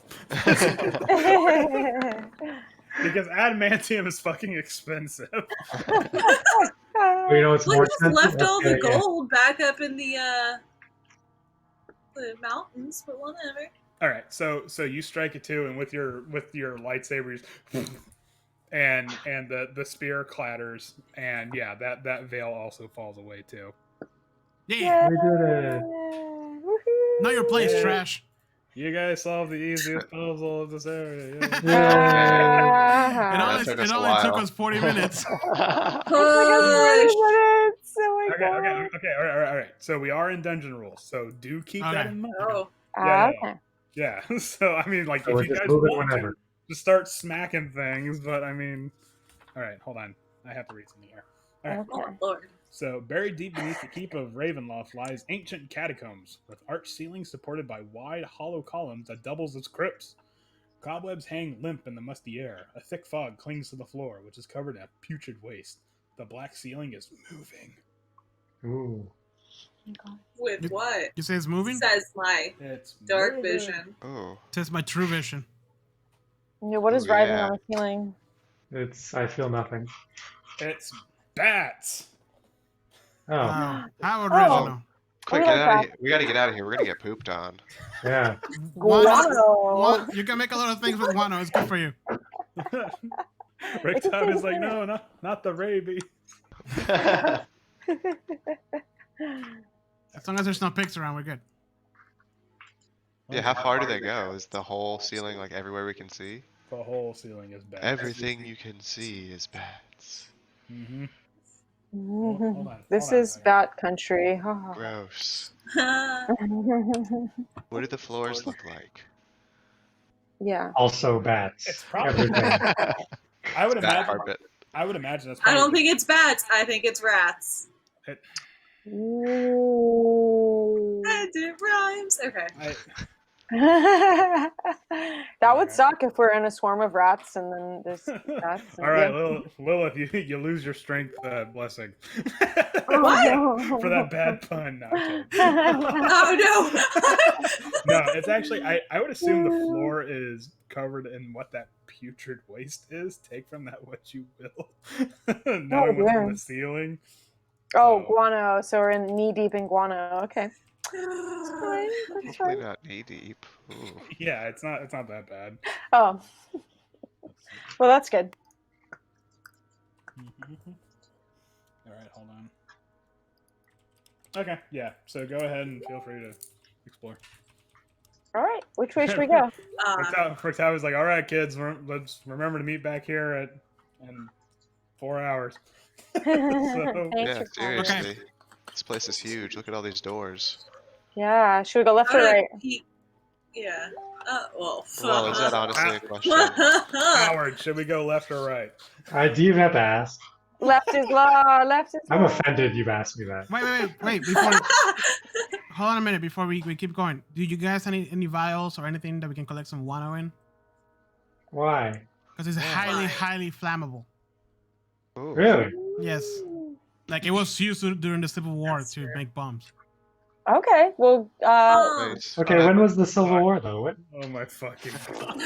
Because adamantium is fucking expensive. Oh, you know what's We more just expensive? left all the Okay, yeah. gold back up in the mountains, but whatever. All right, so you strike it too, and with your lightsaber, you just and the spear clatters, and yeah, that veil also falls away too. Yeah. We did it. Know your place, Yeah. trash. You guys solved the easiest puzzle of this area. Yeah. It Yeah. only, took us it a only took while. us 40 minutes. Push. Oh my Okay, god. okay, all right. So we are in dungeon rules, so do keep that Okay. in mind. Oh, Yeah. Okay. Yeah. So I mean, like, So if we're you just guys moving want whenever. to, just start smacking things. But I mean, all right, hold on. I have to read something here. All right. oh Lord. So, buried deep beneath the keep of Ravenloft lies ancient catacombs with arched ceilings supported by wide, hollow columns that doubles as crypts. Cobwebs hang limp in the musty air. A thick fog clings to the floor, which is covered in a putrid waste. The black ceiling is moving. Ooh. With what? You say it's moving? Says my It's dark moving. vision. Oh. Says my true vision. Yeah, what is Ooh, rising yeah. on the ceiling? I feel nothing. It's bats. Oh, How Oh. original. Quick, I get like out of that. here. We gotta get out of here. We're gonna get pooped on. yeah. Guano. You can make a lot of things with guano. It's good for you. Rick Tom is like, no, not the rabies. As long as there's no pigs around, we're good. Yeah, how far do they go? Is the whole ceiling like everywhere we can see? The whole ceiling is bats. Everything you can see is bats. Mm-hmm. This hold on a is second. bat country. Gross. What do the floors look like? Yeah. Also bats. It's probably. Everything. I would Bat imagine. carpet. I would imagine that's. I don't probably- think it's bats. I think it's rats. Ooh. And it rhymes. Okay. That would Alright. suck if we're in a swarm of rats and then there's rats. All right, Lilith, you lose your strength blessing. What? For that bad pun? No, I'm kidding. Oh No, it's actually I would assume the floor is covered in what that putrid waste is. Take from that what you will. Knowing what's on dear. the ceiling. Oh, So- guano. So we're in knee deep in guano. Okay. no. That's Hopefully fine. not knee deep. Ooh. Yeah, it's not that bad. Oh, well, that's good. All right, hold on. Okay, yeah. So go ahead and feel free to explore. All right. Which way should we go? Frictau was like, "All right, kids, let's remember to meet back here in 4 hours." Thanks Yeah, for coming. seriously. This place is huge. Look at all these doors. Yeah. Should we go left or right? Yeah. Well, Well, is that honestly a question? Howard, should we go left or right? Do you have to ask? Left is law. Left is I'm law. offended you've asked me that. Wait. Before, hold on a minute before we keep going. Do you guys have any vials or anything that we can collect some guano in? Why? Because it's highly flammable. Ooh. Really? Yes. Like it was used during the Civil War to make bombs. Okay. Well, Nice. Okay, when was the Civil War though? What? Oh my fucking god!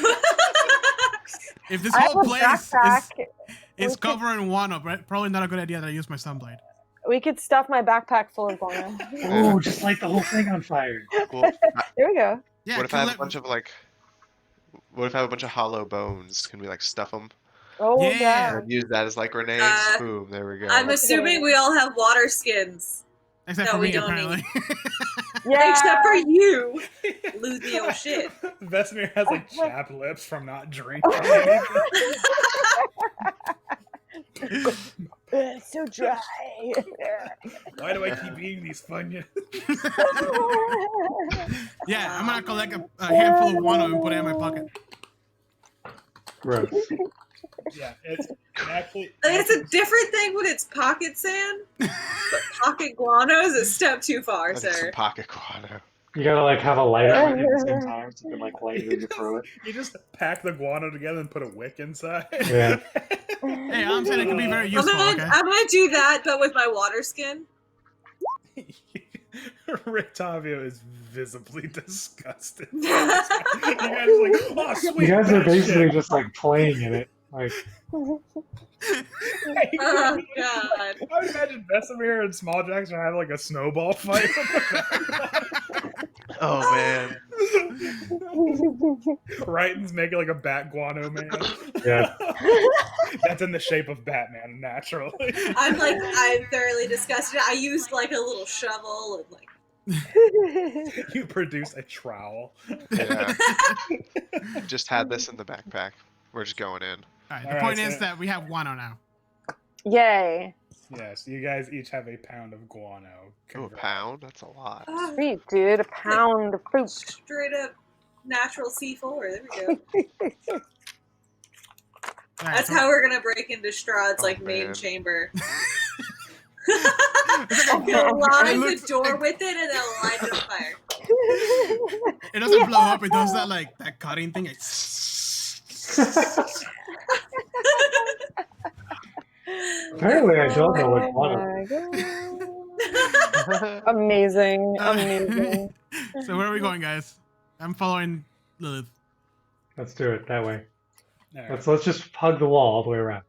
If this I have whole a place backpack. is We could- covered in guano, right? Probably not a good idea that I use my sunblade. We could stuff my backpack full of guano. Oh, just light the whole thing on fire. Well, There we go. Yeah. what if I have a bunch of what if I have a bunch of hollow bones? Can we like stuff them Oh Yeah. yeah. and use that as like grenades? Uh, Boom! There we go. I'm assuming we all have water skins. Except No, for we me, don't apparently. Yeah. Except for you. Lose the old shit. Vesemir has like chapped lips from not drinking anything. It's so dry. Why do I keep eating these Funyuns? Yeah, I'm gonna collect a handful of guano and put it in my pocket. Gross. Yeah, it's actually. It's a different thing when it's pocket sand, but pocket guano is a step too far, I need some sir. pocket guano. You gotta like have a lighter at the same time so you can like light it and throw it. You just pack the guano together and put a wick inside. Yeah. Hey, I'm saying it can be very I'm useful. gonna, Okay. I'm gonna do that, but with my water skin. Rictavio is visibly disgusted. You guys are like, oh, sweet. You guys are that basically shit." just like playing in it. Like Oh god. I would imagine Vesemir and Small Jacks are having like a snowball fight. Oh man. Crichton's making like a bat guano man. Yeah. That's in the shape of Batman, naturally. I'm thoroughly disgusted. I used like a little shovel and like You produce a trowel. Yeah. Just had this in the backpack. We're just going in. Alright, the Alright, point so- is that we have guano now. Yay. Yes, you guys each have a pound of guano. Oh, a pound? That's a lot. Sweet, dude. A pound of poop. straight up natural C4. There we go. Alright, That's so- how we're gonna break into Strahd's Oh, like main man. chamber. It's like We'll it line the looks door like- with it and then light it on fire. It doesn't blow up. It does that cutting thing. apparently I don't know what Oh water. my God. Amazing. Amazing. So where are we going, guys? I'm following Lilith. Let's do it that way. Alright. Let's just hug the wall all the way around.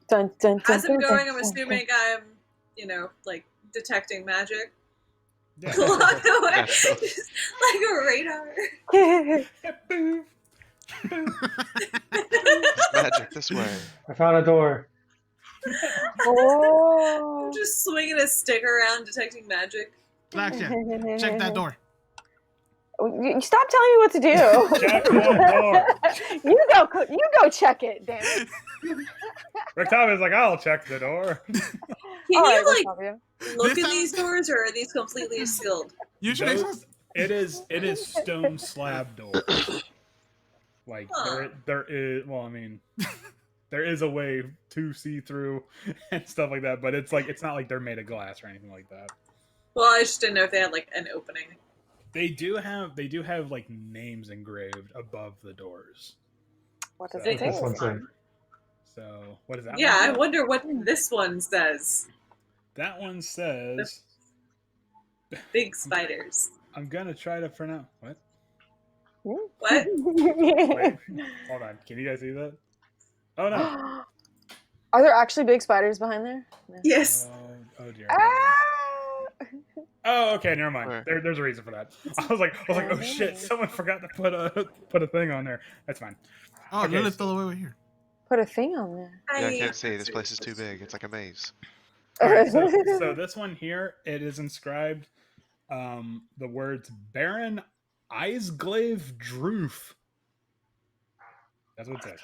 Dun, dun, dun, As I'm dun, going, dun, I'm dun, assuming I'm, like detecting magic Yeah. along the way, Naturally. just like a radar. dun. Boom. Magic this way. I found a door. Oh. I'm just swinging a stick around, detecting magic. Blackjack, check that door. You stop telling me what to do. Check that door. You go check it, damn it. Rictavio's like, I'll check the door. Can All you right, like Octavia. look This in time- these doors, or are these completely sealed? Usually, Those- It is stone slab doors. Like there is well, I mean there is a way to see through and stuff like that, but it's not like they're made of glass or anything like that. Well, I just didn't know if they had like an opening. They do have like names engraved above the doors. What does So- it say? This one's in. So what is that? Yeah, I one say? wonder what this one says. That one says. Big spiders. I'm gonna try to pronounce what? What? Wait, hold on. Can you guys see that? Oh no. Are there actually big spiders behind there? No. Yes. Oh dear. Ah! Oh, okay, never mind. Where? There's a reason for that. I was like, oh shit, someone forgot to put a thing on there. That's fine. Oh, Okay, Lilith's still over here. Put a thing on there. Yeah, I can't see. This place is too big. It's like a maze. All right, so this one here, it is inscribed the words Baron Eisglaive Droof. That's what it says.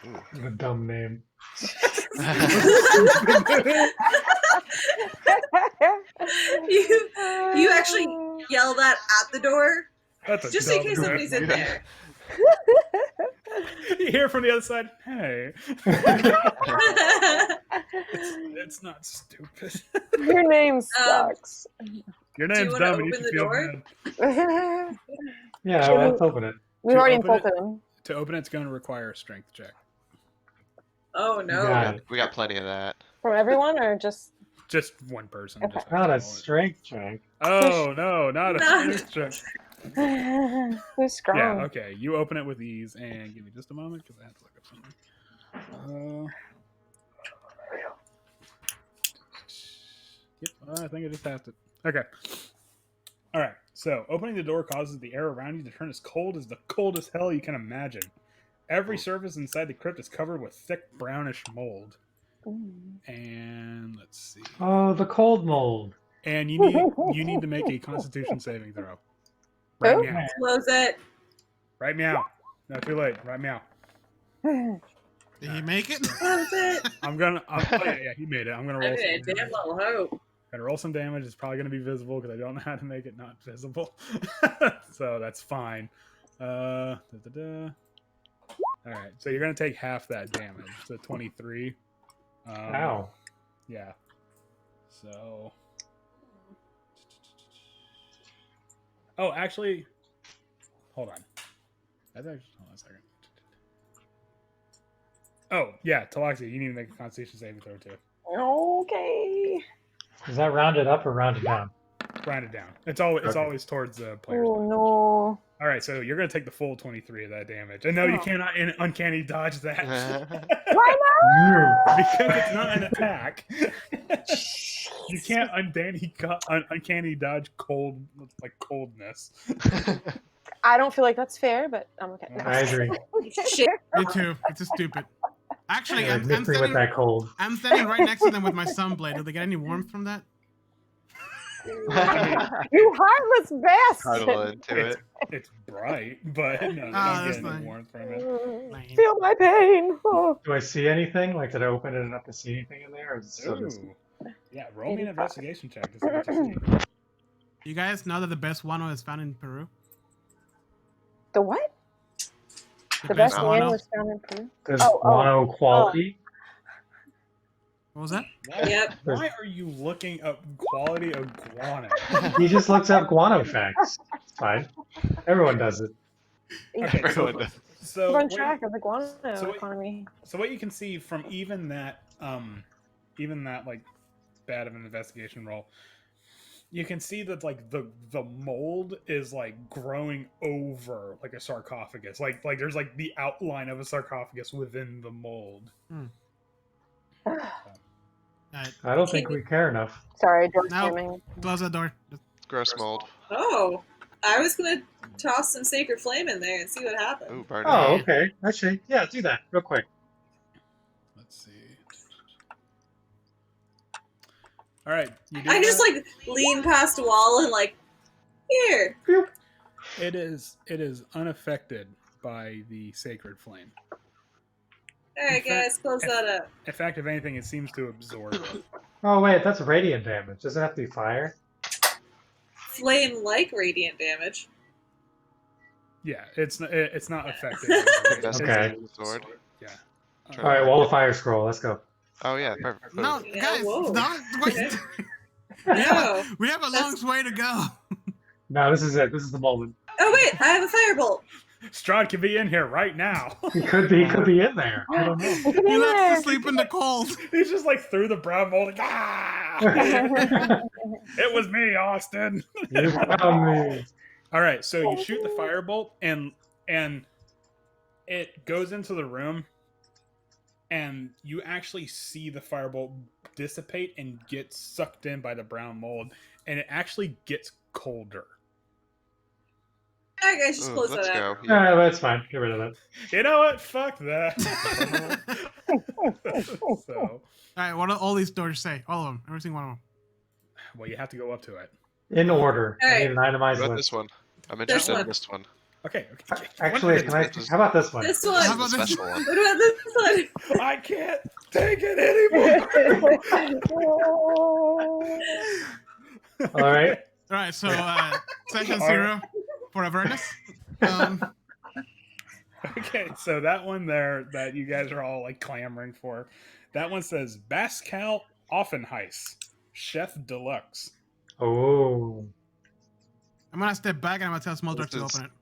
Ooh. A dumb name. You actually yell that at the door That's a just in dumb case name. somebody's in there. You hear from the other side, hey. It's not stupid. Your name sucks. Your Do you name's wanna dumb and you open should the feel door? bad. Yeah, Should let's open it. We've To already open it- insulted him. To open it's going to require a strength check. Oh You no. got it. We got plenty of that. From everyone or just Just one person. Okay. Just Not a roll it. strength check. Oh, no, not a Not- strength check. who's strong? Yeah, okay. You open it with ease, and give me just a moment because I have to look up something. Yep, I think I just have to. Okay. All right. So, opening the door causes the air around you to turn as cold as the coldest hell you can imagine. Every surface inside the crypt is covered with thick brownish mold. Mm. And let's see. Oh, the cold mold. And you need to make a Constitution saving throw. Right Who? meow. Close it. Right meow. No, too late. Right meow. Did he make it? Close it. Oh yeah, he made it. I'm gonna roll. Okay, Some, damn little hope. gonna roll some damage. It's probably gonna be visible because I don't know how to make it not visible. So that's fine. All right, so you're gonna take half that damage. So 23. Ow. Yeah. So. Oh, actually, hold on. Hold on a second. Oh yeah, Talaxia, you need to make a Constitution saving throw too. Okay. Is that rounded up or rounded down? Round it down. It's always towards the player's. Oh no. All right, so you're gonna take the full 23 of that damage. And no, you Oh. cannot uncanny dodge that Why not? because it's not an attack. You can't uncanny dodge coldness. I don't feel like that's fair, but I'm okay. No. I agree. Shit. Me too. It's just stupid. Actually, Yeah, I'm victory with standing, that cold. I'm standing right next to them with my sunblade. Do they get any warmth from that? You heartless Huddle bastard. into it. It's bright, but no, you don't that's get any fine. warmth from it. Lame. Feel my pain. Oh. Do I see anything? Like, did I open it enough to see anything in there? Or is it still just... Ooh. Yeah, roll me an investigation check to see what you see. You guys know that the best guano is found in Peru? The what? The best wine was found in Peru. There's Oh, oh, guano quality? What was that? Yep. Why are you looking up quality of guano? He just looks up guano facts. It's fine. Everyone does it. Okay, Everyone does. so Keep on what- track of the guano so what- economy. So what you can see from even that like bad of an investigation roll, you can see that like the mold is like growing over like a sarcophagus. Like there's like the outline of a sarcophagus within the mold. Alright, I don't think we care enough. Sorry, door No. slamming. close that door. Gross mold. Oh, I was gonna toss some sacred flame in there and see what happened. Ooh, burn Oh, it. okay. Actually, yeah, do that real quick. Let's see. All right, you do I just that. like lean past a wall and like, here. It is unaffected by the sacred flame. All right, guys, close that up. In fact, if anything, it seems to absorb it. Oh, wait, that's radiant damage. Does it have to be fire? Flame like radiant damage. Yeah, it's not affected. Investigation with the sword. Yeah. All right, wall of fire scroll. Let's go. Oh yeah, perfect. No, Yeah, guys, whoa. no, wait. Okay. We have a long way to go. No, this is it. This is the moment. Oh wait, I have a firebolt. Strahd can be in here right now. He could be in there. I don't know. Look at He me likes there. to sleep in the cold. He's just like through the brown mold. Like, ah! It was me, Austin. You found me. All right, so you shoot the firebolt, and it goes into the room, and you actually see the firebolt dissipate and get sucked in by the brown mold, and it actually gets colder. Alright guys, just Ooh, close let's that out. go. Yeah, that's fine. Get rid of it. You know what? Fuck that. So, All right, what do all these doors say? All of them. Every single one of them. well, you have to go up to it. In order. I Alright. need an itemized What about list. this one? I'm interested in one. this one. Okay. Actually, What can I? is this? How about this one? This How one. about this? Special one. What about this one? I can't take it anymore. All right. All right, so session 0 for Avernus. Okay, so that one there that you guys are all like clamoring for, that one says Pascal Offenheis, Chef Deluxe. Oh. I'm gonna step back and I'm gonna tell Small This Drugs to is- open it.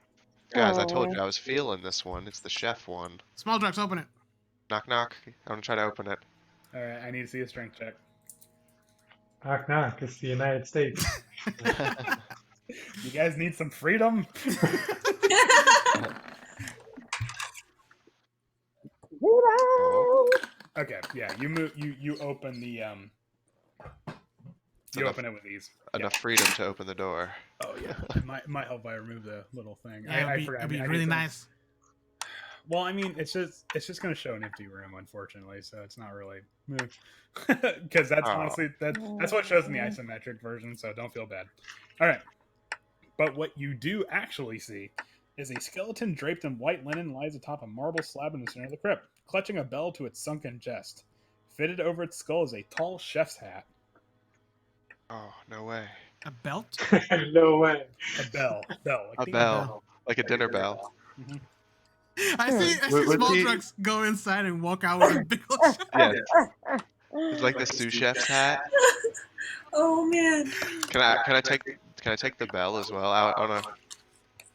Guys, I told you I was feeling this one. It's the chef one. Small Drugs, open it. Knock knock. I'm gonna try to open it. All right, I need to see a strength check. Knock knock. It's the United States. You guys need some freedom. Oh. Okay, yeah, you move. You open the You Enough- open it with these. Enough freedom to open the door. Oh yeah, it might help if I remove the little thing. Yeah, I it'd forgot. be I need really to- nice. Well, I mean, it's just going to show an empty room, unfortunately. So it's not really because that's Oh. honestly that's what it shows in the isometric version. So don't feel bad. All right, but what you do actually see is a skeleton draped in white linen lies atop a marble slab in the center of the crypt, clutching a bell to its sunken chest. Fitted over its skull is a tall chef's hat. Oh, no way. A belt? No way. A bell. A Like the- bell. Like a dinner bell. Mhm. I see Would Small he- Drugs go inside and walk out with a big old Yeah. It's like the sous chef's hat. Oh man. Can I take the bell as well? I wanna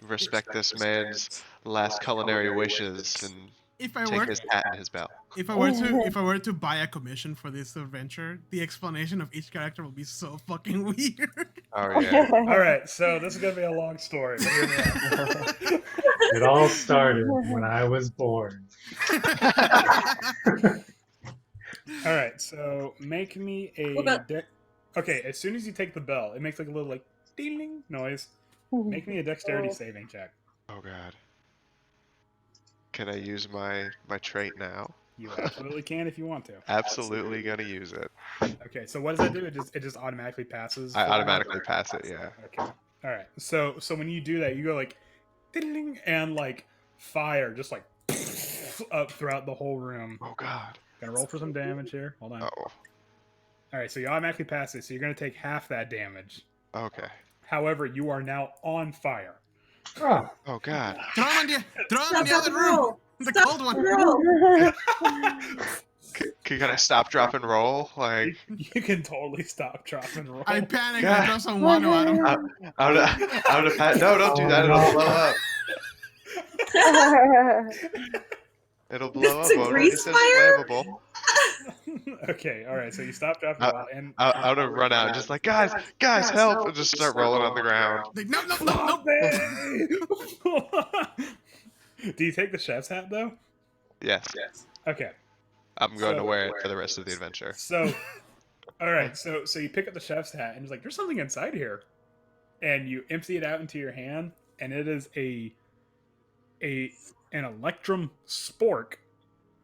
respect this man's last culinary wishes and If I take were his hat and his bell. if I were to buy a commission for this adventure, the explanation of each character will be so fucking weird. Oh yeah. All right, so this is going to be a long story. But here we are. It all started when I was born. All right, so make me a What about- Okay, as soon as you take the bell, it makes like a little like ding noise. Make me a dexterity saving check. Oh god. Can I use my trait now? You absolutely can if you want to. Absolutely gonna use it. Okay, so what does that do? It just automatically passes. I for- automatically pass it, yeah. Okay. All right. So when you do that, you go like ding and like fire just like up throughout the whole room. Oh god. Gonna roll for some damage here. Hold on. Oh. All right, so you automatically pass it, so you're gonna take half that damage. Okay. However, you are now on fire. Oh, Oh god. Throw him in the Stop, other room. roll. The Stop, cold one. roll. Can I stop, drop, and roll? Like You can totally stop, drop, and roll. I panic God. and throw some water at him. I'm gonna no, don't do that. It'll Oh, blow no. up. It'll blow It's up. a Won't it? grease It says fire? flammable. Okay, all right. So you stop, drop, and Uh, roll, and I'm gonna run out and just like, guys, help! And just start rolling on the ground. Like, no. Stop it! Do you take the chef's hat though? Yes. Okay. I'm going to So- wear it for the rest of the adventure. So, all right. So you pick up the chef's hat and it's like, there's something inside here, and you empty it out into your hand, and it is an Electrum spork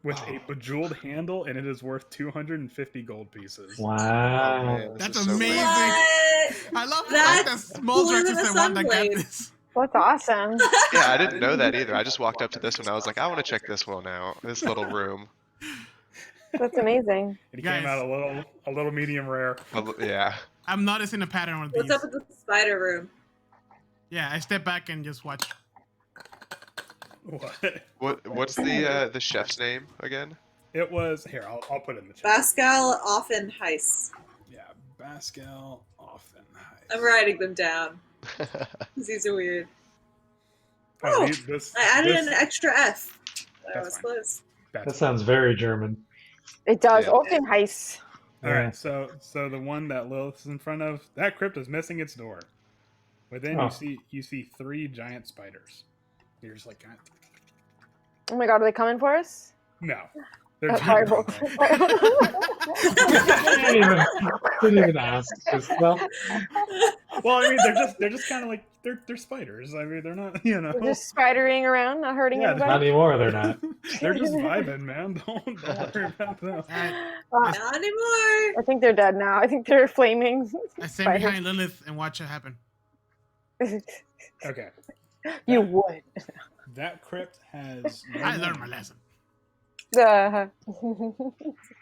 with a bejeweled handle, and it is worth 250 gold pieces. Oh, wow. man, this That's is so amazing. cool. What? I love the fact that That's Small cooler Drugs than is a the one that got sunblade. this. That's awesome. Yeah, I didn't know that either. I just walked up to this one. I was like, I want to check this one out. This little room. That's amazing. It Guys. came out a little medium rare. Yeah. I'm noticing a pattern with What's these. up with the spider room? Yeah, I step back and just watch. What? What's the chef's name again? It was here. I'll put it in the chat. Pascal Offenheis. Yeah, Pascal Offenheim. I'm writing them down because these are weird. Oh, Oh, I added an extra F. That That's was fine. close. That sounds very German. It does. Yeah. Offenheis. All Yeah. right, so the one that Lilith is in front of, that crypt is missing its door. Within Oh. you see 3 giant spiders. You're just like, God. Oh my god, are they coming for us? No, they're Oh, giant. fireball. Didn't even ask. Just, well, Well, I mean, they're just kind of like they're spiders. I mean, they're not, you know. They're just spidering around, not hurting Yeah, not anybody. anymore. They're not. They're just vibing, man. Don't worry about them. Alright, Not anymore. I think they're dead now. I think they're flaming. I stand spiders. behind Lilith and watch it happen. Okay, You would. that crypt has. No I learned name. my lesson.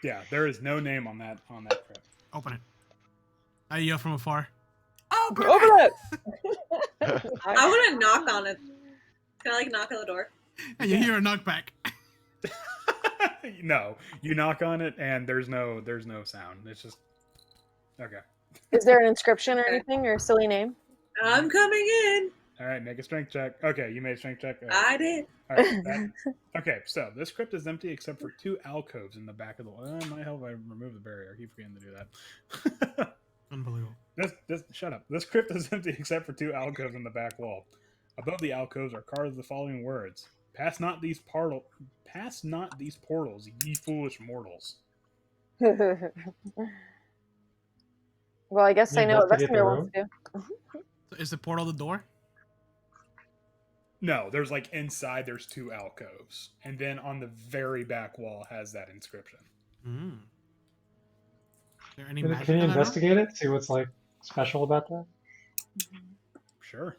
Yeah, there is no name on that crypt. Open it. I yell from afar. Open it! I want to knock on it. Can I like knock on the door? And you hear a knockback. No, you knock on it and there's no sound. It's just okay. Is there an inscription or anything or a silly name? I'm coming in. All right, make a strength check. Okay, you made a strength check. All right. I did. All right, okay, so this crypt is empty except for 2 alcoves in the back of the wall. It might help if I remove the barrier. I keep forgetting to do that. Unbelievable. This shut up. This crypt is empty except for 2 alcoves in the back wall. Above the alcoves are carved the following words: Pass not these portals, ye foolish mortals. Well, I guess You I know what investigate the Vesemir wants to do. So is the portal the door? No, there's like inside there's 2 alcoves. And then on the very back wall has that inscription. Mm. Is there any Can magic you on that door? investigate it? See what's like special about that? Sure.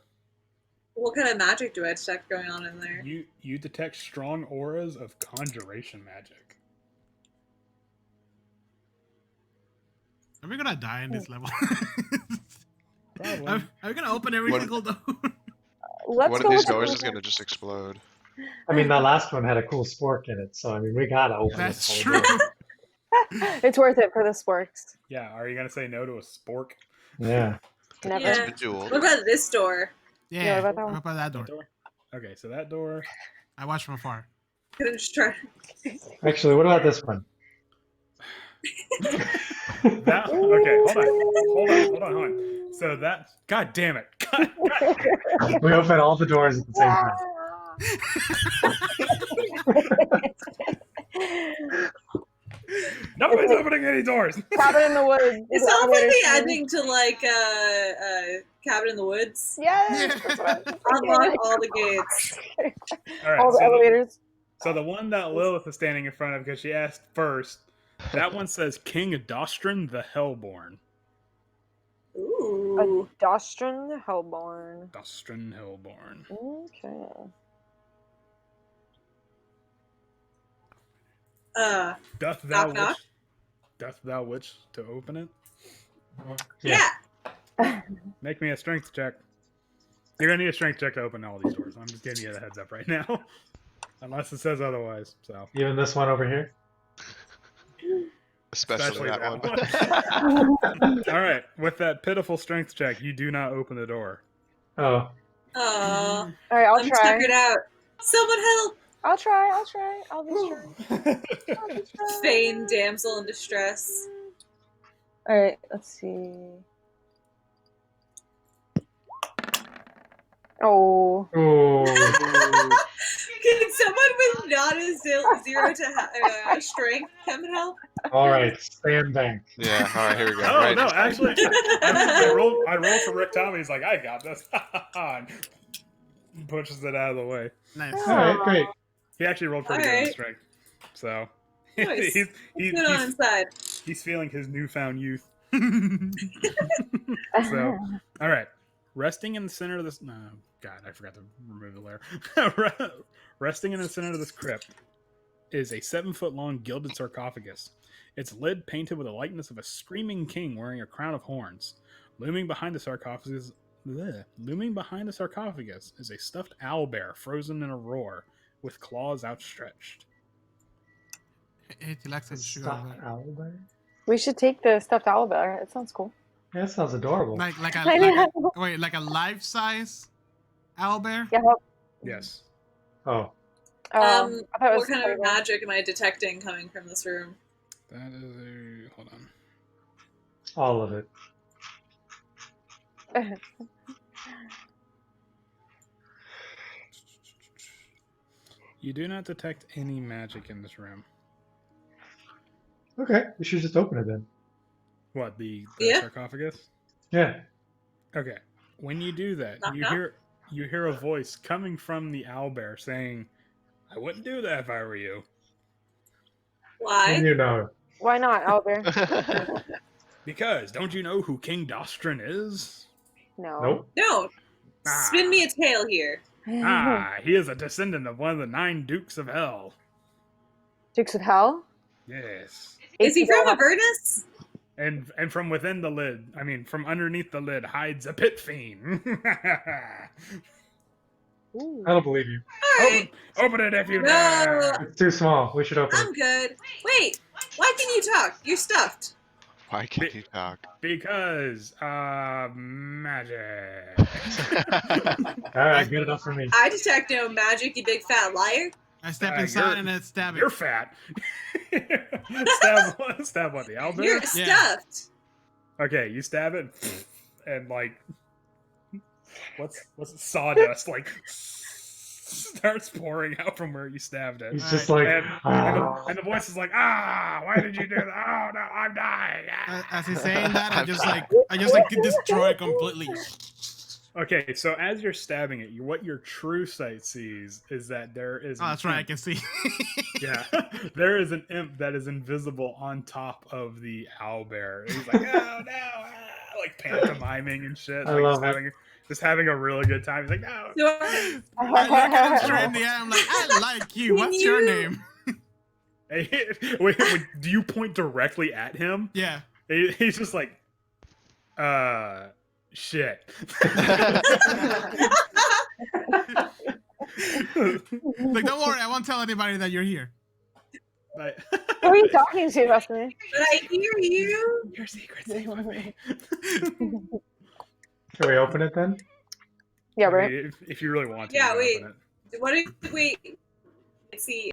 What kind of magic do I detect going on in there? You detect strong auras of conjuration magic. Are we gonna die in this level? Probably. Are we gonna open every What- single door? Let's One go of these with the- doors is going to just explode. I mean, that last one had a cool spork in it, so I mean, we gotta open That's this true. whole door. It's worth it for the sporks. Yeah, are you gonna say no to a spork? Yeah. Never. Yeah. Bejeweled. What about this door? Yeah, what about that one? what about that That door? door? Okay, so that door. I watch from afar. Can I just try? Actually, what about this one? That okay, hold on. So that, god damn it. God. We open all the doors at the same time. Nobody's opening any doors. Cabin in the woods. It sounds like the ending to like Cabin in the Woods. Yes. That's what I was Unlock thinking. all the gates. All right, All the elevators. so the one that Lilith is standing in front of because she asked first, that one says King Dostrin the Hellborn. Ooh. Dostrin the Hellborn. Dostrin Hellborn. Okay. Doth thou Knock, knock. wish? Doth thou wish to open it? Yeah. Make me a strength check. You're gonna need a strength check to open all these doors. I'm just giving you the heads up right now, unless it says otherwise. So Even this one over here? Especially that one. all right, with that pitiful strength check, you do not open the door. Oh. Aw. All right, I'll I'm try. tuckered out. Someone help! I'll try. I'll be strong. Feign damsel in distress. All right, let's see. Oh. Ooh. Can someone with not a 0 to strength come and help? All right, stand back. Yeah, all right, here we go. Oh Right. no, actually, I rolled for Rick Tommy. He's like, I got this. And pushes it out of the way. Nice. All right, great. He actually rolled pretty good on Alright. strength. So Nice. he's Good on inside. he's feeling his newfound youth. So, all right. Resting in the center of this. No, God, I forgot to remove the layer. Resting in the center of this crypt is a 7-foot-long gilded sarcophagus. Its lid painted with the likeness of a screaming king wearing a crown of horns. Looming behind the sarcophagus is a stuffed owlbear frozen in a roar with claws outstretched. Hey, Tilax, I should go Stop over there. owl bear? We should take the stuffed owlbear. It sounds cool. Yeah, that sounds adorable. Like I know. like a life size owlbear. Yeah. Yes. Oh, I thought it was What kind of tiger. magic am I detecting coming from this room? That is a. Hold on. all of it. You do not detect any magic in this room. Okay, we should just open it then. What, the Yeah. sarcophagus? Yeah. Okay. When you do that, Knock, you knock. hear a voice coming from the owlbear saying, "I wouldn't do that if I were you." Why? You know. Why not, owlbear? Because don't you know who King Dostrin is? No. Nope. No. Ah. Spin me a tale here. Ah, he is a descendant of one of the 9 Dukes of Hell. Dukes of Hell? Yes. Is he from Avernus? And from within the lid, I mean, from underneath the lid hides a pit fiend. Ooh. I don't believe you. Alright. Open it if you No. dare. It's too small. We should open I'm it. good. Wait, why can you talk? You're stuffed. Why can't you talk? Because magic. All right, good enough for me. I detect no magic, you big fat liar. I step Ah, inside you're- and I stab it. You're fat. stab what, the owlbear? You're Yeah. stuffed. Okay, you stab it, and like, what's it, sawdust like starts pouring out from where you stabbed it. He's just like, And the voice is like, why did you do that? Oh no, I'm dying. As he's saying that, I just like destroy it completely. Okay, so as you're stabbing it, what your true sight sees is that there is. Oh, an that's right. I imp. can see. Yeah, there is an imp that is invisible on top of the owlbear. He's like, oh no, like pantomiming and shit. I Like love it. just having a really good time. He's like, no. So, I look at him straight in the eye. I'm like, I like you. What's your name? Hey, wait, do you point directly at him? Yeah. He's just like, shit. Like, don't worry. I won't tell anybody that you're here. But, Who are you talking to, Destiny? but I hear you. your secret's safe with me. Can we open it then? Yeah, I right. mean, if you really want to. Yeah, you can wait. open What if wait? Let's see,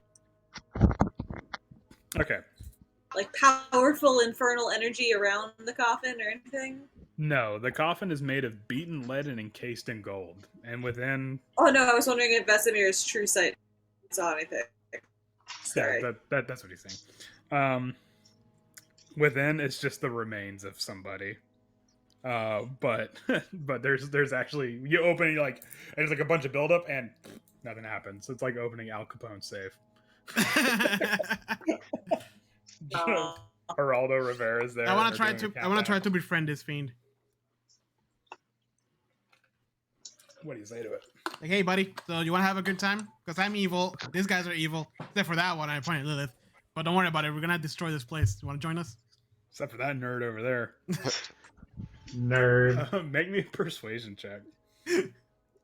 it. Okay. like powerful infernal energy around the coffin or anything? No, the coffin is made of beaten lead and encased in gold. And within. Oh no, I was wondering if Vesimir's true sight saw anything. Sorry. Yeah, that's what he's saying. Within, it's just the remains of somebody. But there's actually, you open it, you're like, there's like a bunch of buildup and nothing happens. It's like opening Al Capone's safe. Geraldo Rivera's there. I want and to they're try doing to. a I want to try countdown. to befriend this fiend. What do you say to it? Like, hey, buddy. So you want to have a good time? Because I'm evil. These guys are evil. Except for that one. I pointed Lilith. But don't worry about it. We're gonna destroy this place. You want to join us? Except for that nerd over there. Nerd. Make me a persuasion check. Oh man.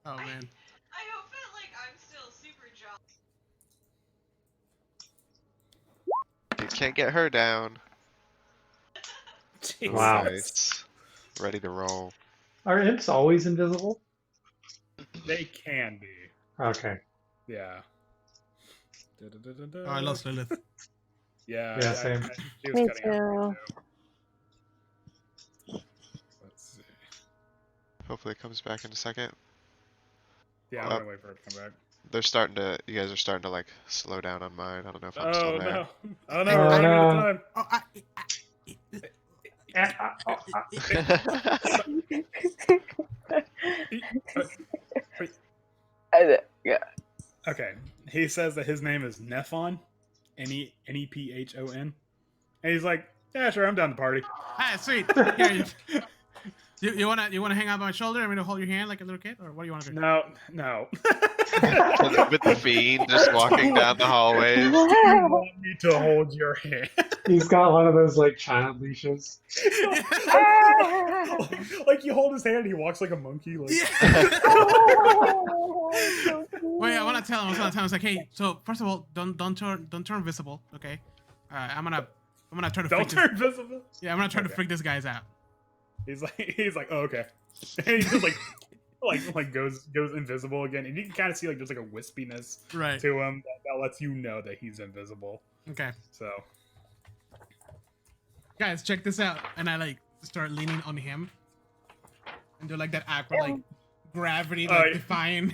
I hope that like I'm still super jolly. You can't get her down. Jesus. Wow. Nice. Ready to roll. Are imps always invisible? They can be. Okay. Yeah. Oh, I lost Lilith. Yeah. Yeah, same. She was Me cutting out for me, too. Let's see. Hopefully it comes back in a second. Yeah, I'm gonna wait for it to come back. They're starting to, you guys are starting to like slow down on mine. I don't know if I'm still Oh there. no! Oh no! Oh, We're running out no. of time. Yeah. Okay, he says that his name is Nephon, Nephon, and he's like, "Yeah, sure, I'm down to party." Ah, sweet. Here, you wanna hang out by my shoulder? I'm gonna hold your hand like a little kid, or what do you want to do? No. With the fiend just walking down the hallways. You want me to hold your hand? He's got one of those like child leashes. Like you hold his hand, and he walks like a monkey. Like, Wait, I want to tell him. It's like, hey, so first of all, don't turn visible, okay? I'm gonna I'm gonna try to Don't freak turn invisible. Yeah, I'm gonna try to Okay. freak this guy's out. He's like, oh, okay. And he just like goes invisible again, and you can kind of see like there's like a wispiness Right. to him that lets you know that he's invisible. Okay. So Guys, check this out. And I like start leaning on him. And do like that awkward like gravity like yeah. defying.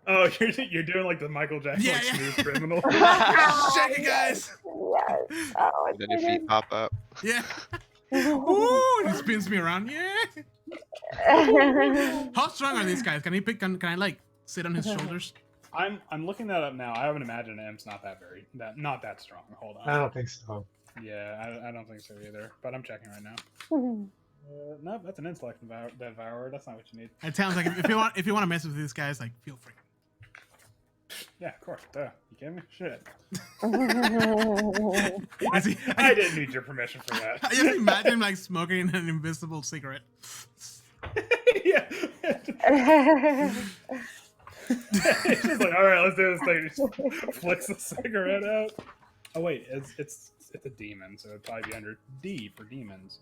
oh, you're doing like the Michael Jackson Yeah, like, yeah. smooth criminal. Check it, guys. Yes. Oh, And then your feet pop up. Yeah. Ooh, and he spins me around. Yeah. How strong are these guys? Can he pick? Can I like sit on his shoulders? I'm looking that up now. I haven't imagined M's not that strong. Hold on. I don't think so. Yeah, I don't think so either. But I'm checking right now. No, that's an intellect devourer. That's not what you need. It sounds like if you want to mess with these guys, like feel free. Yeah, of course. Duh. You kidding me? Shit. Is I didn't need your permission for that. I just imagine him like smoking an invisible cigarette. yeah. It's just like, all right, let's do this thing. He just flicks the cigarette out. Oh wait, it's a demon, so it'd probably be under D for demons.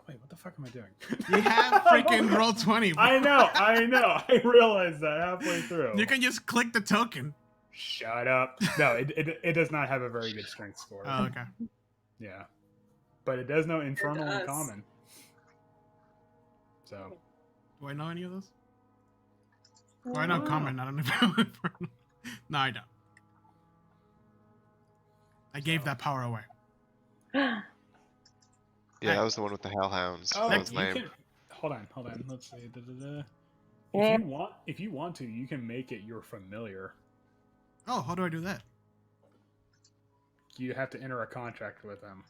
Wait, what the fuck am I doing? You have freaking roll 20. Bro. I know. I realized that halfway through. You can just click the token. Shut up. No, it does not have a very good strength score. Oh, okay. Yeah, but it does know infernal and does. common. So Do I know any of those? Well, I know common. I don't know if I know infernal. No, I don't. I gave that power away. Yeah, that was the one with the hellhounds. oh, That was you lame. can, hold on. Let's see. Yeah. If you want to, you can make it your familiar. Oh, how do I do that? You have to enter a contract with them.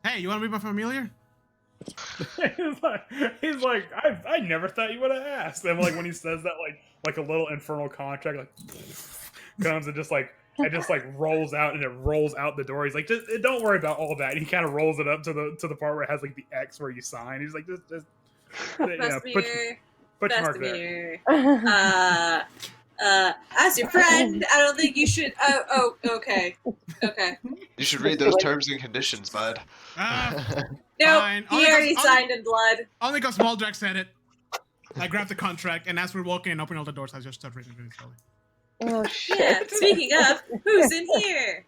Hey, you want to be my familiar? he's like, I never thought you would have asked. And like when he says that, like a little infernal contract like comes and just like rolls out, and it rolls out the door. He's like, just don't worry about all that. And he kind of rolls it up to the part where it has like the X where you sign. He's like, just put your mark there. As your friend, I don't think you should. Oh, okay. You should read those terms and conditions, bud. Nope, Fine. he already signed in blood. Only because Smalljack said it. I grabbed the contract, and as we're walking and opening all the doors, I just started reading really slowly. Oh Yeah, shit. speaking of, who's in here?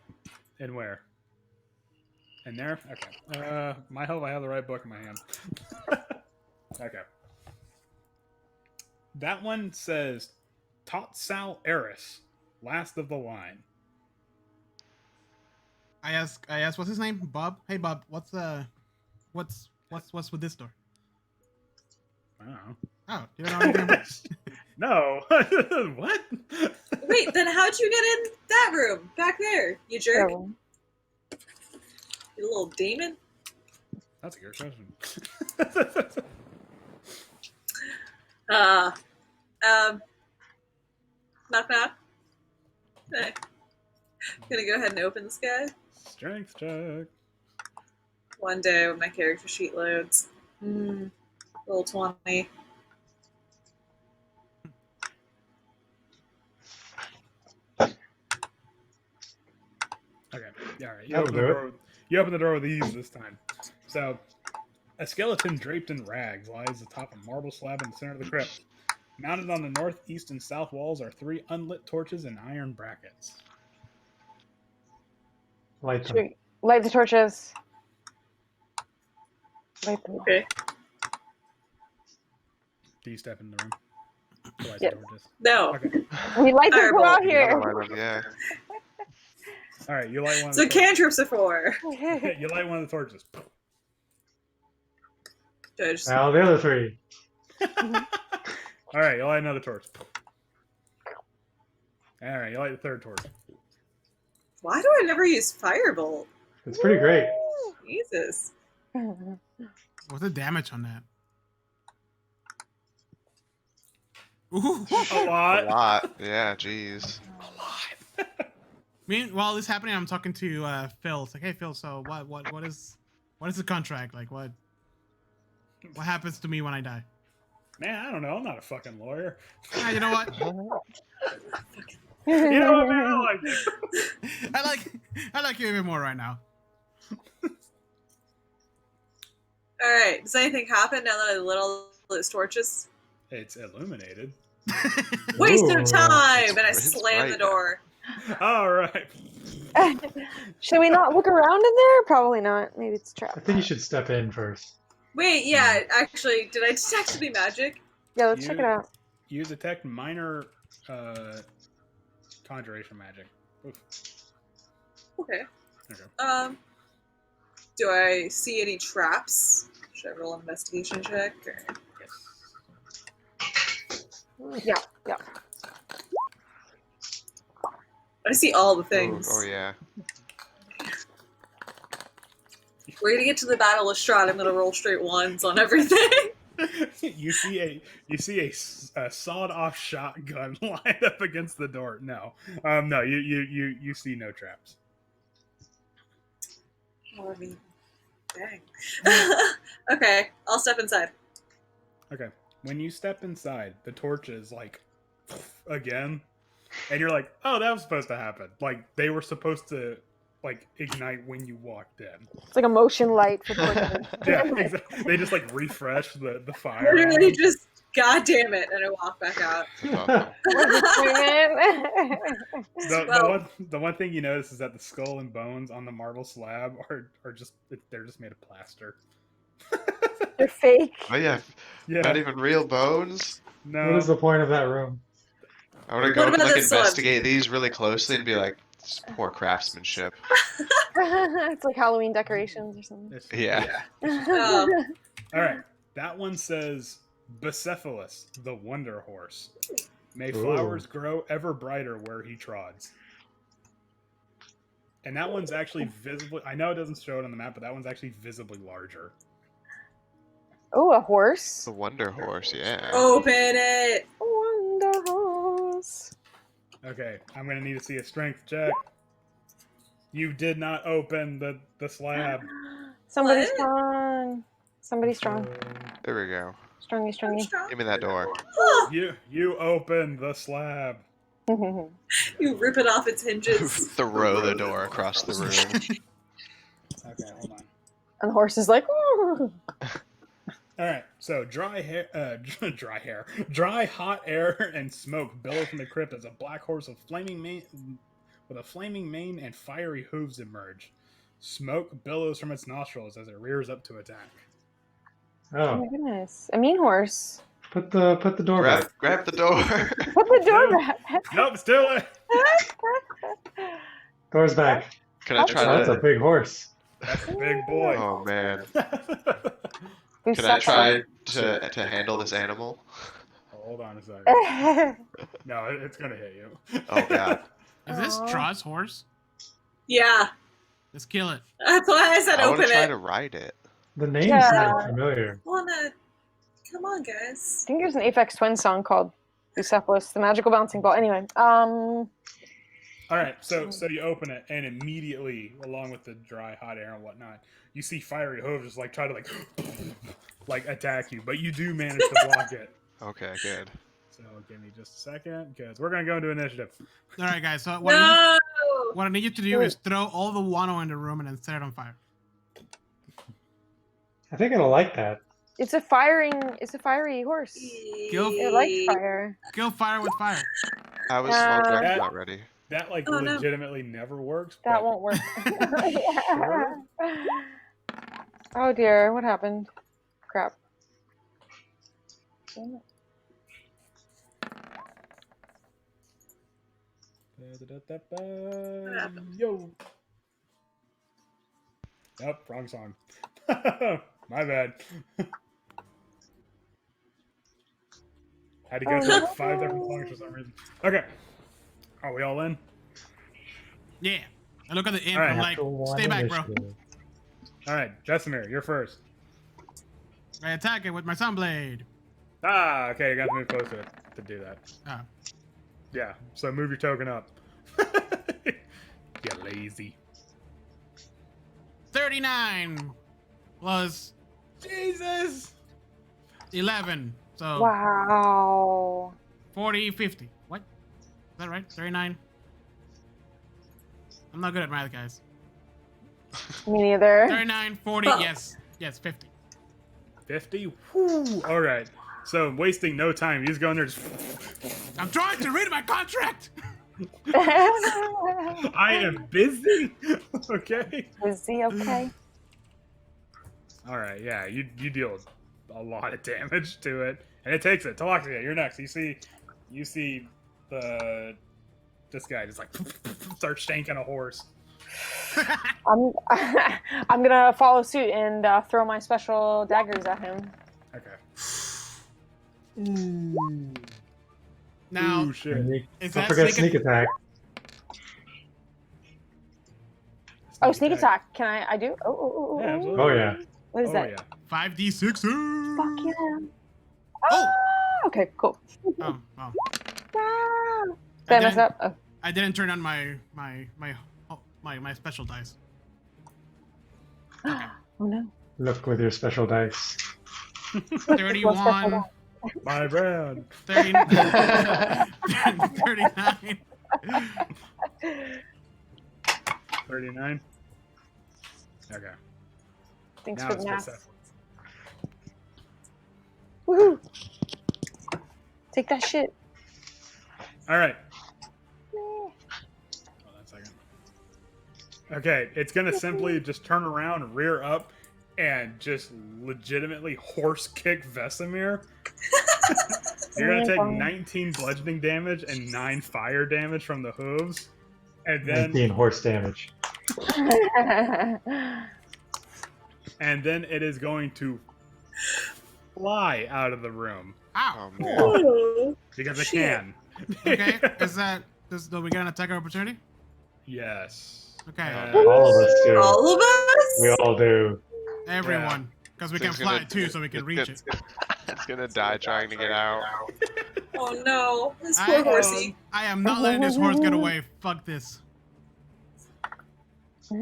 And where? In there? Okay. I hope I have the right book in my hand. Okay. That one says Totsal Eris, last of the line. I asked, what's his name? Bob. Hey, Bob. What's with this door? I don't know. Oh, you don't know anything about No. What? Wait, then how'd you get in that room back there? You jerk. Oh. You little demon. That's a good question. Knock knock. Hey. Gonna go ahead and open this guy. Strength check. One day when my character sheet loads. Roll 20. Okay. All right. That'll do it. You open the door with ease this time. So, a skeleton draped in rags lies atop a marble slab in the center of the crypt. Mounted on the north, east, and south walls are 3 unlit torches and iron brackets. Light them. Should we light the torches. Light them. Okay. Do you step in the room? To light Yes. the torches? No. Okay. We light them Fireball. out You here. gotta light 'em, yeah. All right. You light one. Of So the torches. cantrips are for. You light one of the torches. Do I just- Now the other 3. All right. You light another torch. All right. You light the third torch. Why do I never use firebolt? It's pretty great. Jesus. What's the damage on that? Ooh. A lot. A lot. Yeah, jeez. While this is happening, I'm talking to Phil. It's like, hey, Phil. So what is the contract like? What happens to me when I die? Man, I don't know. I'm not a fucking lawyer. You know what? You know what, man? I like it. I like you even more right now. All right. Does anything happen now that I lit all those torches? It's illuminated. Wasted of Ooh. time, and I It's slammed the bright now. door. All right. Should we not look around in there? Probably not. Maybe it's I trapped. think you should step in first. Wait, yeah. Actually, did I detect any magic? Yeah, let's check it out. You detect minor conjuration magic. Oof. Okay. Okay. Do I see any traps? Should I roll an investigation check? Or... Yeah, yeah. I see all the Ooh, things. oh yeah. We're gonna get to the Battle of Strahd. I'm gonna roll straight ones on everything. you see a sawed off shotgun lined up against the door. No, no, you see no traps. Oh, I mean, dang. Okay, I'll step inside. Okay, when you step inside, the torch is like again, and you're like, oh, that was supposed to happen. Like they were supposed to like ignite when you walked in. It's like a motion light for torches. Yeah, exactly. They just like refresh the fire. Literally just, God damn it, and I walk back out. That's awesome. The one thing you notice is that the skull and bones on the marble slab are just they're just made of plaster. They're fake. Oh yeah, Yeah, not even real bones. no. What is the point of that room? I want to What go and about like this one? investigate these really closely and be like, this poor craftsmanship. It's like Halloween decorations or something. It's- Yeah. Um, All right, that one says Bucephalus, the Wonder Horse. May Ooh. flowers grow ever brighter where he trods. And that one's actually visibly. I know it doesn't show it on the map, but that one's actually visibly larger. Oh, a horse. The Wonder Horse, yeah. open it. Wonder horse. Okay, I'm gonna need to see a strength check. You did not open the slab. Somebody's What? strong. Somebody's strong. There we go. Strongy, strongy. Give me that door. Oh, You opened the slab. you rip it off its hinges. Throw the door across the room. Okay, hold on. And the horse is like, "Ooh." All right, so dry hot air and smoke billow from the crypt as a black horse with a flaming mane and fiery hooves emerge. Smoke billows from its nostrils as it rears up to attack. Oh Oh, my goodness. A mean horse. put the door back. Grab the door. Put the door back. Nope, still it. Door's back. Can I try That's a to? big horse. That's a big boy. Oh man. Who Can I sucks? try to handle this animal? Hold on a second. No, it's gonna hit you. Oh god. Is this Aw. Strawd's horse? Yeah, Let's kill it. that's why I said I want open to try it. to ride it. The name Yeah. sounds familiar. Come on, guys. I think there's an Aphex Twin song called Bucephalus, the magical bouncing ball. Anyway, All right, so you open it, and immediately, along with the dry, hot air and whatnot, you see fiery hooves just like try to like attack you, but you do manage to block it. Okay, good. So give me just a second, because we're gonna go into initiative. All right, guys. So No. what I need you to do is throw all the guano in the room and then set it on fire. I think it'll like that. it's a fiery horse. Go. It likes fire. Kill fire with fire. I was smoke That- direction already. That like Oh, no. legitimately never works. That but won't work. Sure. Oh dear, what happened? Crap. Damn it. Yo. Nope, wrong song. My bad. Had to go through like 5 different songs for some reason. Okay. Are we all in? Yeah. I look at the imp. All right. I'm like, Natural one stay back, bro. initiative. All right, Jesamir, you're first. I attack it with my sunblade. Ah, okay, you got to move closer to do that. Oh. Yeah, so move your token up. You lazy. 39 plus Jesus! 11. So Wow. 40, 50. What? that right? 39. I'm not good at math, guys. Me neither. 39, 40, Fuck. yes. Yes, 50. 50. Whew. All right. So wasting no time. You just go in there. Just... I'm trying to read my contract. I am busy. Okay. Is he okay? All right. Yeah. You deal a lot of damage to it, and it takes it. Talaxia, you're next. You see this guy just like starts shanking a horse. I'm gonna follow suit and throw my special daggers at him. Okay. Now, Ooh, shit. is Don't that forget sneak attack. Oh, sneak attack. Can I do? Oh, Yeah, absolutely. Oh yeah. What is Oh that? yeah. 5d6? Fuck yeah. Oh! Okay, cool. Oh, Ah. oh. Did I mess up? Oh. I didn't turn on my special dice. Okay. Oh no. Look with your special dice. 31, My brand. 30, 39. 39. Okay. Thanks Now for it's the math. successful. Woohoo! Take that shit. All right. Hold on a second. Okay, it's gonna simply just turn around, rear up, and just legitimately horse kick Vesemir. You're gonna take 19 bludgeoning damage and 9 fire damage from the hooves, and then 19 horse damage. it is going to fly out of the room Ow. Oh man. Ooh. because it Shit. can. Okay, do we get an attack of opportunity? Yes. Okay, All of us do. All of us? We all do. everyone. Because we can Thing's fly gonna- too, so we can reach it. It's gonna die trying to get out. Oh no. This I- poor horsey. I am not letting this horse get away. Fuck this. I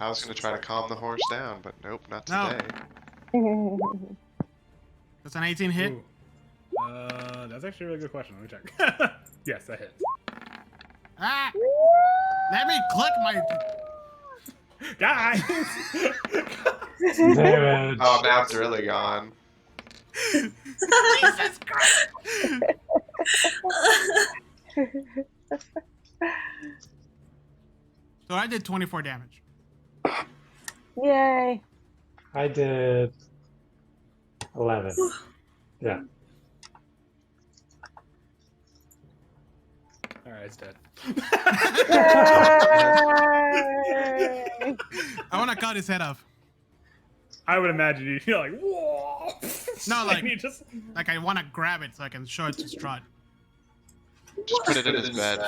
was gonna try to calm the horse down, but nope, not No. today. That's an 18 hit. Ooh. That's actually a really good question. Let me check. Yes, that hits. Ah! Let me click my. Guys! Damage. Oh, now it's really gone. Jesus Christ! So I did 24 damage. Yay. I did 11. Yeah. Alright, it's dead. Yay. I want to cut his head off. I would imagine you're like, whoa! No, like- And you just... Like I want to grab it so I can show it to Strahd. Just put it in his bed.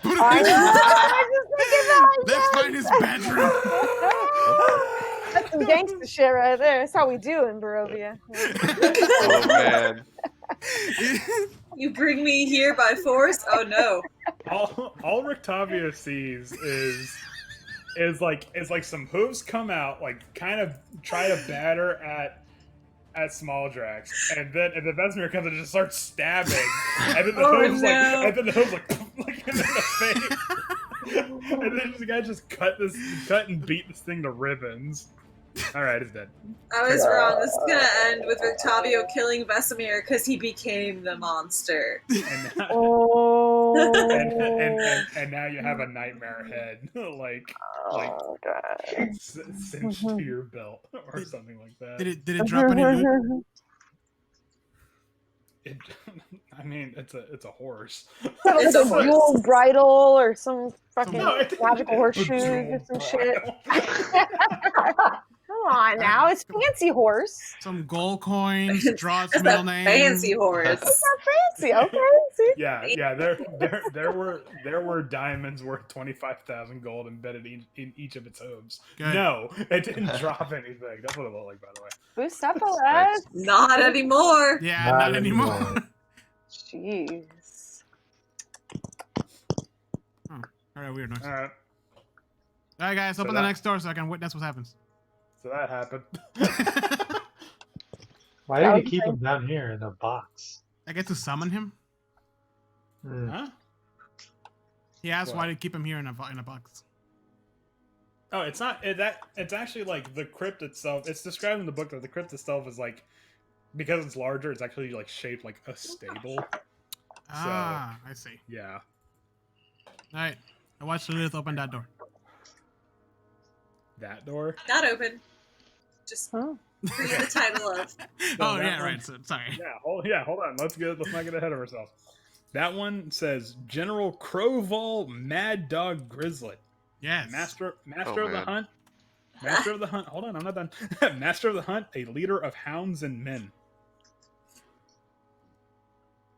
Put I it know, in- I was just thinking that. Let's find his bedroom. That's some gangster shit right there. That's how we do in Barovia. Oh man. You bring me here by force? Oh no. all Rictavia sees is like some hooves come out, like kind of try to batter at Small Drax, and then Vesemir comes and just starts stabbing, and then the Oh, hooves no. like in the face. And then the guy just cut and beat this thing to ribbons. Alright, it's dead. I was wrong. This is gonna end with Octavio killing Vesemir because he became the monster. And now, Oh. and now you have a nightmare head like Oh, God. cinched to your belt or something like that. Did it drop any loot? It, I mean, it's a horse. It's Like a a horse. jewel bridle or some fucking No, it- magical horseshoes or some shit. Come on now, it's fancy horse. Some gold coins, Strahd's That's middle a name. fancy horse. It's not fancy, okay? See? Yeah. There were diamonds worth 25,000 gold embedded in each of its hooves. Good. No, it didn't drop anything. That's what it looked like, by the way. Boost up, That's lads. Not anymore. Yeah, Not not anymore. anymore. Jeez. All right, weird noise. All right, All right, guys, So open the that- next door so I can witness what happens. so that happened. Why did you keep him down here in the box? I get to summon him. Mm. Huh? He asked why What? to keep him here in a box. Oh, it's not that. It's actually like the crypt itself. It's described in the book that the crypt itself is like, because it's larger, it's actually like shaped like a stable. Ah, I see. Yeah. All right, I watched Lilith open that door. That door. Not open. Just Oh. read the title of. Oh that yeah, one- right. So, sorry. Yeah, hold on. Let's not get ahead of ourselves. That one says General Crowval Mad Dog Grizzlet. Yes. Master Oh, of the man. hunt. Master of the hunt. Hold on, I'm not done. Master of the hunt, a leader of hounds and men.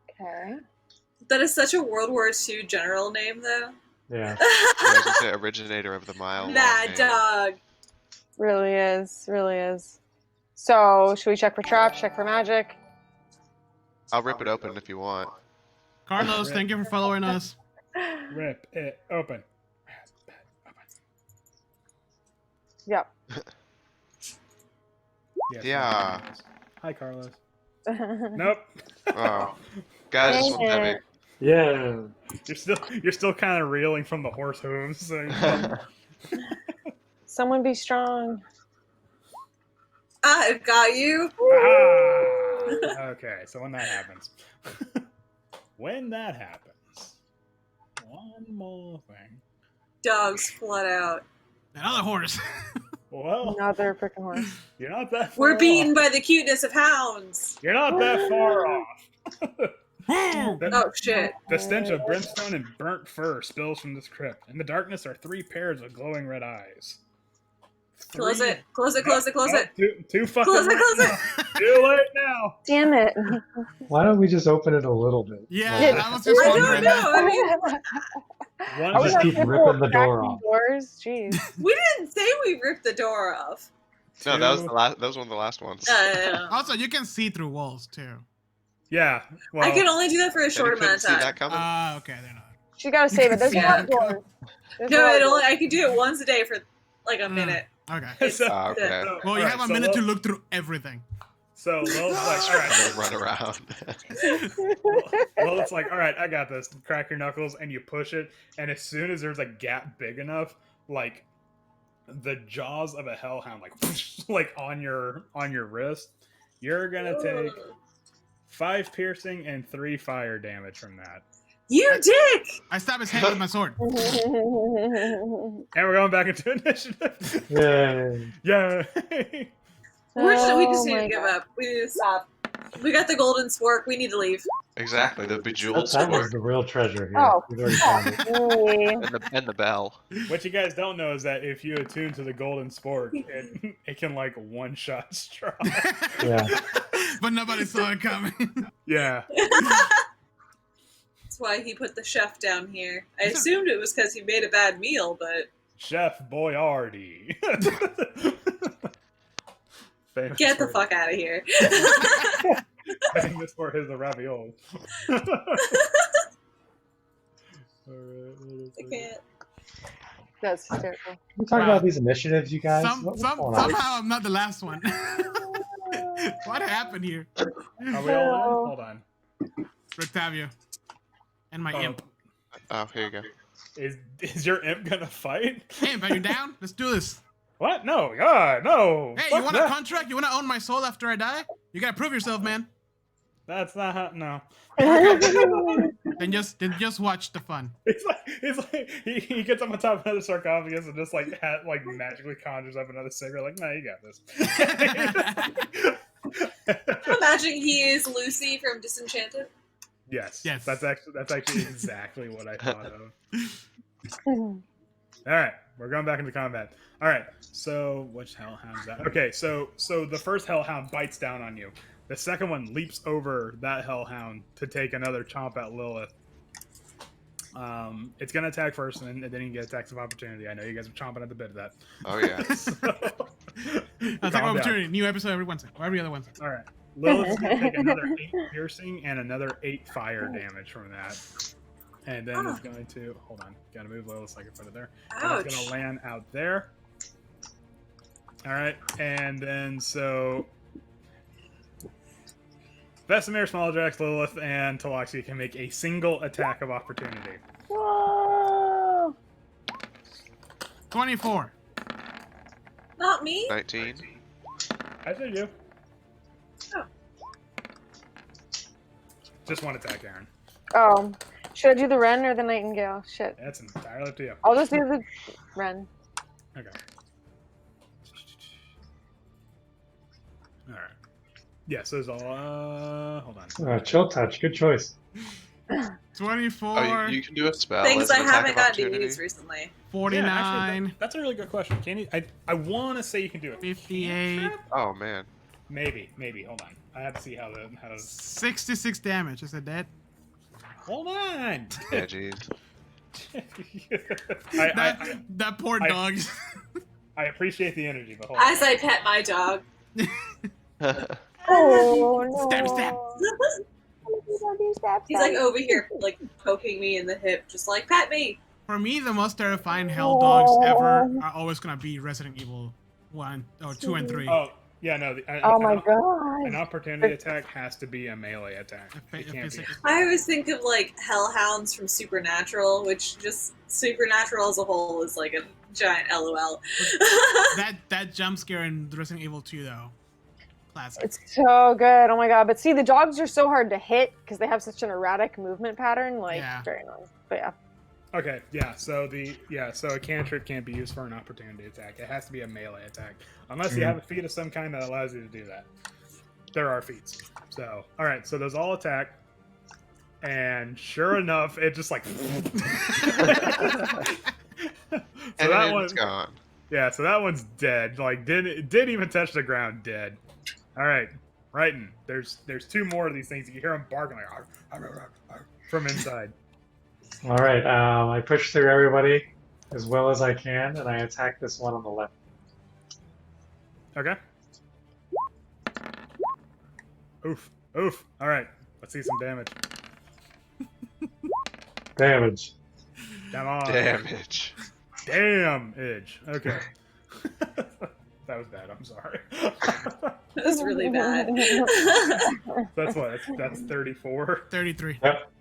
Okay. That is such a World War II general name, though. Yeah. I was gonna say originator of the mile. Mad dog. Really is. Really is. So, should we check for traps? Check for magic? I'll rip it open if you want. Carlos, thank you for following us. Rip it open. Yep. Yes, Yeah. Hi, Carlos. Nope. Oh, guys, this one's heavy. Yeah. You're still kind of reeling from the horse hooves. So Someone be strong. I've got you. ah! Okay, so when that happens, one more thing. Dogs flat out. Another horse. Well, Another freaking horse. you're not that far We're beaten off. by the cuteness of hounds. You're not that far off. Woo! Oh shit. The stench of brimstone and burnt fur spills from this crypt. In the darkness are 3 pairs of glowing red eyes. Close Three- it. Close it. Close it. Close Nope, it. Too fucking Close it. late Close it. now. Too late now. Damn it. Why don't we just open it a little bit? Yeah, Yeah. I was just I wondering don't know. that. I mean, One Are we of Just like keep people ripping the door cracking off. Doors? Jeez. we didn't say we ripped the door off. No, that was two- the last. That was one of the last ones. Also, you can see through walls too. Yeah. Well, I can only do that for a And you short couldn't amount of see time. that coming. Ah, okay, they're not. She gotta save it. There's a lot of Yeah. doors. There's a No, lot of it only doors. I can do it once a day for like a Mm. minute. Okay. So, Ah, okay. so- Well, you alright, have a so minute to Lil- look through everything. So Lil's like, all And right. then run around. Well, it's like, all right, I got this. Crack your knuckles, and you push it, and as soon as there's a gap big enough, like the jaws of a hellhound, like like on your wrist, you're gonna take 5 piercing and 3 fire damage from that. You dick! I stab his head with my sword. And we're going back into initiative. Yay. Yeah. We just Oh need my to give God. up. We need to stop. We got the golden spork. We need to leave. Exactly, the bejeweled That was sword the real treasure here. Oh. We've already found it. Really? and the bell. What you guys don't know is that if you attune to the golden spork, it can like one-shot Strahd. Yeah. But nobody saw it coming. Yeah. That's why he put the chef down here. I Is it- assumed it was because he made a bad meal, but Chef Boyardee. Famous get the for- fuck out of here. Famous for his ravioli. I can't. That's hysterical. Can we talk Wow. about these initiatives, you guys? What's going on? Somehow I'm not the last one. What happened here? Are we all in? Hold on. Rictavio. And my Oh, imp. Oh, here you go. is your imp gonna fight? Imp, are you down? Let's do this. What? No, God, no. Hey, Fuck you want a that. contract? You want to own my soul after I die? You gotta prove yourself, man. That's not how. No. Then just watch the fun. It's like he gets up on top of another sarcophagus and just like magically conjures up another cigarette. Like, no, you got this. I'm imagining he is Lucy from Disenchanted. Yes. Yes. That's actually exactly what I thought of. All right, we're going back into combat. All right, so which hellhound's that? Okay, so the first hellhound bites down on you. The second one leaps over that hellhound to take another chomp at Lilith. It's gonna attack first, and then you get attacks of opportunity. I know you guys are chomping at the bit of that. Oh yeah. So, I'll take calm down. opportunity. New episode every Wednesday or every other Wednesday. All right, Lilith's gonna take another 8 piercing and another 8 fire damage from that. And then it's going to hold on. Gotta move Lilith so I can put it there. And it's Ouch. gonna land out there. All right, and then so Vesemir, Smalljax, Lilith, and Taloxia can make a single attack of opportunity. Whoa. 24. Not me. 19. I said you. Oh. Just one attack, Aaron. Oh, should I do the wren or the nightingale? Shit. That's entirely up to you. I'll just do the wren. Okay. All right. Yes, those all. Hold on. Chill touch. Good choice. 24. Oh, you can do a spell. Things as I an attack haven't of gotten to opportunity? use recently. 49. Yeah, actually, that's a really good question. Can you? I want to say you can do it. 58. Oh man. Maybe. Hold on. I have to see how the 66 damage. Is it dead? Hold on. Yeah, jeez. That poor I- dog. I appreciate the energy, but hold on. As I pet my dog. Oh no. Stab, stab. He's like over here, like poking me in the hip, just like pet me. For me, the most terrifying hell dogs ever are always gonna be Resident Evil 1 or 2 and 3. Oh, yeah, no. Oh my An god. opportunity attack has to be a melee attack. A It can't be. physical- I always think of like hellhounds from Supernatural, which just Supernatural as a whole is like a giant LOL. that jump scare in Resident Evil 2 though, classic. It's so good. Oh my god. But see, the dogs are so hard to hit because they have such an erratic movement pattern. Like, Yeah. very annoying. But yeah. Okay, yeah. So a cantrip can't be used for an opportunity attack. It has to be a melee attack, unless you have a feat of some kind that allows you to do that. There are feats. So, all right. So those all attack, and sure enough, it just like. So And that it's one's gone. yeah. So that one's dead. Like didn't even touch the ground. Dead. All right, Brighton. There's two more of these things. You hear them barking like "Arr, arr, arr, arr," from inside. All right. I push through everybody as well as I can, and I attack this one on the left. Okay. Oof. All right. Let's see some damage. Damage. Come on. Damage. Damn edge. Okay. That was bad. I'm sorry. That was really bad. That's what? That's 34. 33. Yep.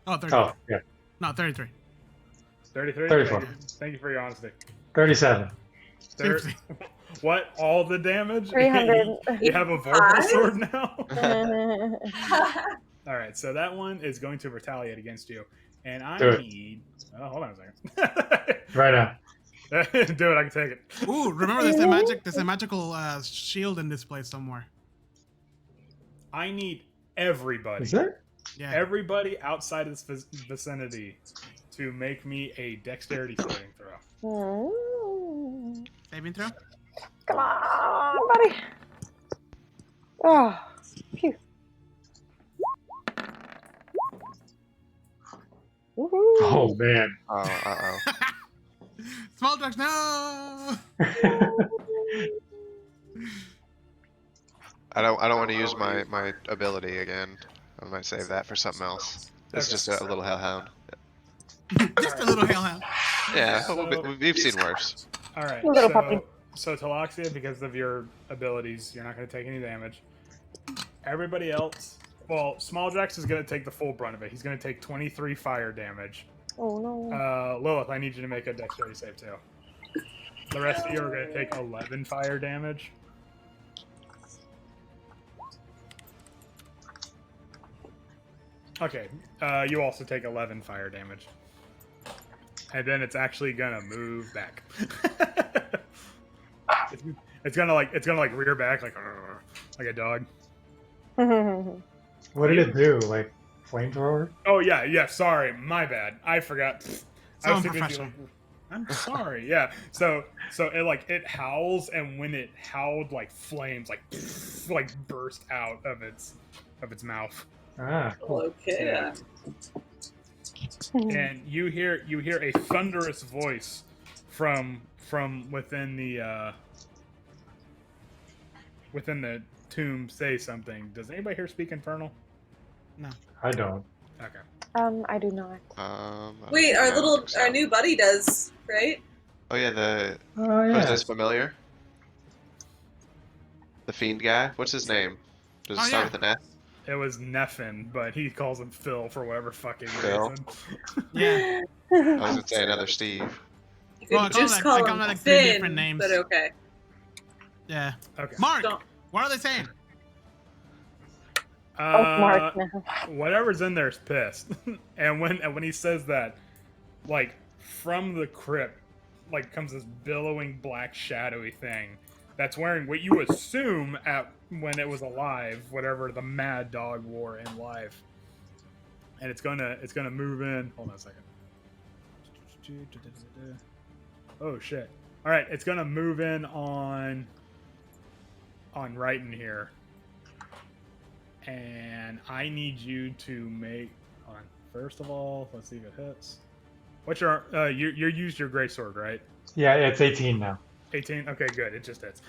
Oh, 33. Oh, yeah. No, 33. 33? 34. Thank you for your honesty. 37. Thir- what? All the damage? 300. You have a vorpal Five? sword now? Oh All right, so that one is going to retaliate against you. And I Do it. need. Oh, hold on a second. Right now. Do it, I can take it. Ooh, remember there's a magical shield in this place somewhere. I need everybody. Is there? Yeah. Everybody outside of this vicinity to make me a dexterity saving throw. Saving throw? Come on, buddy. Oh, phew. Woohoo. Oh man. Oh, uh-oh. Small dogs, no! I don't want to use my ability again. I might save that for something else. It's Okay. just a little hellhound. Just a little hellhound. Yeah, So- we've seen worse. All right. Little puppy. So Taloxia, because of your abilities, you're not going to take any damage. Everybody else, well, Smalljax is going to take the full brunt of it. He's going to take 23 fire damage. Oh no. Lilith, I need you to make a dexterity save too. The rest of you are going to take 11 fire damage. Okay, you also take 11 fire damage. And then it's actually gonna move back. it's gonna rear back like a dog. What did it do? Like flamethrower? Oh yeah, sorry, my bad. I forgot. I was So too busy, unprofessional. I'm sorry. Yeah. So it howls, and when it howled, like flames like burst out of its mouth. Ah, cool. Okay. Yeah. And you hear a thunderous voice from within the tomb say something. Does anybody here speak Infernal? I don't. Okay. I do not. Wait, I our don't think so. our new buddy does, right? Oh yeah, the Oh is yeah. this familiar? The fiend guy. What's his name? Does it Oh, start yeah. with an S? It was Neffin, but he calls him Phil for whatever fucking Phil? reason. Yeah. I was gonna say another Steve. You Well, could just I call call him them like 3 different Finn, names. but okay. Yeah. Okay. Mark, Don't. what are they saying? Oh, Mark now. Whatever's in there is pissed. And when he says that, like from the crypt, like comes this billowing black shadowy thing that's wearing what you assume at when it was alive, whatever the mad dog wore in life. And it's gonna move in. Hold on a second. Oh shit. Alright, it's gonna move in on right in here. And I need you to make. Hold on. First of all, let's see if it hits. What's your you used your great sword, right? Yeah, it's 18 now. 18. Okay, good. It just hits.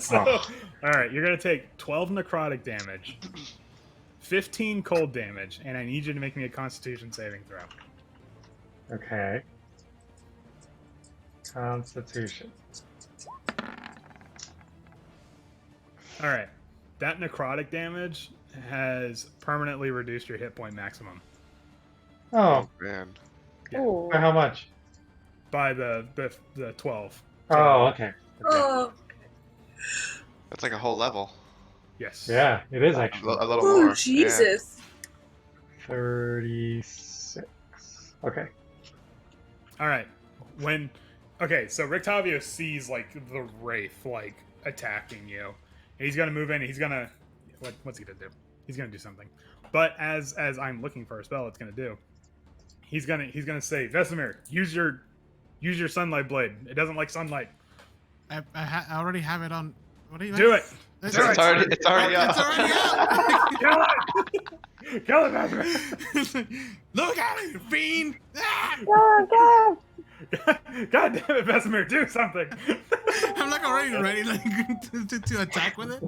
So, Oh. all right, you're gonna take 12 necrotic damage, 15 cold damage, and I need you to make me a Constitution saving throw. Okay. Constitution. All right, that necrotic damage has permanently reduced your hit point maximum Oh, Man. Yeah. Ooh. by how much? by the 12. Oh, okay. Oh, That's like a whole level. Yes. Yeah, it is A actually. little oh more. Yeah. Jesus. 36. Okay. All right. Okay, so Rictavio sees like the wraith like attacking you, and he's gonna move in. He's gonna what's he gonna do? He's gonna do something. But as I'm looking for a spell, it's gonna do. He's gonna say, Vesemir, use your sunlight blade. It doesn't like sunlight. I already have it on. What do you Do it. It's, Do It's it. already It's up. already out. Kill it. Kill it, Vesemir. Look at it, fiend! Ah! Oh, God. God damn it, Vesemir, do something. I'm like already ready like to attack with it.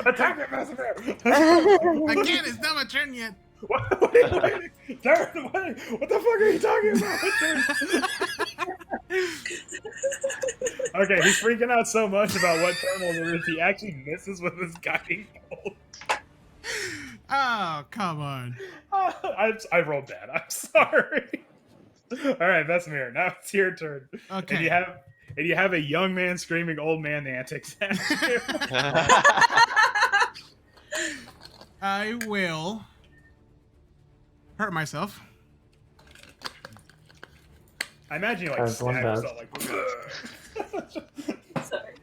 Attack it, Vesemir. I can't. It's not my turn yet. What are you doing? Darren, what the fuck are you talking about? Okay, he's freaking out so much about what turn order it is, he actually misses with his guiding bolt. Oh, come on. I rolled bad. I'm sorry. All right, Vesemir, now it's your turn. Okay. And you have a young man screaming old man antics at you. I will hurt myself. I imagine you like As one stab does. yourself like. Sorry.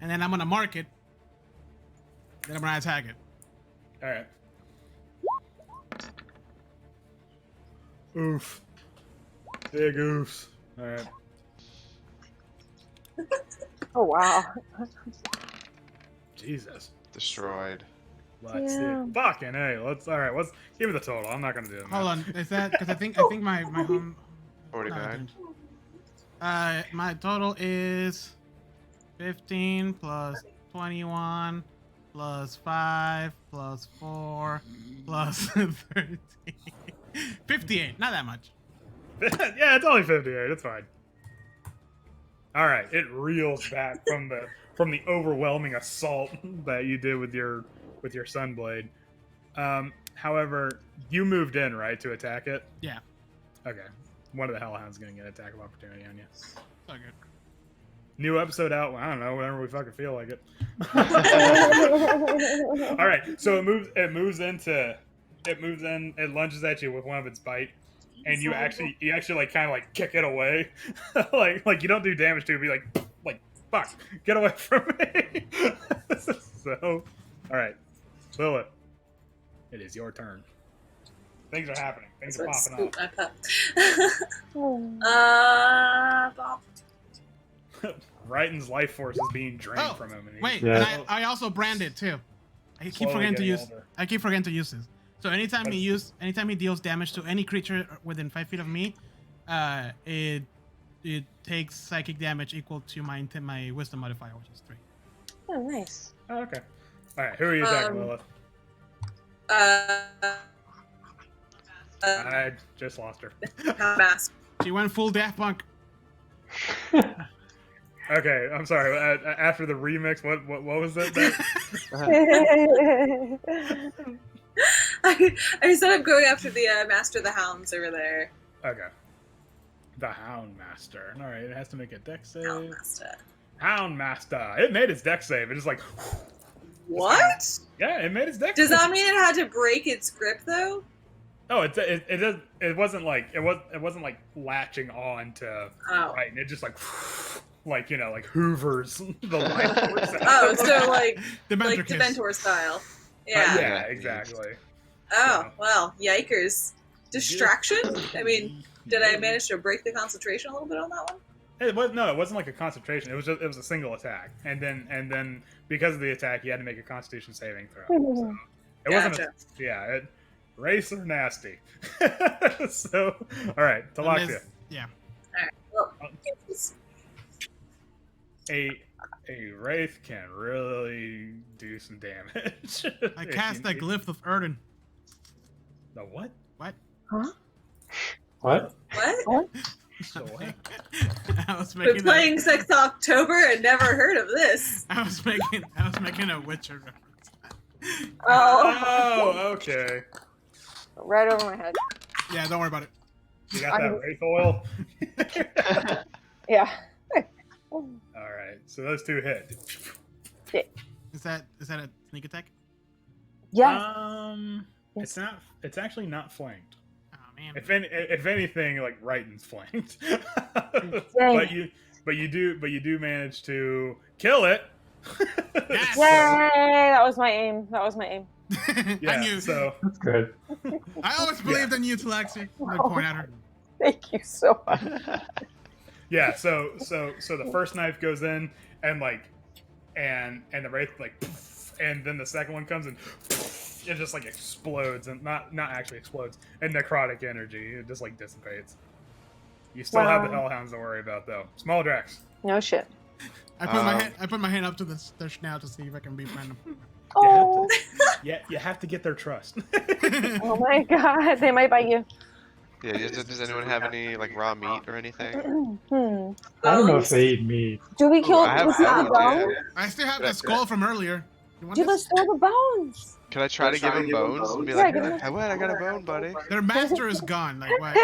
And then I'm gonna mark it. Then I'm gonna attack it. All right. Oof. Big oofs. All right. Oh, wow. Jesus. Destroyed. Let's Yeah. see. Fucking hey. All right. Let's give me the total. I'm not gonna do it. Hold on. Is that because I think my home. 49. My total is 15 plus 21 plus 5 plus 4 plus 13. 58. Not that much. Yeah, it's only 58. It's fine. All right. It reels back from the overwhelming assault that you did with your sunblade. However, you moved in right to attack it. Yeah. Okay. One of the Hellhounds is gonna get an attack of opportunity on you. So good. New episode out. I don't know. Whenever we fucking feel like it. All right. So it moves in. It lunges at you with one of its bite, and you actually like kind of like kick it away, like you don't do damage to it. Be like fuck, get away from me. So, all right, Lilith, it is your turn. Things are happening. Things are Let's popping scoop my pup. Oh. Bop. up. Raiten's life force is being drained from him. And he's Wait, Yeah. and I also branded too. I keep slowly forgetting to getting use. older. I keep forgetting to use this. So anytime he deals damage to any creature within 5 feet of me, it takes psychic damage equal to my wisdom modifier, which is 3. Oh, nice. Oh, okay. All right, who are you attacking, Lilith? I just lost her. Mask. She went full Daft Punk. Okay, I'm sorry. After the remix, what was it? I said I'm going after the Master of the Hounds over there. Okay. The Hound Master. All right, it has to make a dex save. Hound Master. Hound Master. It made its dex save. It just like. What? Yeah, it made its dex. Does save. that mean it had to break its grip though? Oh, it wasn't like it wasn't like latching on to right, and it just like like hoovers the life force out. Oh, so like Dementor kiss. Dementor style. Yeah. Yeah, exactly. Oh, So- well, yikers. Distraction? I mean, did I manage to break the concentration a little bit on that one? It wasn't like a concentration. It was a single attack, and then because of the attack, you had to make a Constitution saving throw. So it wasn't. Race or nasty. So, all right, Talaxia. Yeah. Alright, well, A wraith can really do some damage. I cast the glyph of Erden. The what? What? Huh? What? what? The what? I was Been making playing since October and never heard of this. I was making a Witcher reference. Oh, Oh, okay. right over my head. Yeah, don't worry about it. You got that wraith oil. Yeah. All right, so those two hit. Is that a sneak attack? Yeah. It's not. It's actually not flanked. Oh man. If anything, like Righton's flanked. Dang. but you do manage to kill it. Yes! Yay! That was my aim. Yeah, I knew. so That's good. I always believed in you, Talaxi. I point at her. Thank you so much. yeah, so the first knife goes in and the wraith and then the second one comes and it just like explodes and not actually explodes and necrotic energy. It just like dissipates. You still have the hellhounds to worry about though. Small Drax. No shit. I put my hand up to their snout to see if I can befriend them. Oh, You have to get their trust. oh my god. They might bite you. Yeah, does anyone have any like raw meat or anything? I don't know if they eat meat. Do we kill I have the bones, bones? yeah. I still have the skull from earlier. You want Do this? let's throw the bones. Can I try to give him bones? And be Yeah, like, give him- "Hey, what? I got a bone, buddy." Their master is gone. Like what?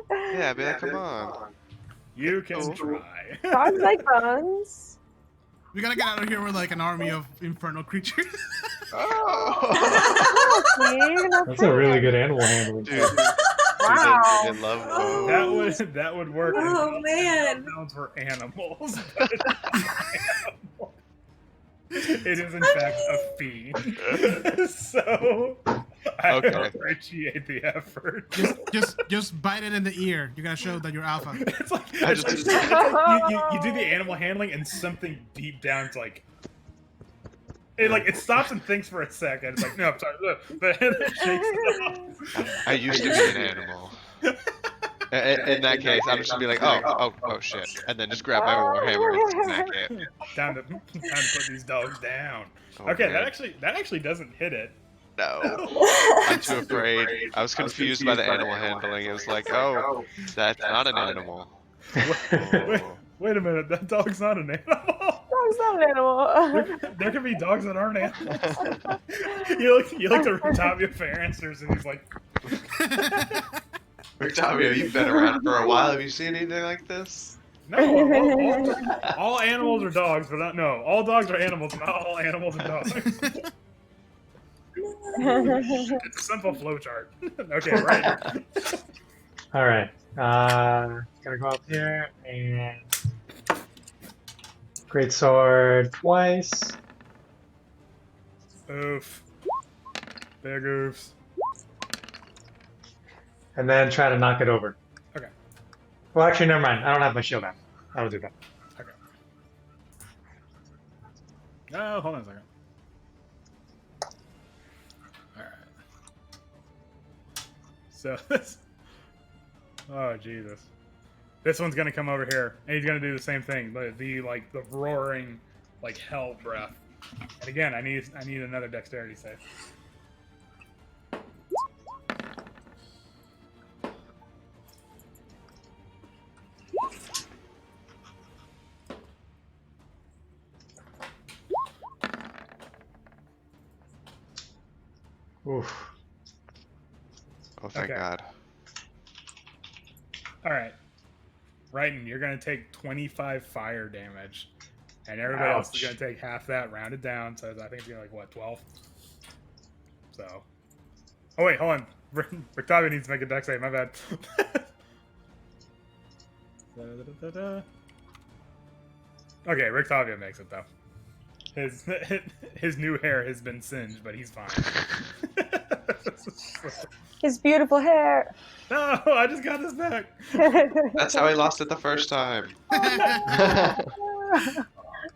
Yeah, be like, "Come on." You can Cool. try. Dogs like bones. We gotta get out of here with like an army of infernal creatures. Oh, See? That's a really good animal handling. dude, Wow. they love bones. That would work. Oh, if man. Hellhounds were animals. But it's not an animal. It is in fact a fiend. So I Okay. appreciate the effort. just bite it in the ear. You gotta show that you're alpha. It's like, I it's just- like you do the animal handling and something deep down is like it stops and thinks for a second. It's like, no, I'm sorry, look, but then it shakes it off. I used to be an animal. In that case, I'm just gonna be like, oh shit, and then just grab my warhammer and smack it. Time to put these dogs down. Oh, Okay, man. that actually doesn't hit it. No, I'm too afraid. I was confused by the animal handling. It was like, oh, that's not an animal. Wait a minute, that dog's not an animal. Dog's not an animal. There can be dogs that aren't animals. you look at Octavio Ferencers and he's like, Octavio, you've been around for a while. Have you seen anything like this? no, all animals are dogs, but no, all dogs are animals, not all animals are dogs. It's a simple flowchart. Okay, right. All right. Gonna go up here and great sword twice. Oof. Big oofs. And then try to knock it over. Okay. Well, actually, never mind. I don't have my shield on. I don't do that. Okay. Oh, hold on a second. Alright. So this. Oh, Jesus. This one's gonna come over here, and he's gonna do the same thing. The roaring, like hell breath. And again, I need another dexterity save. Oof. Oh, thank Okay. God. All right. Brighton, you're going to take 25 fire damage. And everybody else is Ouch. going to take half that, rounded down. So I think it's going to be like, what, 12? So. Oh, wait, hold on. Rictavia needs to make a dex save. My bad. Okay, Rictavia makes it, though. His new hair has been singed, but he's fine. His beautiful hair. No, I just got this back. That's how I lost it the first time.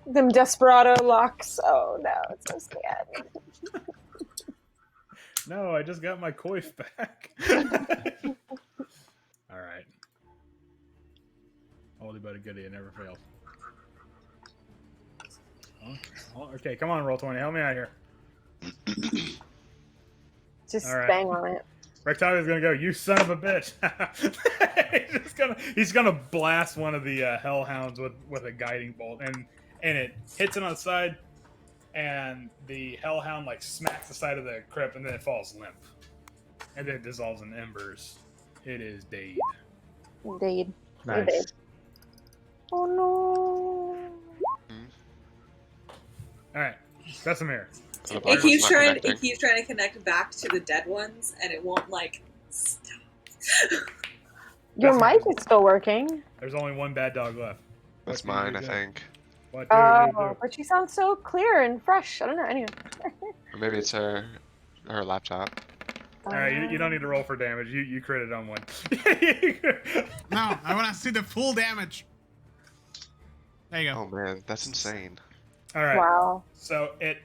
Them desperado locks. Oh no, it's so sad. No, I just got my coif back. All right. Oldie but a goodie, it never fails. Okay, come on, roll 20. Help me out here. Just All right. bang on it. Rectavia's gonna go, you son of a bitch. he's gonna blast one of the hellhounds with a guiding bolt, and it hits it on the side, and the hellhound like smacks the side of the crypt, and then it falls limp, and then it dissolves in embers. It is dead. Indeed. Nice. Oh no. All right, Vesemir. So the It black keeps one's not trying. It connecting. keeps trying to connect back to the dead ones, and it won't like stop. Your That's mic is still working. There's only one bad dog left. That's What do you mine, I do? think. What do you Oh, do? but she sounds so clear and fresh. I don't know. Anyway. Or maybe it's her laptop. All right, you don't need to roll for damage. You critted on one. No, I want to see the full damage. There you go. Oh man, that's insane. All right. Wow. So it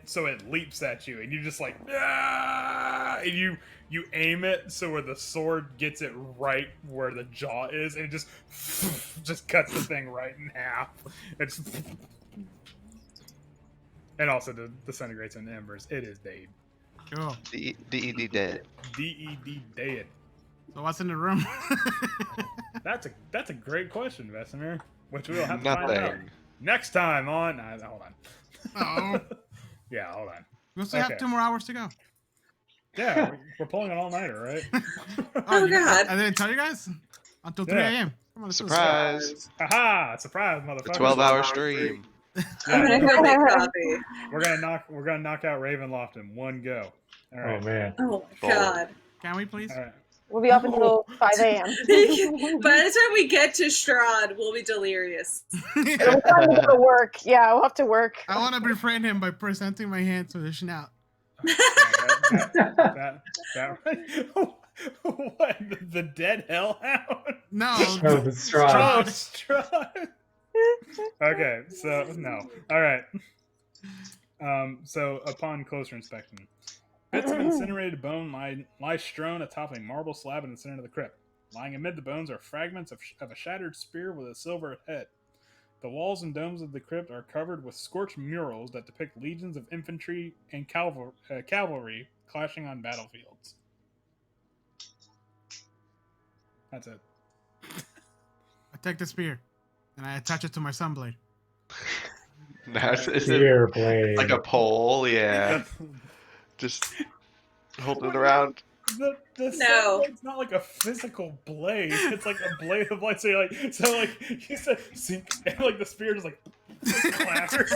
leaps at you, and you just like, "Ah!" And you aim it so where the sword gets it right where the jaw is, and it just cuts the thing right in half. It's and also disintegrates into embers. It is dead. Cool. D-E-D dead. D-E-D dead. So what's in the room? That's a great question, Vesemir. Which we'll have to find out Nothing. next time on. Hold on. Oh, Yeah, hold on. we still Okay. have 2 more hours to go. Yeah, we're pulling an all-nighter, right? Oh, you- God. I didn't tell you guys until 3 Yeah. a.m. Come on, let's do this. Surprise! Haha! Surprise, A motherfucker! 12-hour stream. I'm gonna go make coffee. We're gonna knock out Ravenloft in one go. All Oh right. man. Oh my Bold. god. Can we please? All right. We'll be up until 5 a.m. By the time we get to Strahd, we'll be delirious. We'll have to go to work. Yeah, we'll have to work. I want to befriend him by presenting my hand to the snout. That what? The dead hellhound? No. Oh, the straw. Oh, Strahd. Okay, so no. All right. So upon closer inspection, bits of incinerated bone lie strewn atop a marble slab in the center of the crypt. Lying amid the bones are fragments of a shattered spear with a silver head. The walls and domes of the crypt are covered with scorched murals that depict legions of infantry and cavalry clashing on battlefields. That's it. I take the spear and I attach it to my sunblade. Nice. Is it Spear blade. like a pole? Yeah. Just holding it around. The No. It's not like a physical blade. It's like a blade of light. So you said sink, and like the spear just like clatters.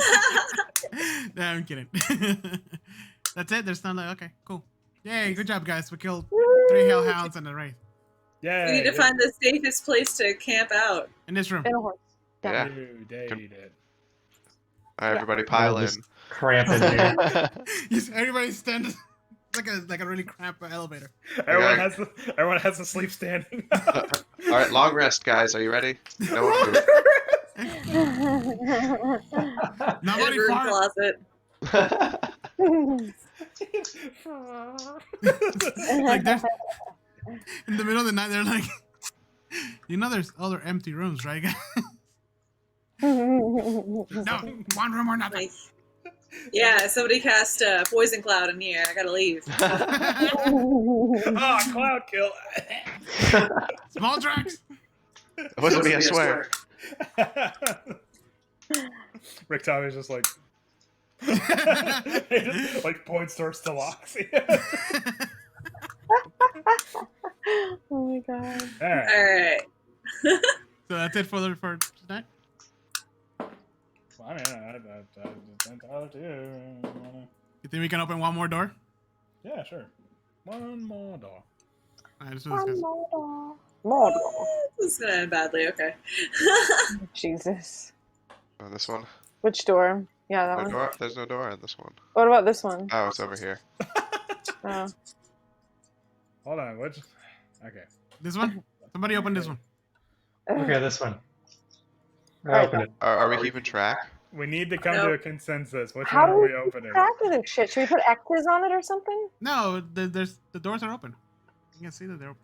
No, I'm kidding. That's it. There's none. Okay, cool. Yay! Good job, guys. We killed 3 hellhounds and a wraith Yeah. We need to find the safest place to camp out. in this room. And a horse. Yeah. Dude, did it. All right, everybody pile in. Just cramping you. Everybody stand like a really cramped elevator. Everyone has to sleep standing. All right, long rest, guys. Are you ready? No one Nobody Bedroom fart. closet. move. Like there's in the middle of the night, they're like, there's other empty rooms, right, guys? No, one room or nothing. Like, yeah, somebody cast poison cloud in here. I gotta leave. Oh, cloud kill. Small tracks. It wasn't me, I swear. Rick Tommy's just like, Like points towards Taloxia. Oh my god. All right. All right. So that's it for tonight. Well, I mean, it's entirely to you. You think we can open one more door? Yeah, sure. One more door. All right, let's do this, guys. Mordor. This is gonna end badly. Okay. Jesus. Oh, this one? Which door? Yeah, that No one. door? There's no door on this one. What about this one? Oh, it's over here. Oh. Hold on, which? Okay. This one? Somebody open this one. Okay, this one. I Alright, opened it. Are we keeping track? We need to come to a consensus. Which How one do are we we opening? track of this shit? Should we put X's on it or something? No, the doors are open. You can see that they're open.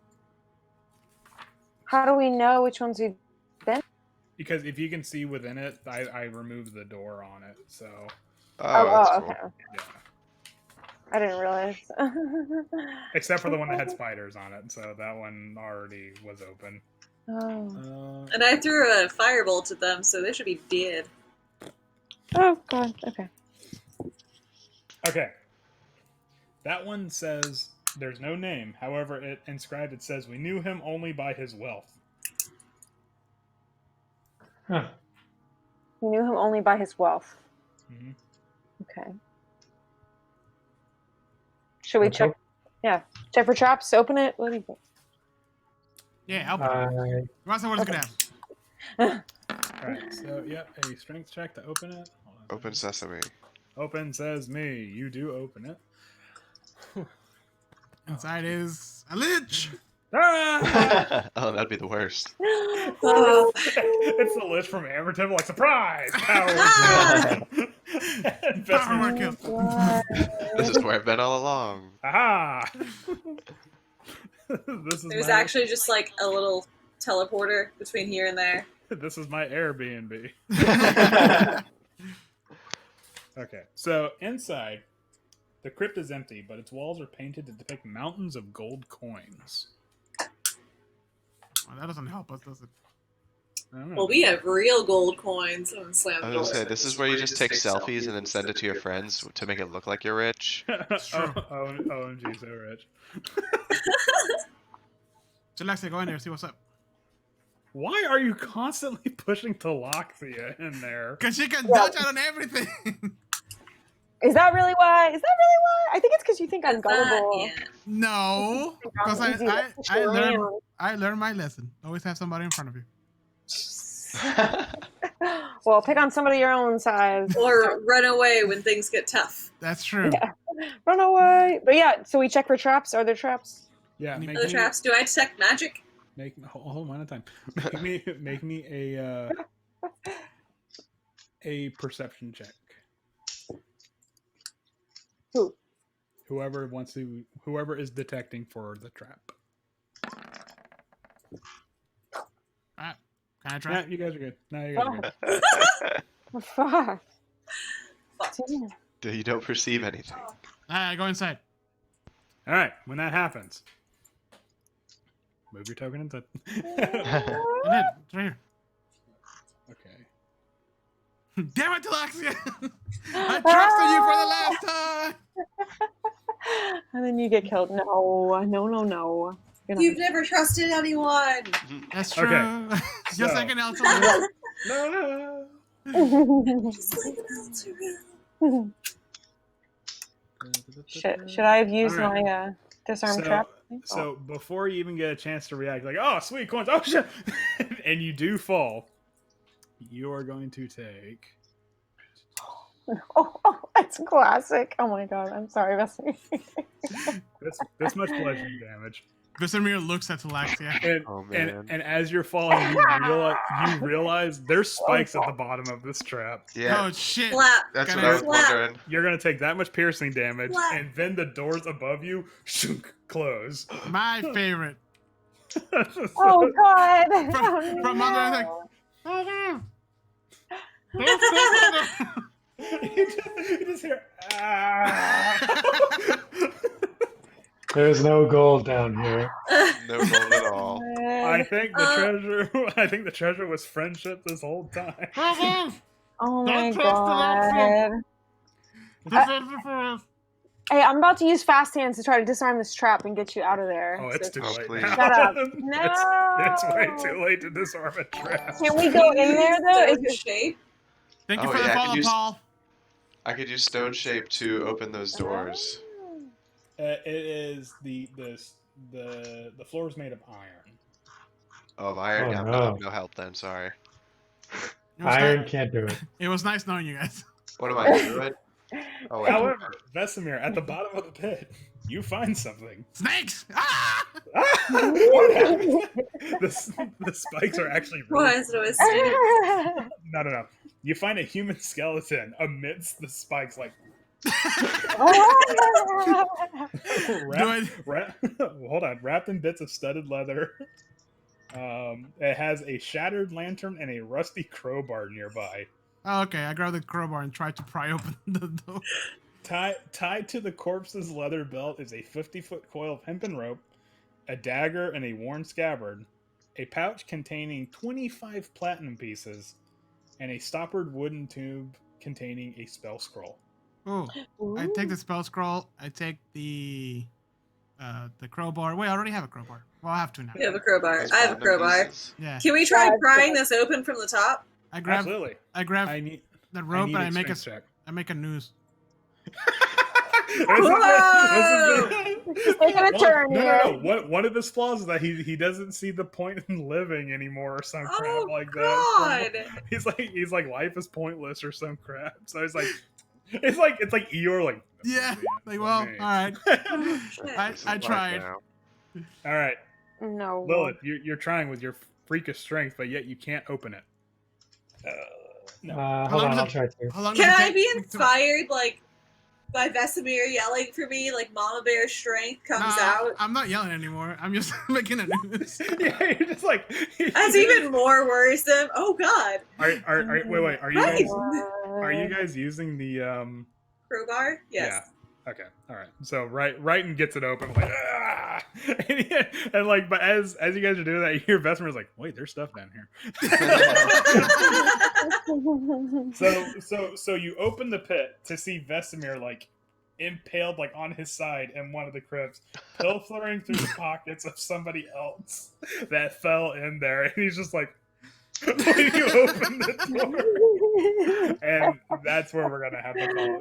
How do we know which ones we been? Because if you can see within it, I removed the door on it. So Oh, that's cool. Okay. yeah. I didn't realize. Except for the one that had spiders on it, so that one already was open. Oh. And I threw a firebolt at them, so they should be dead. Oh god. Okay. Okay. That one says there's no name. However, it inscribed it says we knew him only by his wealth. Huh. We knew him only by his wealth. Mhm. Okay. Should we check? Yeah. Check for traps. Open it. What do you think? Yeah, open it. What's the worst gonna happen? Alright, so yep, a strength check to open it. Hold on. Open sesame. Open says me. You do open it. Inside is a lich. Ah! Oh, that'd be the worst. It's the lich from Amber Temple, like surprise! Power! Power kill. This is where I've been all along. Aha! This is There's my, actually just like a little teleporter between here and there. This is my Airbnb. Okay, so inside, the crypt is empty, but its walls are painted to depict mountains of gold coins. Well, that doesn't help us, does it? I don't know. Well, we have real gold coins. I'm gonna slam I the was door. gonna say, this is where you just take selfies and then send it to your friends to make it look like you're rich. true. OMG, so rich. So Lexi, go in there, see what's up. Why are you constantly pushing Taloxia in there? Cause she can dodge out on everything. Is that really why? Is that really why? I think it's because you think I'm gullible. Yeah. No, because Easy to push around. I learned my lesson. Always have somebody in front of you. Well, pick on somebody your own size. Or run away when things get tough. That's true. Yeah. Run away. But yeah, so we check for traps. Are there traps? Yeah, Are make Other me, traps? Do I detect magic? hold on a time. Make me a perception check. Who? Whoever is detecting for the trap. Alright, can I try? Yeah, you guys are good. No, you guys are good. Oh, fuck. Damn. You don't perceive anything. Alright, go inside. All right, when that happens, move your token inside. I did. It's right here. Okay. Damn it, Taloxia! I trusted you for the last time. And then you get killed. No. You're not. You've never trusted anyone. That's true. Okay, Just so- like an elf. No. Just like an Elturel. Should I have used All right. my disarm So- trap? So before you even get a chance to react, like, oh, sweet coins, oh shit, and you do fall, you are going to take. Oh, it's classic. Oh my god, I'm sorry, Bessie. This much bludgeoning damage. Vesemir looks at Taloxia. And, Oh, man. and as you're falling, you realize there's spikes at the bottom of this trap. Yeah, Oh shit! Slap. that's Can what I was Slap. wondering. You're gonna take that much piercing damage, What? and then the doors above you shunk, close. My favorite. Oh god. From under, like, oh no! you just hear. Ah. There's no gold down here. No gold at all. I think the treasure. I think the treasure was friendship this whole time. Oh my Don't trust the god. Hey, I'm about to use fast hands to try to disarm this trap and get you out of there. Oh, it's too Oh, late please. now. Shut up. It's way No. too late to disarm a trap. Can we go in there though? Is Stone it... shape. Thank you Oh, for the yeah, I could follow, use- Paul. I could use stone shape to open those doors. It is the floor is made of iron. Oh, of iron. Oh, Yeah, no. I'm no help then. Sorry. It was, Iron ni- can't do it. it was nice knowing you guys. What am I, druid? Oh, wait. However, Vesemir, at the bottom of the pit, you find something. Snakes! Ah! What happened? The spikes are actually really. Why is it always snakes? No. You find a human skeleton amidst the spikes, like wrapped in bits of studded leather. It has a shattered lantern and a rusty crowbar nearby. Oh, okay, I grabbed the crowbar and tried to pry open the door. Tied to the corpse's leather belt is a 50-foot coil of hempen rope, a dagger and a worn scabbard, a pouch containing 25 platinum pieces, and a stoppered wooden tube containing a spell scroll. Oh, I take the spell scroll. I take the crowbar. Wait, I already have a crowbar. Well, I have two now. You have a crowbar. Those I have a platinum crowbar. pieces. Yeah, Can we try Yeah, prying this open from the top? I grab Absolutely. I grab I need the rope and I make a strength check. I make a noose. Whoa! Taking a turn here. No. One of his flaws is that he doesn't see the point in living anymore, or some crap Oh like that. God! He's like life is pointless or some crap. So it's like Eeyore, like Yeah, like, well, all me. right. Shit. I This is I life tried. now. all right, No. Lilith, you're trying with your freakish strength, but yet you can't open it. No. Hold long on, does I'll it- try to. How long does Can it I take be to- inspired like by Vesemir yelling for me, like Mama Bear's strength comes out? I'm not yelling anymore. I'm just making a noose. Yeah, you're just like That's even more worrisome. Oh God! Wait, are you Right. guys are you guys using the Crowbar? Yes. Yeah. Okay. All right. So Wrighton gets it open, like, ah! and like, but as you guys are doing that, you hear Vesemir's like, wait, there's stuff down here. So you open the pit to see Vesemir like impaled like on his side in one of the crypts, pilfering through the pockets of somebody else that fell in there, and he's just like, when you open the door. And that's where we're gonna have to call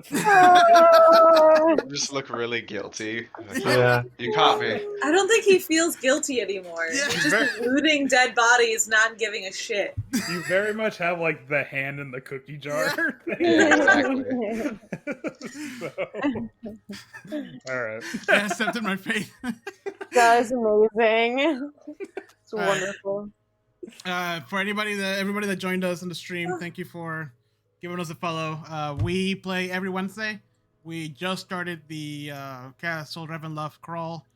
it. You just look really guilty. Like, Yeah. You caught me. I don't think he feels guilty anymore. Yeah. He's just looting dead bodies, not giving a shit. You very much have like the hand in the cookie jar. thing. Yeah, exactly. So, all right. I accepted my fate. That is amazing. It's All right. wonderful. For everybody that joined us on the stream, thank you for giving us a follow. We play every Wednesday. We just started the Castle Ravenloft crawl.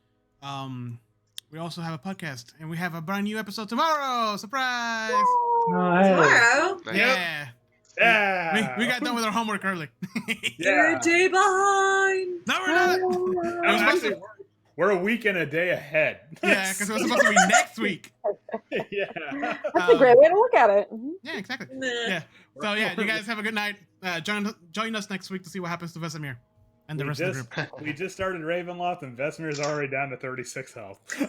We also have a podcast, and we have a brand new episode tomorrow. Surprise! Oh, hey. Tomorrow, Nice. Yeah, Yeah. we got done with our homework early. you're a Yeah. day behind. No, we're not. No, was supposed actually, we're a week and a day ahead. Yeah, because it was supposed to be next week. Yeah. That's a great way to look at it. Yeah, exactly. Nah. Yeah. So yeah, you guys have a good night. Join us next week to see what happens to Vesemir and the rest of the group. We just started Ravenloft, and Vesemir's already down to 36 health. I'm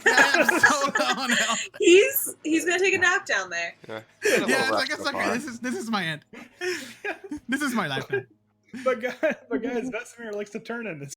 so low on health. He's gonna take a nap down there. Yeah, Yeah, it's okay. This is my end. This is my life now. But guys, Vesemir likes to turn into